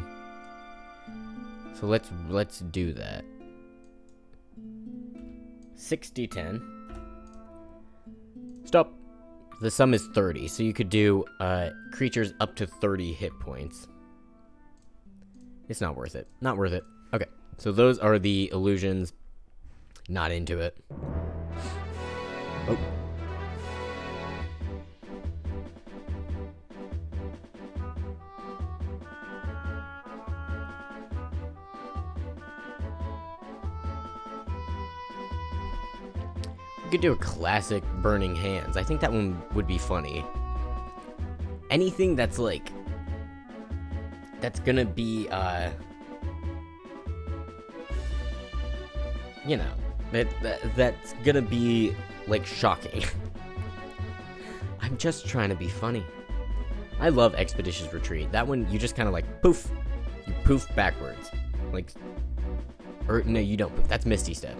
So let's do that. 60-10. Stop. The sum is 30, so you could do creatures up to 30 hit points. It's not worth it. Not worth it. Okay, so those are the illusions. Not into it. Oh. We could do a classic Burning Hands. I think that one would be funny. Anything that's like... that's gonna be, you know, that's gonna be, like, shocking. I'm just trying to be funny. I love Expeditious Retreat. That one, you just kind of like, poof. You poof backwards. Like, or, no, you don't poof. That's Misty Step.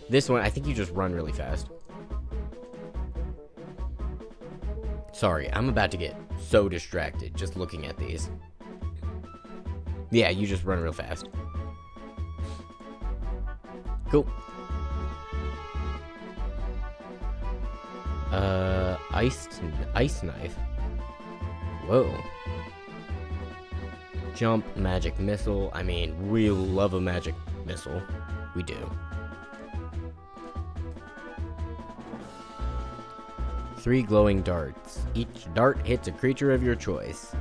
This one, I think you just run really fast. Sorry, I'm about to get so distracted just looking at these. Yeah, you just run real fast. Cool. Ice knife. Whoa. Jump, magic missile. I mean, we love a magic missile. We do. 3 glowing darts. Each dart hits a creature of your choice.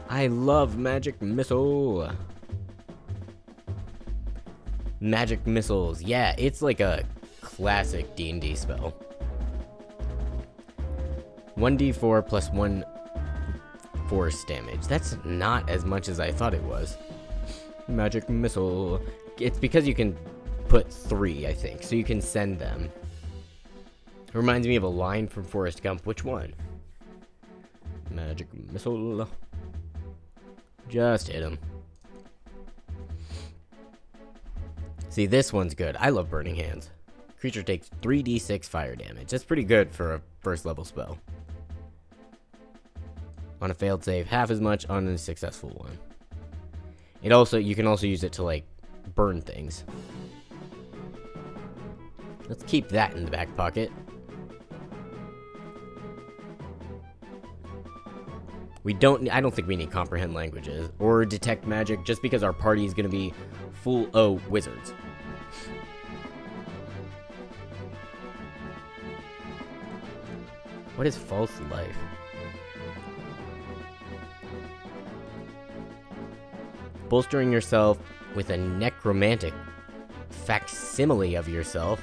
I love magic missile. Magic missiles. Yeah, it's like a classic D&D spell. 1d4 plus 1 force damage. That's not as much as I thought it was. Magic missile. It's because you can put 3, I think, so you can send them. It reminds me of a line from Forrest Gump. Which one? Magic missile. Just hit him. See, this one's good. I love Burning Hands. Creature takes 3d6 fire damage. That's pretty good for a first level spell. On a failed save, half as much on a successful one. You can also use it to, like, burn things. Let's keep that in the back pocket. I don't think we need comprehend languages or detect magic just because our party is going to be full wizards. What is false life? Bolstering yourself with a necromantic facsimile of yourself.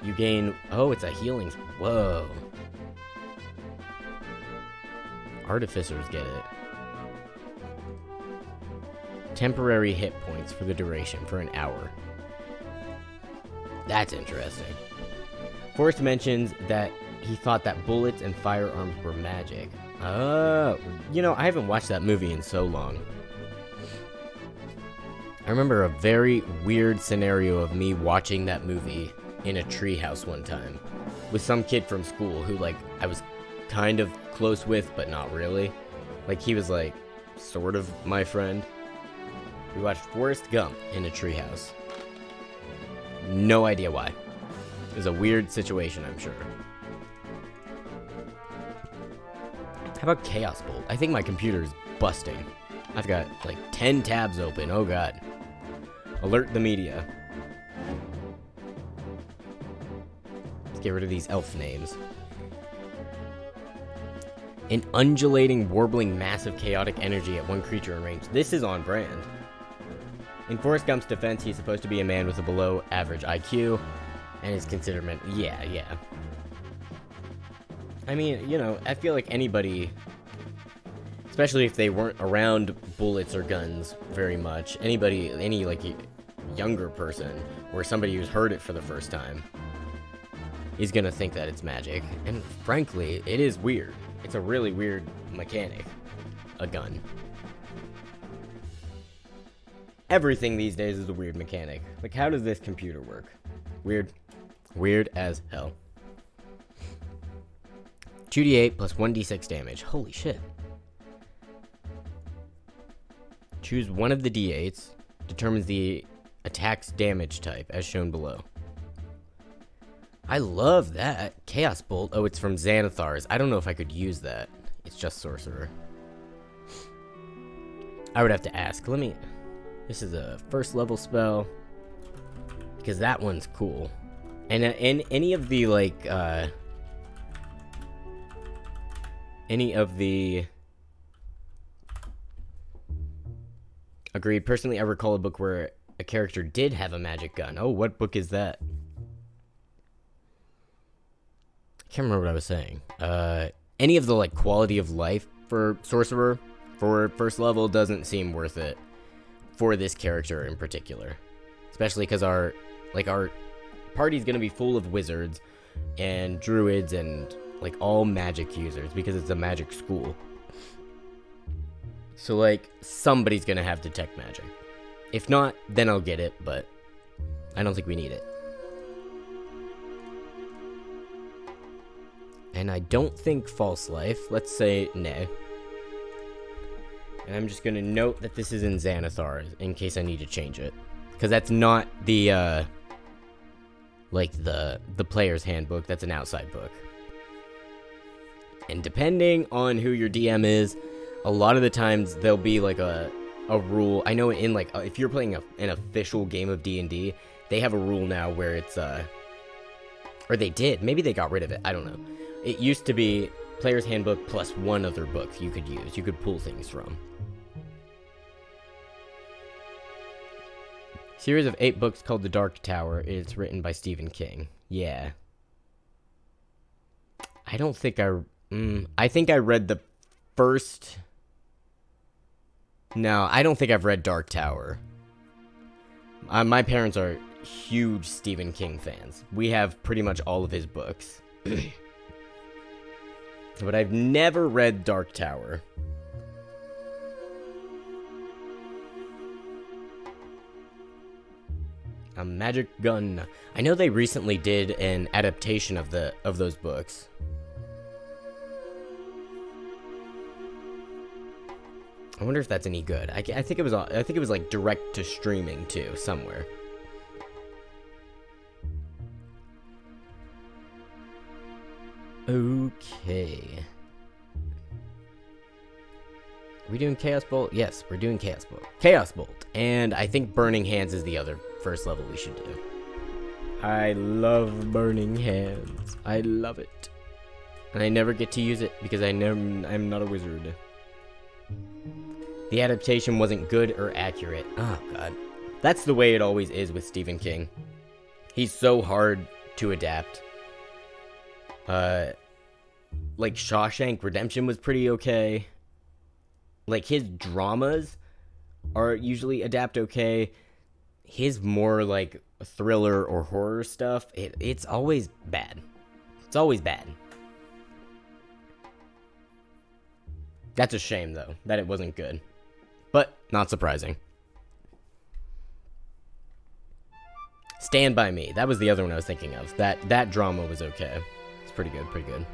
You gain... oh, it's a healing... whoa. Artificers get it. Temporary hit points for the duration, for an hour. That's interesting. Forrest mentions that he thought that bullets and firearms were magic. Oh, you know, I haven't watched that movie in so long. I remember a very weird scenario of me watching that movie in a treehouse one time. with some kid from school who, like, I was kind of close with, but not really. Like, he was, like, sort of my friend. We watched Forrest Gump in a treehouse. No idea why. It was a weird situation, I'm sure. How about Chaos Bolt? I think my computer is busting. I've got, like, 10 tabs open. Oh, God. Alert the media. Let's get rid of these elf names. An undulating, warbling mass of chaotic energy at one creature in range. This is on brand. In Forrest Gump's defense, he's supposed to be a man with a below-average IQ, and is considered yeah. I mean, you know, I feel like anybody, especially if they weren't around bullets or guns very much, any, like, younger person, or somebody who's heard it for the first time, is gonna think that it's magic. And frankly, it is weird. It's a really weird mechanic. A gun. Everything these days is a weird mechanic. Like, how does this computer work? Weird. Weird as hell. 2d8 plus 1d6 damage. Holy shit. Choose one of the d8s. Determines the attack's damage type, as shown below. I love that. Chaos Bolt. Oh, it's from Xanathar's. I don't know if I could use that. It's just sorcerer. I would have to ask. This is a first level spell. Because that one's cool. And any of the, like, Agreed. Personally, I recall a book where a character did have a magic gun. Oh, what book is that? I can't remember what I was saying. Any of the, like, quality of life for sorcerer for first level doesn't seem worth it for this character in particular. Especially because our party's gonna be full of wizards and druids and, like, all magic users because it's a magic school. So, like, somebody's gonna have detect magic. If not, then I'll get it, but I don't think we need it. And I don't think false life. Let's say no. And I'm just gonna note that this is in Xanathar in case I need to change it. Because that's not the, like, the player's handbook. That's an outside book. And depending on who your DM is, a lot of the times there'll be, like, a rule. I know in, like, if you're playing an official game of D&D, they have a rule now where it's, or they did. Maybe they got rid of it. I don't know. It used to be player's handbook plus one other book you could use. You could pull things from. Series of 8 books called The Dark Tower. It's written by Stephen King. Yeah. I don't think I think I read the first... No, I don't think I've read Dark Tower. My parents are huge Stephen King fans. We have pretty much all of his books. But I've never read Dark Tower. A magic gun. I know they recently did an adaptation of those books. I wonder if that's any good. I think it was like direct to streaming too somewhere. Okay. Are we doing Chaos Bolt? Yes, we're doing Chaos Bolt. Chaos Bolt. And I think Burning Hands is the other first level we should do. I love Burning Hands. I love it. And I never get to use it because I'm not a wizard. The adaptation wasn't good or accurate. Oh, God. That's the way it always is with Stephen King. He's so hard to adapt. Like, Shawshank Redemption was pretty okay. Like, his dramas are usually adapt okay. His more, like, thriller or horror stuff, it's always bad. It's always bad. That's a shame, though, that it wasn't good. But, not surprising. Stand By Me. That was the other one I was thinking of. That drama was okay. It's pretty good, pretty good.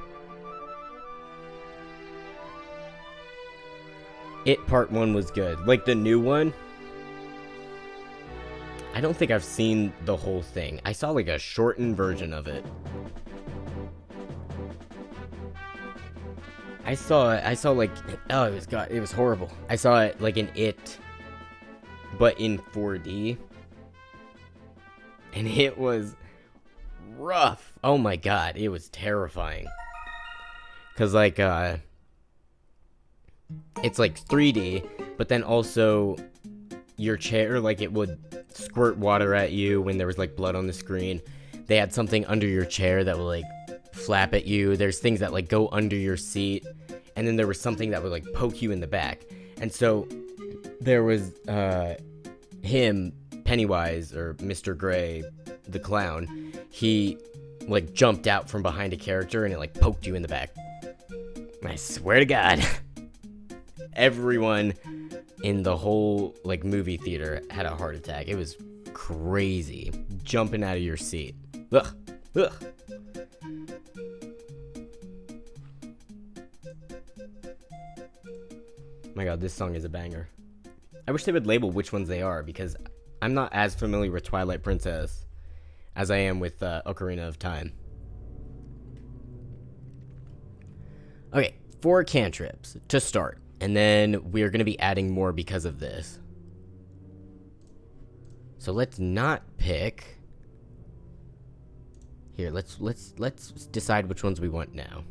It Part 1 was good. Like, the new one, I don't think I've seen the whole thing. I saw, like, a shortened version of it. I saw like, oh, it was horrible. I saw it, like, in It, but in 4D. And it was rough. Oh my god, it was terrifying. Cause like it's like 3D, but then also your chair, like, it would squirt water at you when there was like blood on the screen. They had something under your chair that would like flap at you. There's things that like go under your seat, and then there was something that would like poke you in the back. And so there was him, Pennywise, or Mr. Gray, the clown. He like jumped out from behind a character and it like poked you in the back. I swear to God, everyone in the whole like movie theater had a heart attack. It was crazy, jumping out of your seat. Ugh, ugh. My god, this song is a banger. I wish they would label which ones they are, because I'm not as familiar with Twilight Princess as I am with Ocarina of Time. Okay, 4 cantrips to start, and then we're going to be adding more because of this. So let's not pick. Here, let's decide which ones we want now.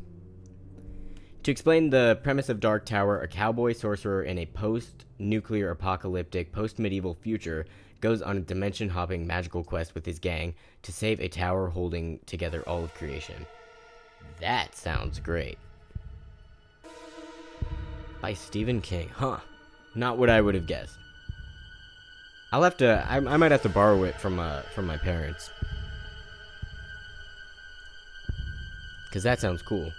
To explain the premise of Dark Tower, a cowboy sorcerer in a post-nuclear apocalyptic, post-medieval future goes on a dimension-hopping magical quest with his gang to save a tower holding together all of creation. That sounds great. By Stephen King. Huh. Not what I would have guessed. I'll have to... I might have to borrow it from my parents. Because that sounds cool.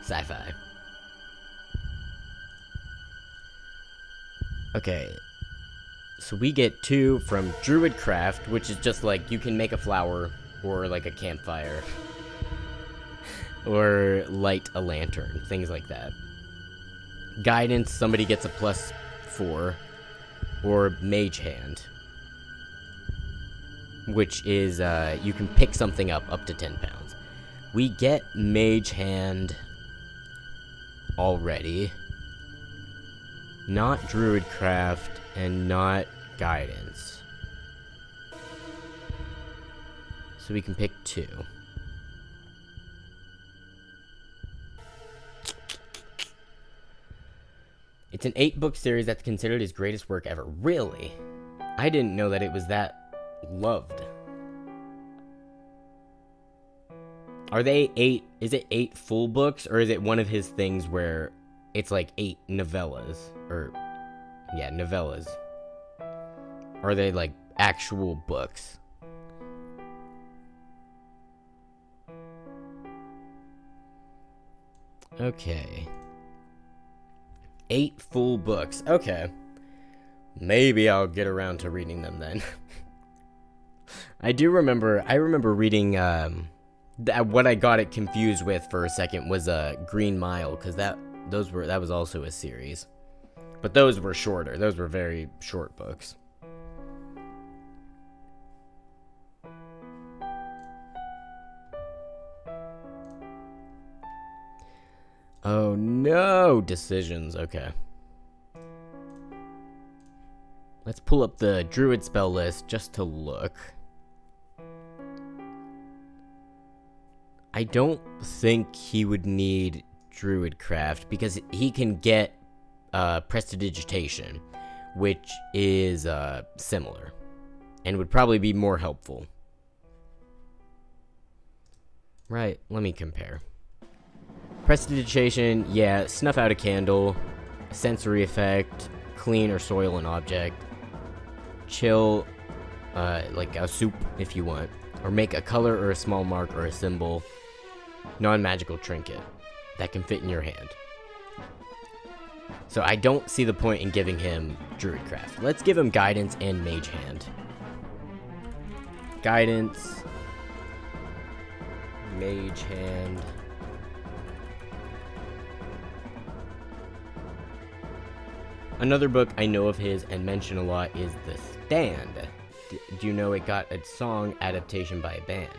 Sci-fi. Okay. So we get 2 from Druidcraft, which is just like you can make a flower or like a campfire. Or light a lantern, things like that. Guidance, somebody gets a +4. Or Mage Hand, which is you can pick something up to 10 pounds. We get Mage Hand already. Not Druidcraft and not Guidance. So we can pick 2. It's an 8-book series that's considered his greatest work ever. Really? I didn't know that it was that loved. Are they 8? Is it 8 full books, or is it one of his things where it's like 8 novellas? Or, yeah, novellas. Are they like actual books? Okay. 8 full books. Okay. Maybe I'll get around to reading them then. I remember reading, what I got it confused with for a second was Green Mile, because that was also a series. But those were shorter. Those were very short books. Oh no, decisions. Okay. Let's pull up the druid spell list just to look. I don't think he would need Druidcraft because he can get Prestidigitation, which is similar and would probably be more helpful. Right, let me compare. Prestidigitation, yeah, snuff out a candle, sensory effect, clean or soil an object, chill, like a soup if you want, or make a color or a small mark or a symbol, non-magical trinket that can fit in your hand. So I don't see the point in giving him Druidcraft. Let's give him Guidance and Mage Hand. Guidance, Mage Hand. Another book I know of his and mention a lot is The Stand. Do you know it got a song adaptation by a band?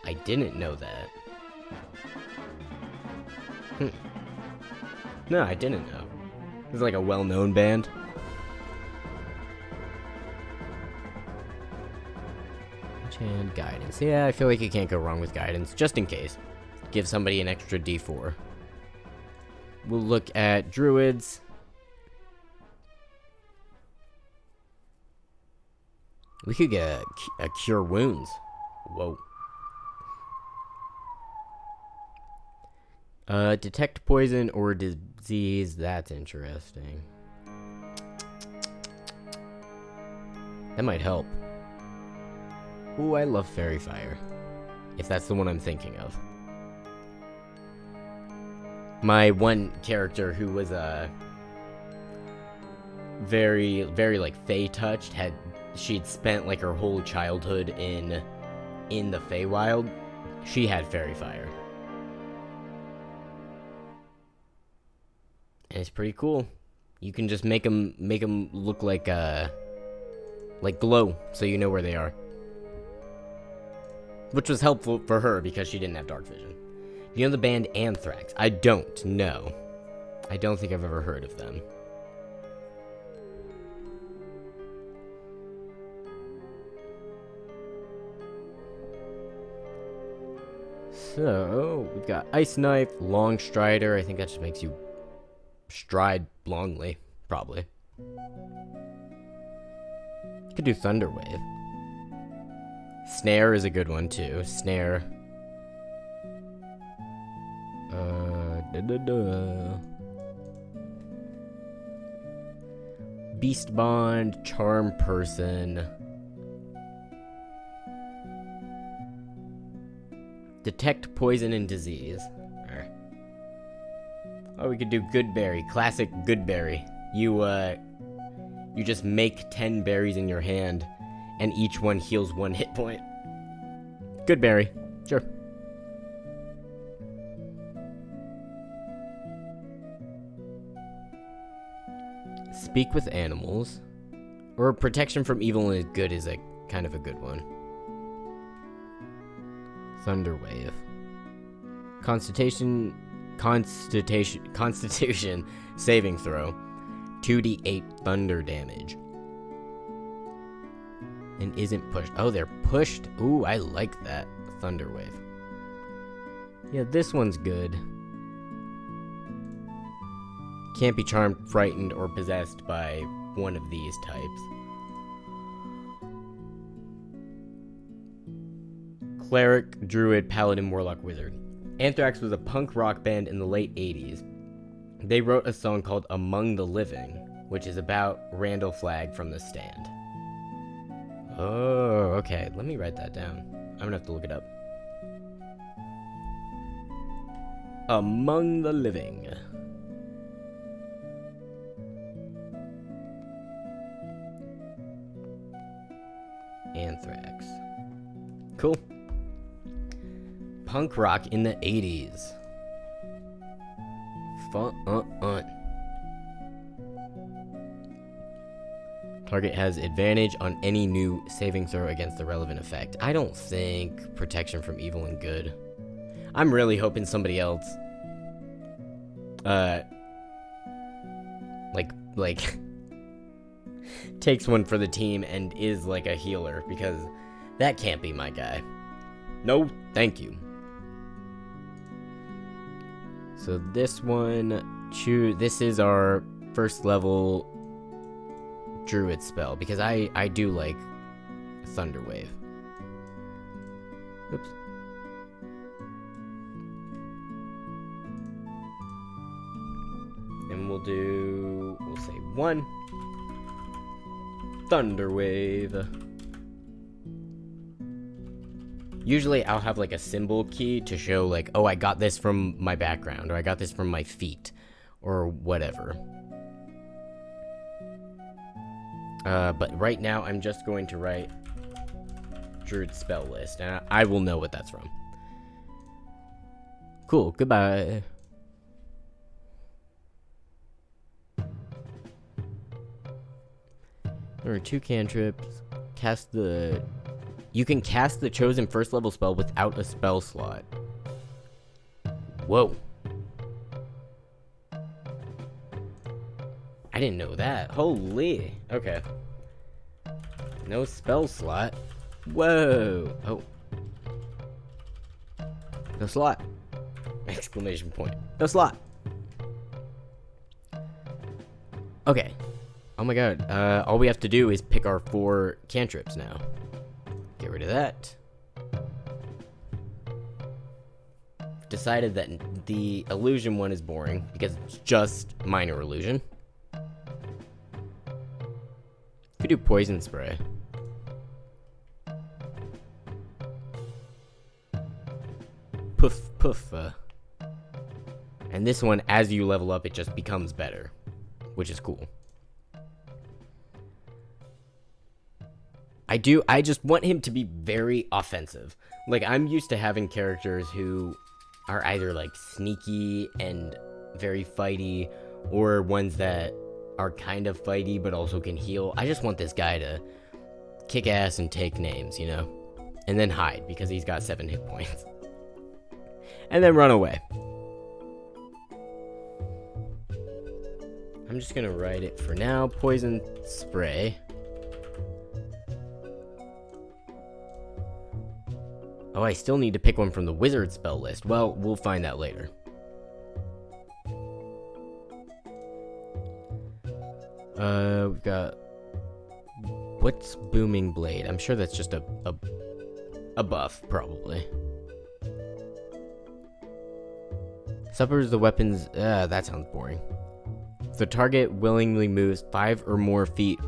I didn't know that. No, I didn't know. It's like a well-known band. And guidance. Yeah, I feel like you can't go wrong with guidance, just in case. Give somebody an extra D4. We'll look at druids. We could get a cure wounds. Whoa. Detect poison or disease. That's interesting. That might help. Ooh, I love Fairy Fire. If that's the one I'm thinking of. My one character who was very, very like Fey touched she'd spent like her whole childhood in the Feywild. She had Fairy Fire. And it's pretty cool. You can just make them look like glow, so you know where they are. Which was helpful for her because she didn't have dark vision. You know the band Anthrax? I don't know. I don't think I've ever heard of them. So, we've got Ice Knife, Long Strider. I think that just makes you stride longly, probably. You could do Thunder Wave. Snare is a good one too. Snare. Beast Bond, Charm Person. Detect poison and disease. Oh, we could do Good Berry. Classic Good Berry. You just make 10 berries in your hand, and each one heals 1 hit point. Good Berry. Sure. Speak with animals. Or protection from evil and good is a kind of a good one. Thunder Wave. Constitution saving throw. 2d8 thunder damage. And isn't pushed. Oh, they're pushed. Ooh, I like that. Thunder Wave. Yeah, this one's good. Can't be charmed, frightened, or possessed by one of these types. Cleric, Druid, Paladin, Warlock, Wizard. Anthrax was a punk rock band in the late 80s. They wrote a song called Among the Living, which is about Randall Flagg from The Stand. Oh, okay. Let me write that down. I'm gonna have to look it up. Among the Living. Anthrax. Cool. Punk rock in the 80s. Fun. Target has advantage on any new saving throw against the relevant effect. I don't think protection from evil and good. I'm really hoping somebody else like takes one for the team and is like a healer, because that can't be my guy. No, thank you. So this one, this is our first level Druid spell, because I do like Thunder Wave. Oops. And we'll say 1 Thunder Wave. Usually I'll have like a symbol key to show like, oh, I got this from my background, or I got this from my feet, or whatever. But right now I'm just going to write Druid spell list, and I will know what that's from. Cool, goodbye. There are 2 cantrips. You can cast the chosen first level spell without a spell slot. Whoa. I didn't know that. Holy. Okay. No spell slot. Whoa. Oh. No slot. Exclamation point. No slot. Okay. Oh my god. All we have to do is pick our 4 cantrips now. Get rid of that. Decided that the illusion one is boring because it's just minor illusion. Could do poison spray. Poof, poof. And this one, as you level up, it just becomes better, which is cool. I just want him to be very offensive. Like, I'm used to having characters who are either, like, sneaky and very fighty, or ones that are kind of fighty but also can heal. I just want this guy to kick ass and take names, you know? And then hide, because he's got 7 hit points. And then run away. I'm just gonna write it for now. Poison spray. Oh, I still need to pick one from the wizard spell list. Well, we'll find that later. We've got... What's Booming Blade? I'm sure that's just a buff, probably. Suffers the weapons... that sounds boring. If the target willingly moves 5 or more feet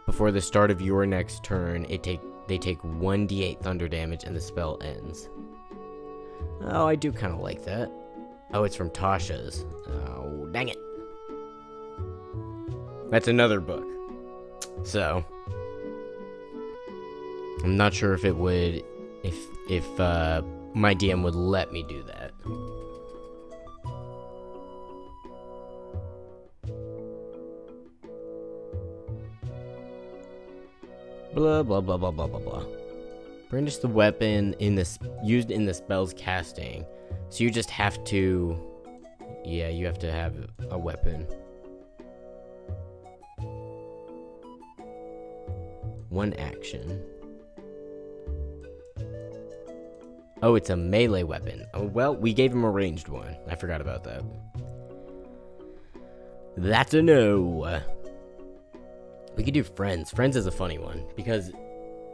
before the start of your next turn, they take 1d8 thunder damage and the spell ends. Oh, I do kind of like that. Oh, it's from Tasha's. Oh, dang it. That's another book. So, I'm not sure if it would, if my DM would let me do that. Blah blah blah blah blah blah blah. Brandish the weapon used in the spell's casting. So you just have to, yeah, you have to have a weapon. One action. Oh, it's a melee weapon. Oh, well, we gave him a ranged one. I forgot about that. That's a no. We could do friends. Friends is a funny one because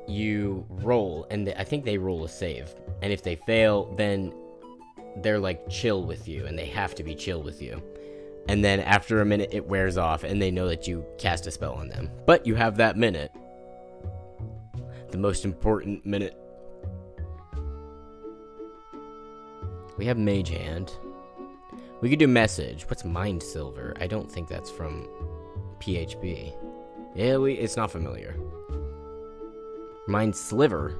you roll, and I think they roll a save. And if they fail, then they're like chill with you, and they have to be chill with you. And then after a minute, it wears off, and they know that you cast a spell on them. But you have that minute. The most important minute. We have Mage Hand. We could do Message. What's Mind Silver? I don't think that's from PHB. Yeah, it's not familiar. Mind Sliver.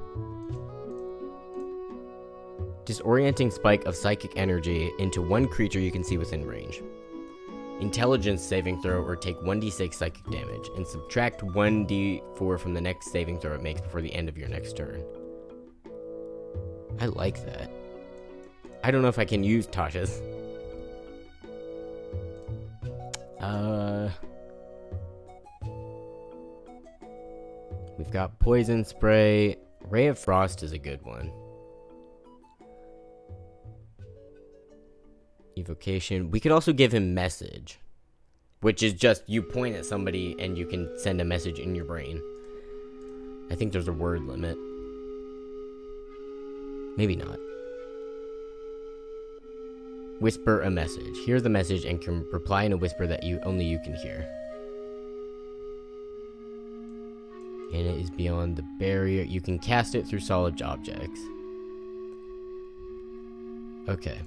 Disorienting spike of psychic energy into one creature you can see within range. Intelligence saving throw or take 1d6 psychic damage and subtract 1d4 from the next saving throw it makes before the end of your next turn. I like that. I don't know if I can use Tasha's. We've got Poison Spray. Ray of Frost is a good one. Evocation. We could also give him Message, which is just you point at somebody and you can send a message in your brain. I think there's a word limit. Maybe not. Whisper a message. Hear the message and can reply in a whisper that only you can hear. And it is beyond the barrier. You can cast it through solid objects. Okay.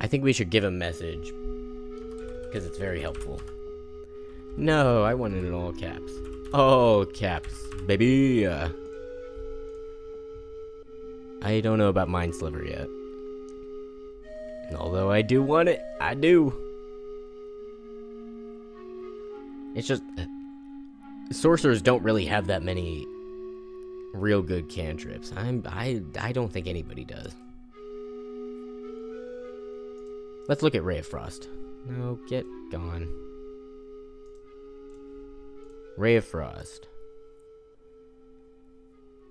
I think we should give a message, because it's very helpful. No, I wanted it in all caps. All caps, baby. I don't know about Mind Sliver yet. Although I do want it. I do. It's just... sorcerers don't really have that many real good cantrips. I don't think anybody does. Let's look at Ray of Frost. No, get gone. Ray of Frost.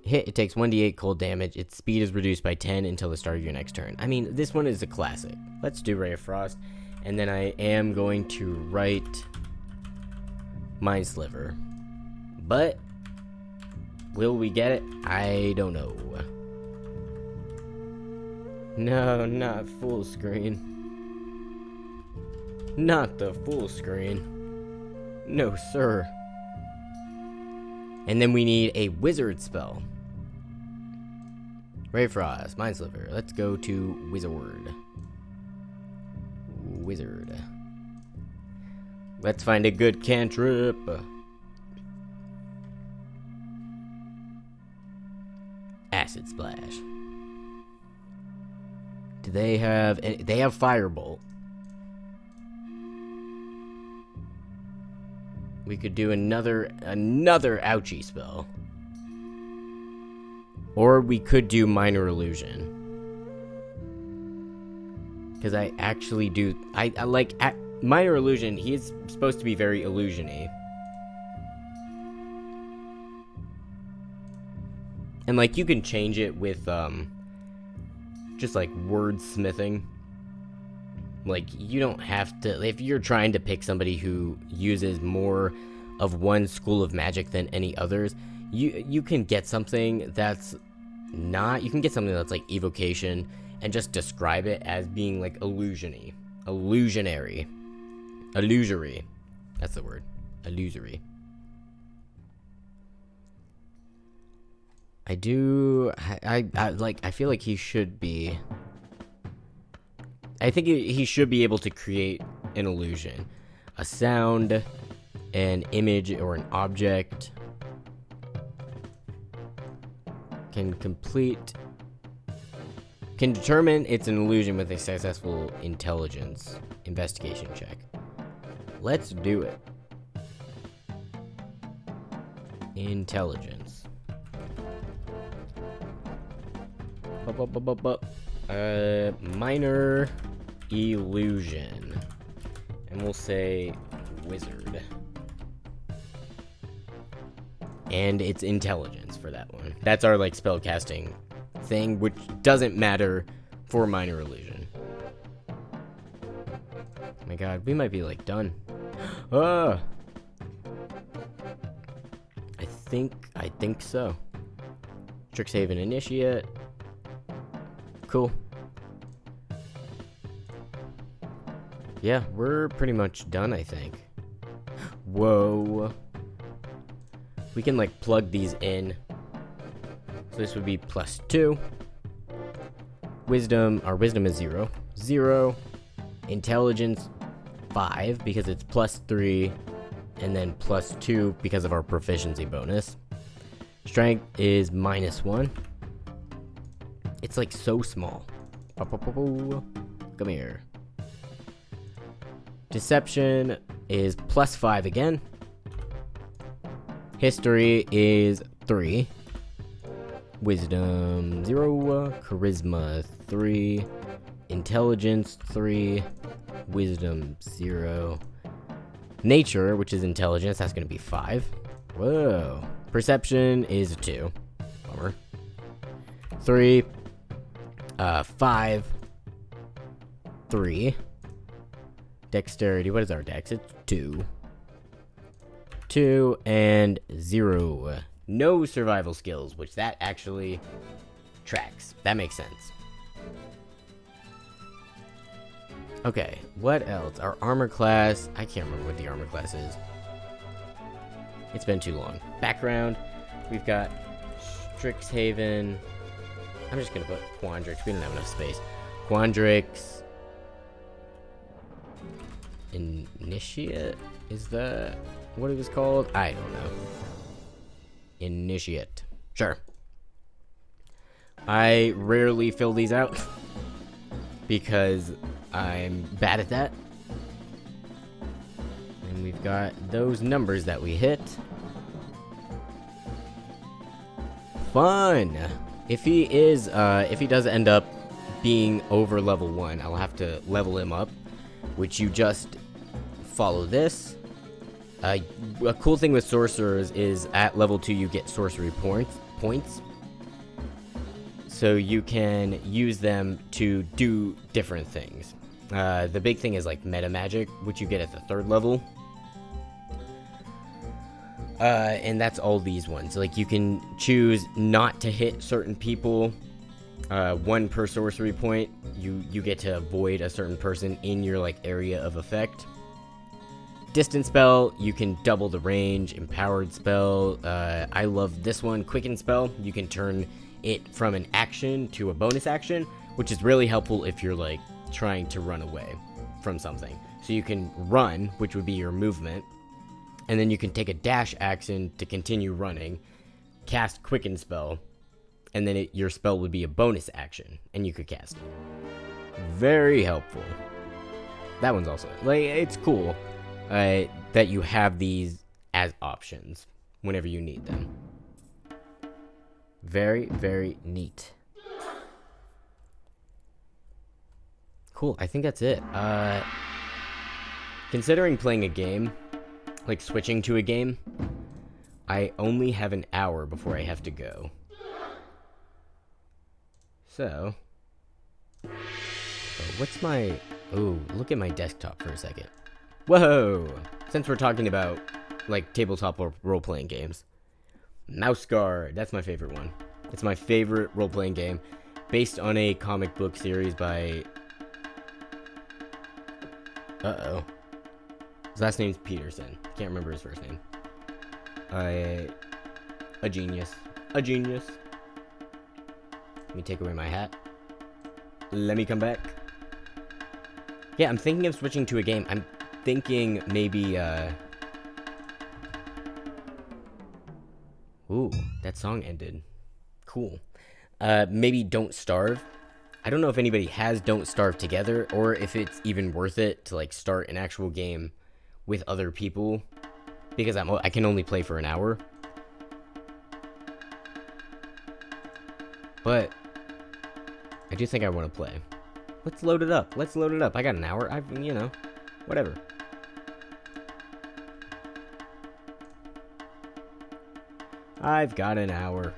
Hit, it takes 1d8 cold damage. Its speed is reduced by 10 until the start of your next turn. I mean, this one is a classic. Let's do Ray of Frost. And then I am going to write Mind Sliver. But will we get it? I don't know. No, not full screen. Not the full screen. No, sir. And then we need a wizard spell. Ray Frost, Mind Sliver. Let's go to Wizard. Wizard. Let's find a good cantrip. Acid Splash. Do they have... They have Firebolt. We could do another ouchie spell. Or we could do Minor Illusion. Because I actually do... I like... Minor Illusion, he is supposed to be very illusion-y. And, like, you can change it with, just, like, wordsmithing. Like, you don't have to... If you're trying to pick somebody who uses more of one school of magic than any others, you can get something that's not... You can get something that's, like, evocation and just describe it as being, like, illusion-y. Illusionary. Illusory. That's the word. Illusory. I feel like he should be... I think he should be able to create an illusion. A sound, an image, or an object. Can determine it's an illusion with a successful intelligence investigation check. Let's do it. Intelligence. Minor illusion. And we'll say wizard. And it's intelligence for that one. That's our, like, spellcasting thing, which doesn't matter for minor illusion. Oh my god, we might be, like, done. Ah! I think so. Strixhaven Initiate. Cool. Yeah, we're pretty much done, I think. Whoa. We can, like, plug these in. So this would be +2. Wisdom, our wisdom is 0. 0. Intelligence, 5, because it's +3. And then +2 because of our proficiency bonus. Strength is -1. It's, like, so small. Come here. Deception is +5 again. History is 3. Wisdom 0. Charisma 3. Intelligence 3. Wisdom 0. Nature, which is intelligence, that's going to be 5. Whoa. Perception is 2. Bummer. 3. 5. 3. Dexterity, what is our dex? It's 2. 2 and 0. No survival skills, which that actually tracks. That makes sense. Okay, what else? Our armor class. I can't remember what the armor class is. It's been too long. Background. We've got Strixhaven. I'm just going to put Quandrix. We don't have enough space. Quandrix. Initiate? Is that what it was called? I don't know. Initiate. Sure. I rarely fill these out because I'm bad at that. And we've got those numbers that we hit. Fun! If he does end up being over level 1, I'll have to level him up, which you just follow this. A cool thing with sorcerers is at level 2 you get sorcery points. So you can use them to do different things. The big thing is like meta magic, which you get at the 3rd level. And that's all these ones. Like you can choose not to hit certain people. 1 per sorcery point. You get to avoid a certain person in your like area of effect. Distance spell, you can double the range. Empowered spell, I love this one. Quicken spell, you can turn it from an action to a bonus action, which is really helpful if you're like trying to run away from something. So you can run, which would be your movement, and then you can take a dash action to continue running, cast quicken spell, and then your spell would be a bonus action, and you could cast it. Very helpful. That one's also like, it's cool that you have these as options whenever you need them. Very, very neat. Cool, I think that's it. Considering playing a game, like switching to a game, I only have an hour before I have to go. So, what's my... Oh, look at my desktop for a second. Whoa! Since we're talking about, like, tabletop or role-playing games. Mouse Guard, that's my favorite one. It's my favorite role-playing game, based on a comic book series by... His last name's Peterson. Can't remember his first name. A genius. A genius. Let me take away my hat. Let me come back. Yeah, I'm thinking of switching to a game. I'm thinking maybe, Ooh, that song ended. Cool. Maybe Don't Starve. I don't know if anybody has Don't Starve together, or if it's even worth it to, like, start an actual game with other people, because I can only play for an hour. But I do think I want to play. Let's load it up. Let's load it up. I got an hour. Whatever. I've got an hour.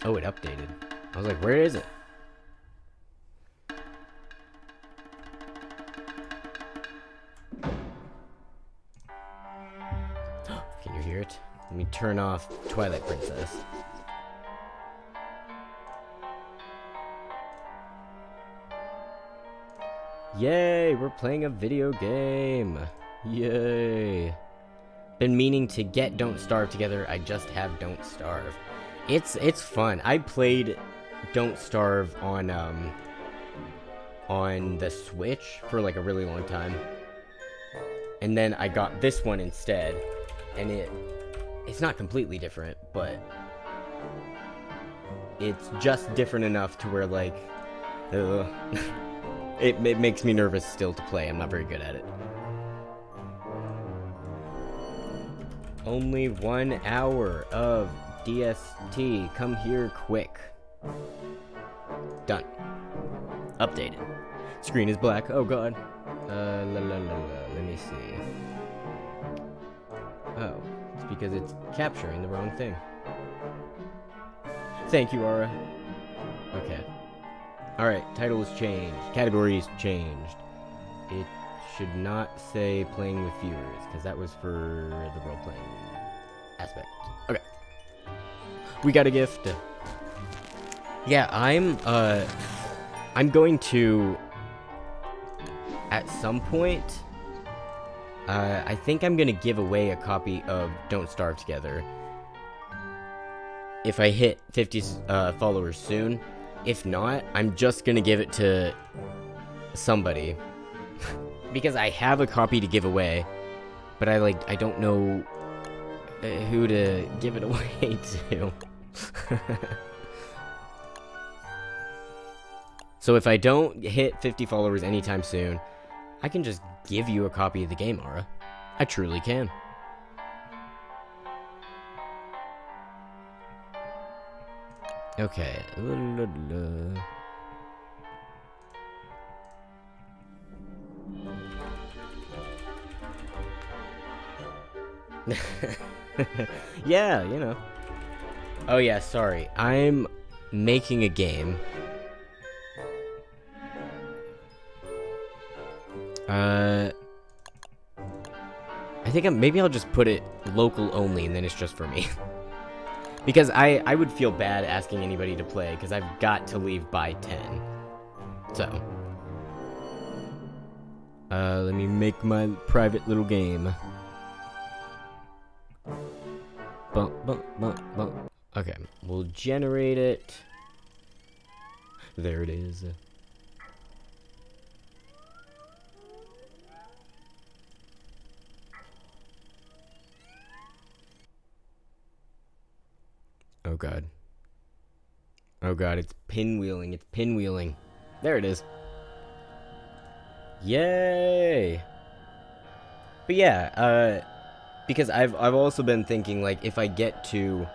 Oh, it updated. I was like, where is it? Can you hear it? Let me turn off Twilight Princess. Yay, we're playing a video game. Yay. Been meaning to get Don't Starve together. I just have Don't Starve. It's fun. I played Don't Starve on the Switch for like a really long time. And then I got this one instead. And it's not completely different, but it's just different enough to where like it makes me nervous still to play. I'm not very good at it. Only 1 hour of DST. Come here quick. Done. Updated. Screen is black. Oh god. Let me see. Oh, it's because it's capturing the wrong thing. Thank you, Aura. Okay. Alright, title is changed. Category is changed. It should not say playing with viewers, because that was for the role-playing aspect. Okay. We got a gift. Yeah, I'm going to, at some point, I think I'm going to give away a copy of Don't Starve Together if I hit 50 followers soon. If not, I'm just going to give it to somebody. Because I have a copy to give away, but I don't know who to give it away to. So if I don't hit 50 followers anytime soon, I can just give you a copy of the game, Aura. I truly can. Okay. Yeah, you know. Oh yeah, sorry. I'm making a game. I think maybe I'll just put it local only, and then it's just for me. Because I would feel bad asking anybody to play, because I've got to leave by 10. So. Let me make my private little game. Bump, bump, bump, bump. Okay, we'll generate it. There it is. Oh god. Oh god, it's pinwheeling. It's pinwheeling. There it is. Yay! But yeah, because I've also been thinking, like, if I get to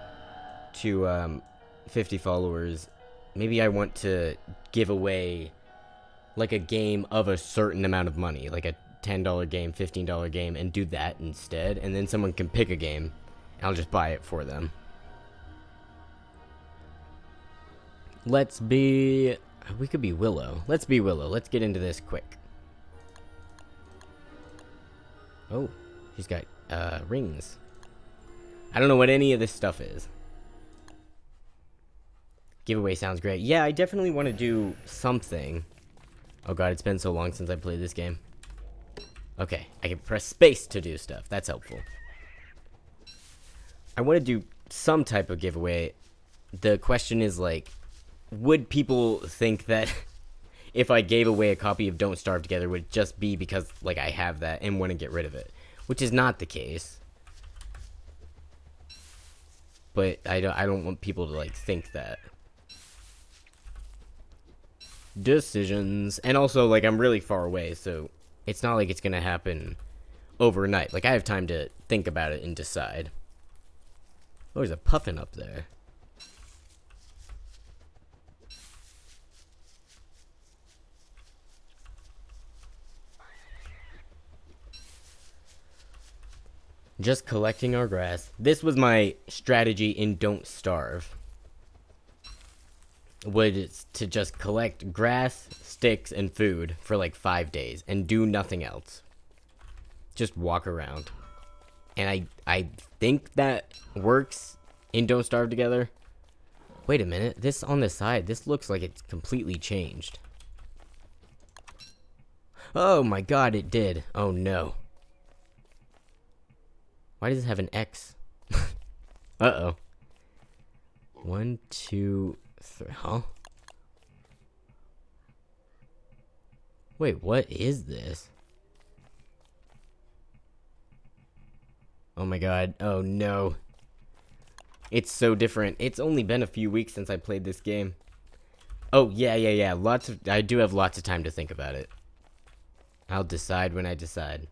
50 followers, maybe I want to give away like a game of a certain amount of money, like a $10 game, $15 game, and do that instead, and then someone can pick a game, and I'll just buy it for them. We could be Willow. Let's be Willow. Let's get into this quick. Oh, she's got rings. I don't know what any of this stuff is. Giveaway sounds great. Yeah, I definitely want to do something. Oh god, it's been so long since I played this game. Okay, I can press space to do stuff. That's helpful. I want to do some type of giveaway. The question is, like, would people think that if I gave away a copy of Don't Starve Together would just be because, like, I have that and want to get rid of it? Which is not the case. But I don't want people to, like, think that. Decisions. And also, like, I'm really far away, so it's not like it's gonna happen overnight. Like, I have time to think about it and decide. Oh, there's a puffin up there. Just collecting our grass. This was my strategy in Don't Starve. Was to just collect grass, sticks, and food for like 5 days and do nothing else. Just walk around. And I think that works in Don't Starve Together. Wait a minute. This on the side, this looks like it's completely changed. Oh my god, it did. Oh no. Why does it have an X? Uh-oh. 1, 2, 3. Huh? Wait, what is this? Oh my god. Oh no. It's so different. It's only been a few weeks since I played this game. Oh, yeah. I do have lots of time to think about it. I'll decide when I decide.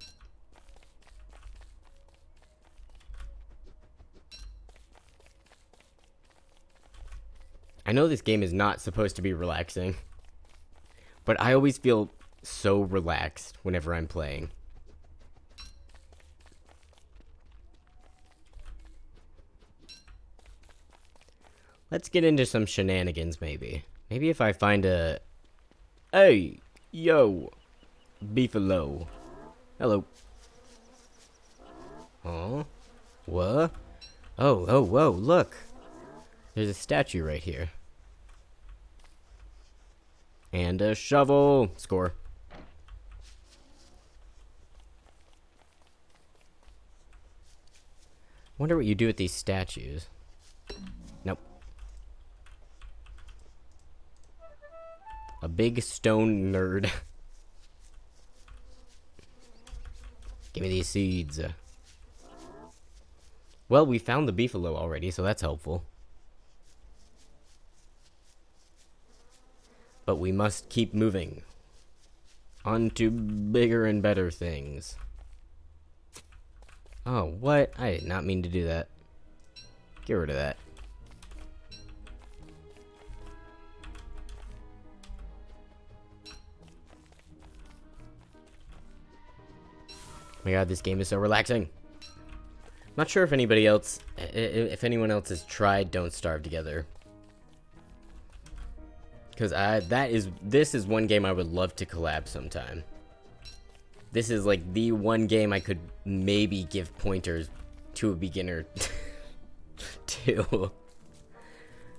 I know this game is not supposed to be relaxing, but I always feel so relaxed whenever I'm playing. Let's get into some shenanigans, maybe. Maybe if I find a... Hey, yo, beefalo. Hello. Oh, what? Oh, whoa, look. There's a statue right here. And a shovel. Score. Wonder what you do with these statues. Nope. A big stone nerd. Give me these seeds. Well, we found the beefalo already, so that's helpful. But we must keep moving on to bigger and better things. Oh, what? I did not mean to do that. Get rid of that. Oh my god, this game is so relaxing. Not sure if anybody else, if anyone else has tried Don't Starve Together. Because this is one game I would love to collab sometime. This is like the one game I could maybe give pointers to a beginner to.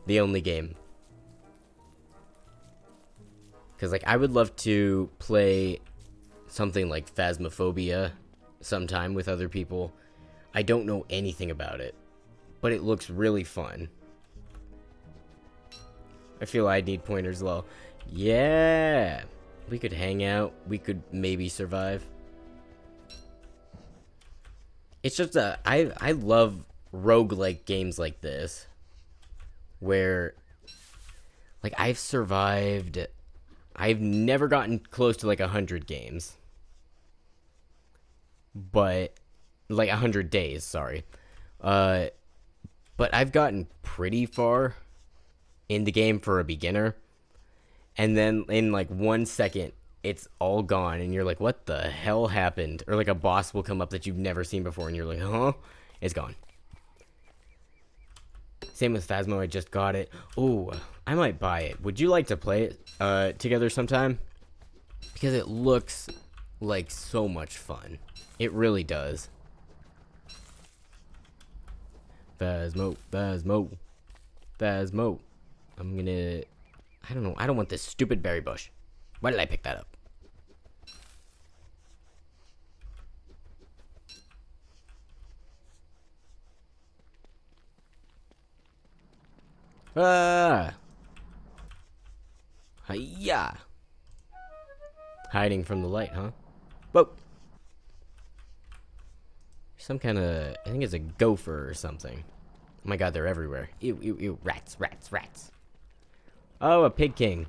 The only game. Because like I would love to play something like Phasmophobia sometime with other people. I don't know anything about it, but it looks really fun. I feel I need pointers low. Yeah! We could hang out. We could maybe survive. It's just I love roguelike games like this. Where, like, I've survived. I've never gotten close to like 100 games. But, like 100 days, sorry. But I've gotten pretty far in the game for a beginner, and then in like 1 second it's all gone and you're like, what the hell happened? Or like a boss will come up that you've never seen before and you're like, huh? It's gone. Same with Phasmo. I just got it. Ooh, I might buy it. Would you like to play it together sometime? Because it looks like so much fun. It really does. Phasmo, Phasmo, Phasmo. I'm gonna... I don't know. I don't want this stupid berry bush. Why did I pick that up? Ah! Hiya! Hiding from the light, huh? Whoa! Some kind of... I think it's a gopher or something. Oh my god, they're everywhere. Ew, ew, ew. Rats, rats, rats. Oh, a pig king.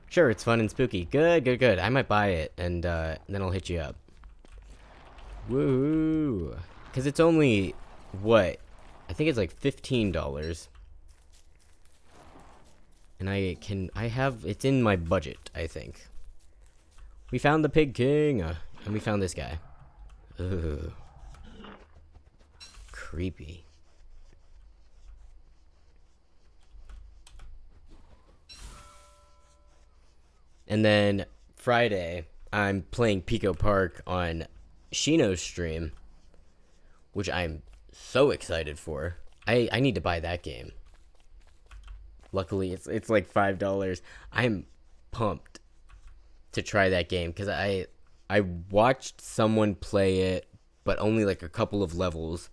Sure, it's fun and spooky. Good, good, good. I might buy it, and then I'll hit you up. Woohoo! Because it's only, what? I think it's like $15. And it's in my budget, I think. We found the pig king, and we found this guy. Ugh. Creepy. And then Friday, I'm playing Pico Park on Shino's stream, which I'm so excited for. I need to buy that game. Luckily, it's like $5. I'm pumped to try that game because I watched someone play it, but only like a couple of levels.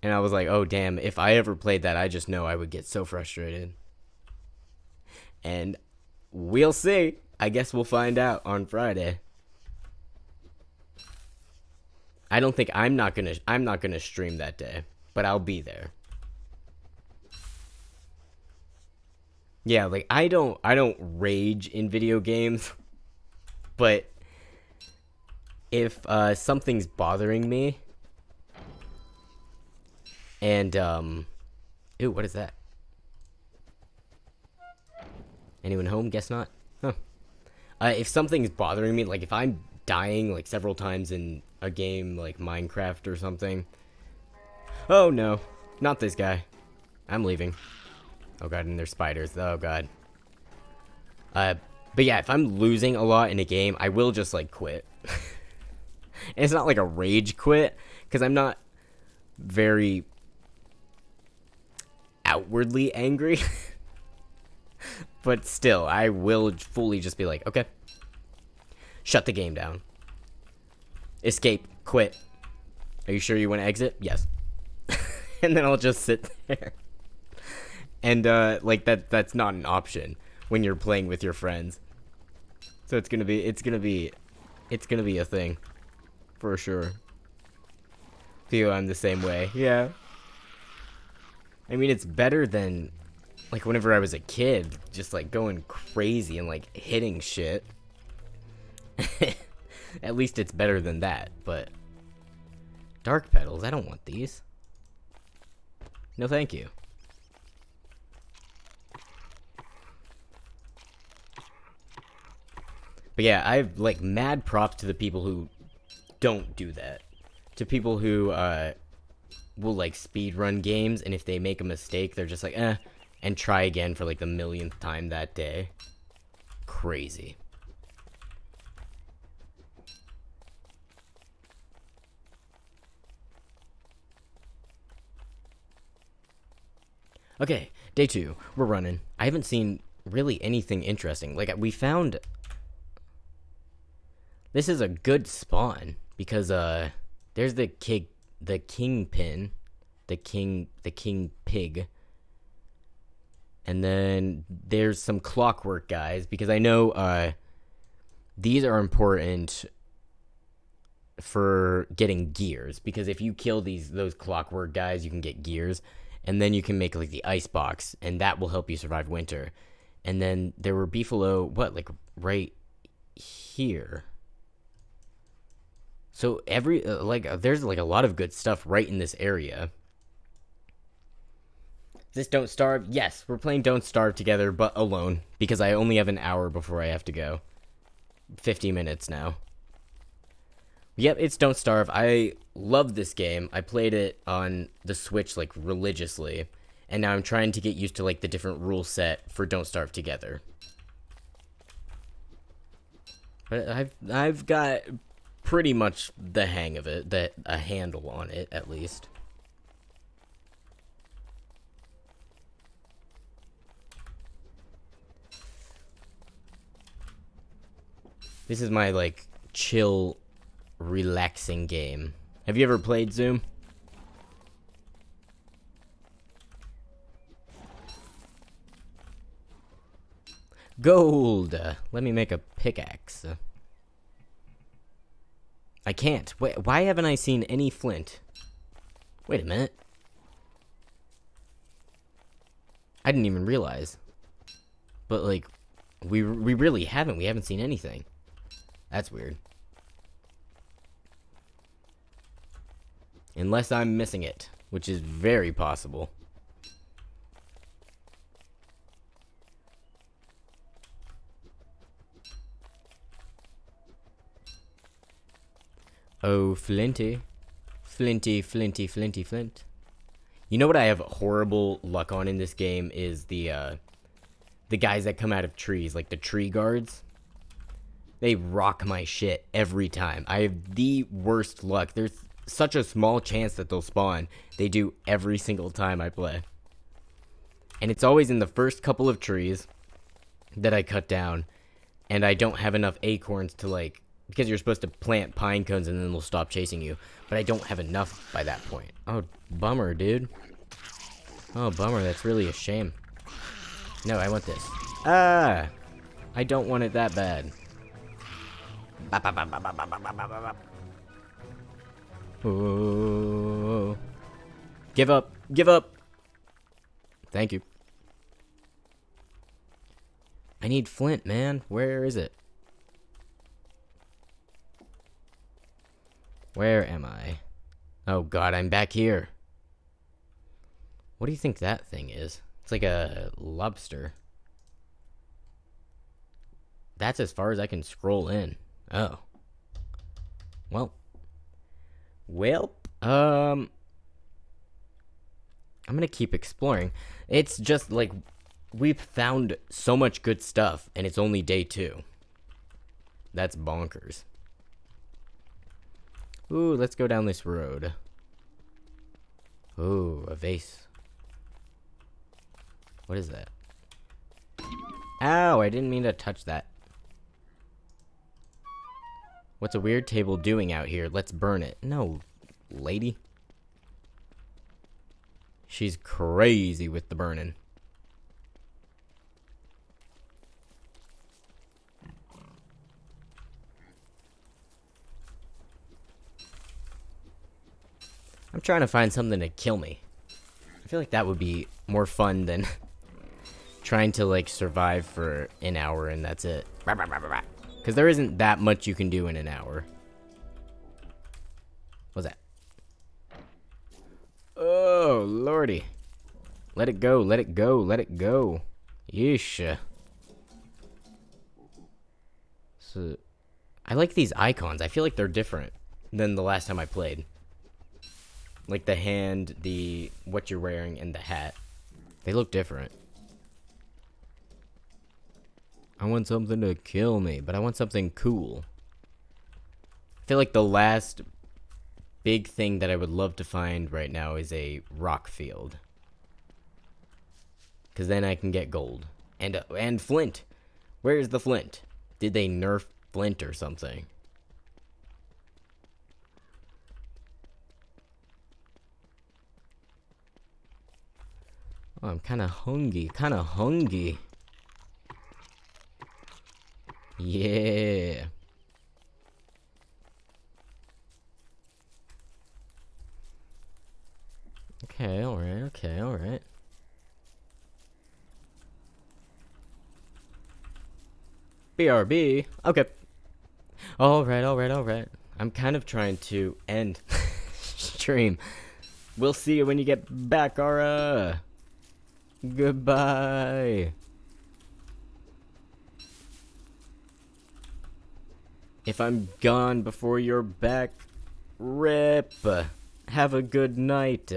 And I was like, oh damn, if I ever played that, I just know I would get so frustrated. And we'll see. I guess we'll find out on Friday. I don't think I'm not gonna stream that day, but I'll be there. Yeah, like I don't rage in video games, but if something's bothering me and ooh, what is that? Anyone home? Guess not. Huh. If something's bothering me, like if I'm dying like several times in a game like Minecraft or something. Oh no, not this guy. I'm leaving. Oh god, and there's spiders. Oh god. But yeah, if I'm losing a lot in a game, I will just like quit. And it's not like a rage quit, because I'm not very outwardly angry. But still, I will fully just be like, okay, shut the game down. Escape, quit. Are you sure you want to exit? Yes. And then I'll just sit there. And like that's not an option when you're playing with your friends. So it's gonna be a thing, for sure. Feel I'm the same way. Yeah. I mean, it's better than, like, whenever I was a kid, just, like, going crazy and, like, hitting shit. At least it's better than that, but... Dark petals, I don't want these. No, thank you. But yeah, I've, like, mad props to the people who don't do that. To people who, will, like, speedrun games, and if they make a mistake, they're just like, and try again for, like, the millionth time that day. Crazy. Okay, day 2. We're running. I haven't seen really anything interesting. Like, we found... This is a good spawn, because, there's the kingpin. The king pig. And then there's some clockwork guys, because I know, these are important for getting gears, because if you kill those clockwork guys, you can get gears, and then you can make, like, the ice box, and that will help you survive winter. And then there were beefalo, like, right here. So there's, like, a lot of good stuff right in this area. Is this Don't Starve? Yes, we're playing Don't Starve together, but alone, because I only have an hour before I have to go. 50 minutes now. Yep, it's Don't Starve. I love this game. I played it on the Switch, like, religiously. And now I'm trying to get used to, like, the different rule set for Don't Starve together. But I've got pretty much the hang of it, a handle on it, at least. This is my, like, chill, relaxing game. Have you ever played Zoom? Gold! Let me make a pickaxe. I can't. Wait, why haven't I seen any flint? Wait a minute. I didn't even realize. But, like, we really haven't. We haven't seen anything. That's weird. Unless I'm missing it, which is very possible. Oh, Flinty. Flinty, Flinty, Flinty, Flint. You know what I have horrible luck on in this game is the guys that come out of trees, like the tree guards. They rock my shit every time. I have the worst luck. There's such a small chance that they'll spawn. They do every single time I play. And it's always in the first couple of trees that I cut down. And I don't have enough acorns to, like... Because you're supposed to plant pine cones and then they'll stop chasing you. But I don't have enough by that point. Oh, bummer, dude. Oh, bummer. That's really a shame. No, I want this. Ah! I don't want it that bad. Oh. Give up. Give up. Thank you. I need flint, man. Where is it? Where am I? Oh god, I'm back here. What do you think that thing is? It's like a lobster. That's as far as I can scroll in. Oh. Well. I'm gonna keep exploring. It's just like we've found so much good stuff and it's only day 2. That's bonkers. Ooh, let's go down this road. Ooh, a vase. What is that? Ow, I didn't mean to touch that. What's a weird table doing out here? Let's burn it. No, lady. She's crazy with the burning. I'm trying to find something to kill me. I feel like that would be more fun than trying to, like, survive for an hour and that's it. Because there isn't that much you can do in an hour. What's that? Oh, lordy. Let it go, let it go, let it go. Yeesh. So, I like these icons. I feel like they're different than the last time I played. Like the hand, the what you're wearing, and the hat. They look different. I want something to kill me, but I want something cool. I feel like the last big thing that I would love to find right now is a rock field. Because then I can get gold. And flint. Where's the flint? Did they nerf flint or something? Oh, I'm kind of hungry. Yeah. Okay, alright. BRB. Okay. Alright. I'm kind of trying to end stream. We'll see you when you get back, Ara. Goodbye. If I'm gone before you're back, rip. Have a good night.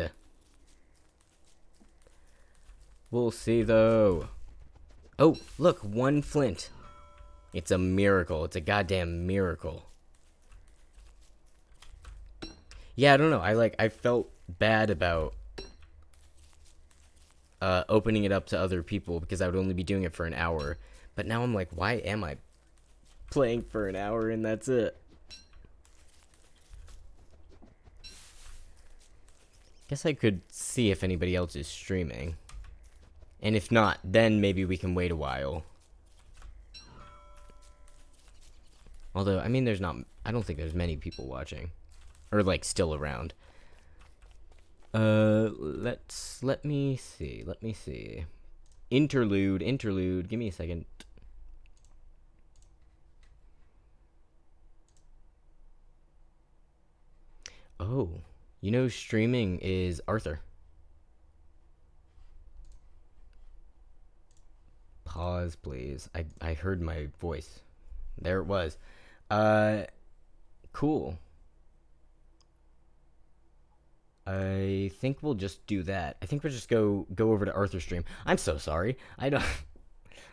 We'll see, though. Oh, look, one flint. It's a miracle. It's a goddamn miracle. Yeah, I don't know. I felt bad about opening it up to other people because I would only be doing it for an hour. But now I'm like, why am I playing for an hour and that's it? Guess I could see if anybody else is streaming. And if not, then maybe we can wait a while. Although, I mean, I don't think there's many people watching. Or, like, still around. Let me see. Interlude, give me a second. Oh, you know streaming is Arthur. Pause, please. I heard my voice. There it was. Cool. I think we'll just do that. I think we'll just go over to Arthur's stream. I'm so sorry. I don't know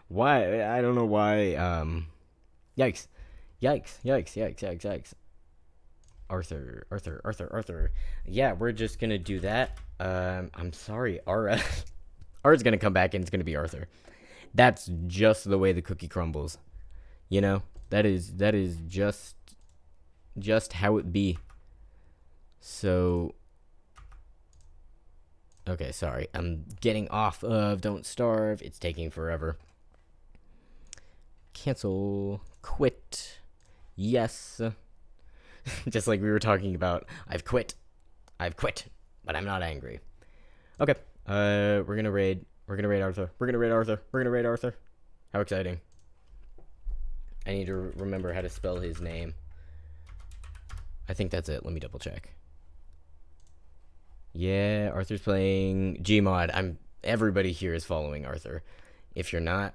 why. Yikes. Arthur. Yeah, we're just gonna do that. I'm sorry, Ara. Ara's gonna come back and it's gonna be Arthur. That's just the way the cookie crumbles. You know? That is just how it be. So okay, sorry. I'm getting off of Don't Starve. It's taking forever. Cancel. Quit. Yes. Just like we were talking about. I've quit, but I'm not angry. Okay. We're gonna raid Arthur. How exciting. I need to remember how to spell his name. I think that's it. Let me double check. Yeah, Arthur's playing Gmod. Everybody here is following Arthur. If you're not,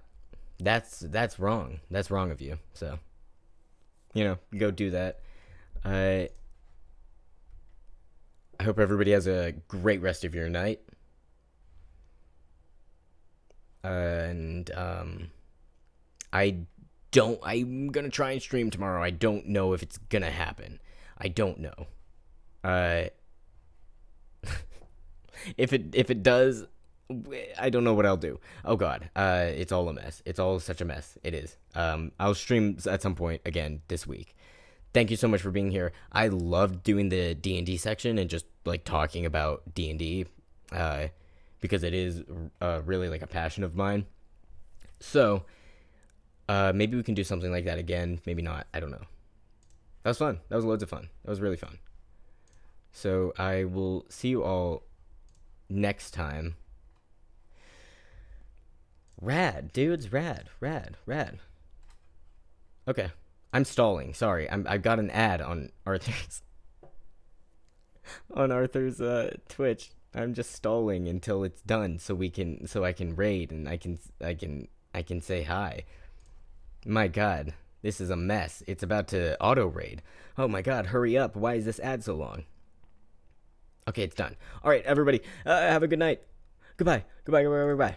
that's wrong. That's wrong of you. So, go do that. I hope everybody has a great rest of your night. And I'm gonna try and stream tomorrow. I don't know if it's gonna happen. I don't know. If it does, I don't know what I'll do. Oh god, it's all a mess. It's all such a mess. It is. I'll stream at some point again this week. Thank you so much for being here. I loved doing the D&D section and just like talking about D&D, because it is really like a passion of mine. So maybe we can do something like that again. Maybe not. I don't know. That was fun. That was loads of fun. That was really fun. So I will see you all next time. Rad, dudes, rad. Okay, I'm stalling. Sorry, I got an ad on Arthur's Twitch. I'm just stalling until it's done, so I can raid and I can say hi. My God, this is a mess. It's about to auto raid. Oh my God, hurry up! Why is this ad so long? Okay, it's done. All right, everybody, have a good night. Goodbye. Goodbye.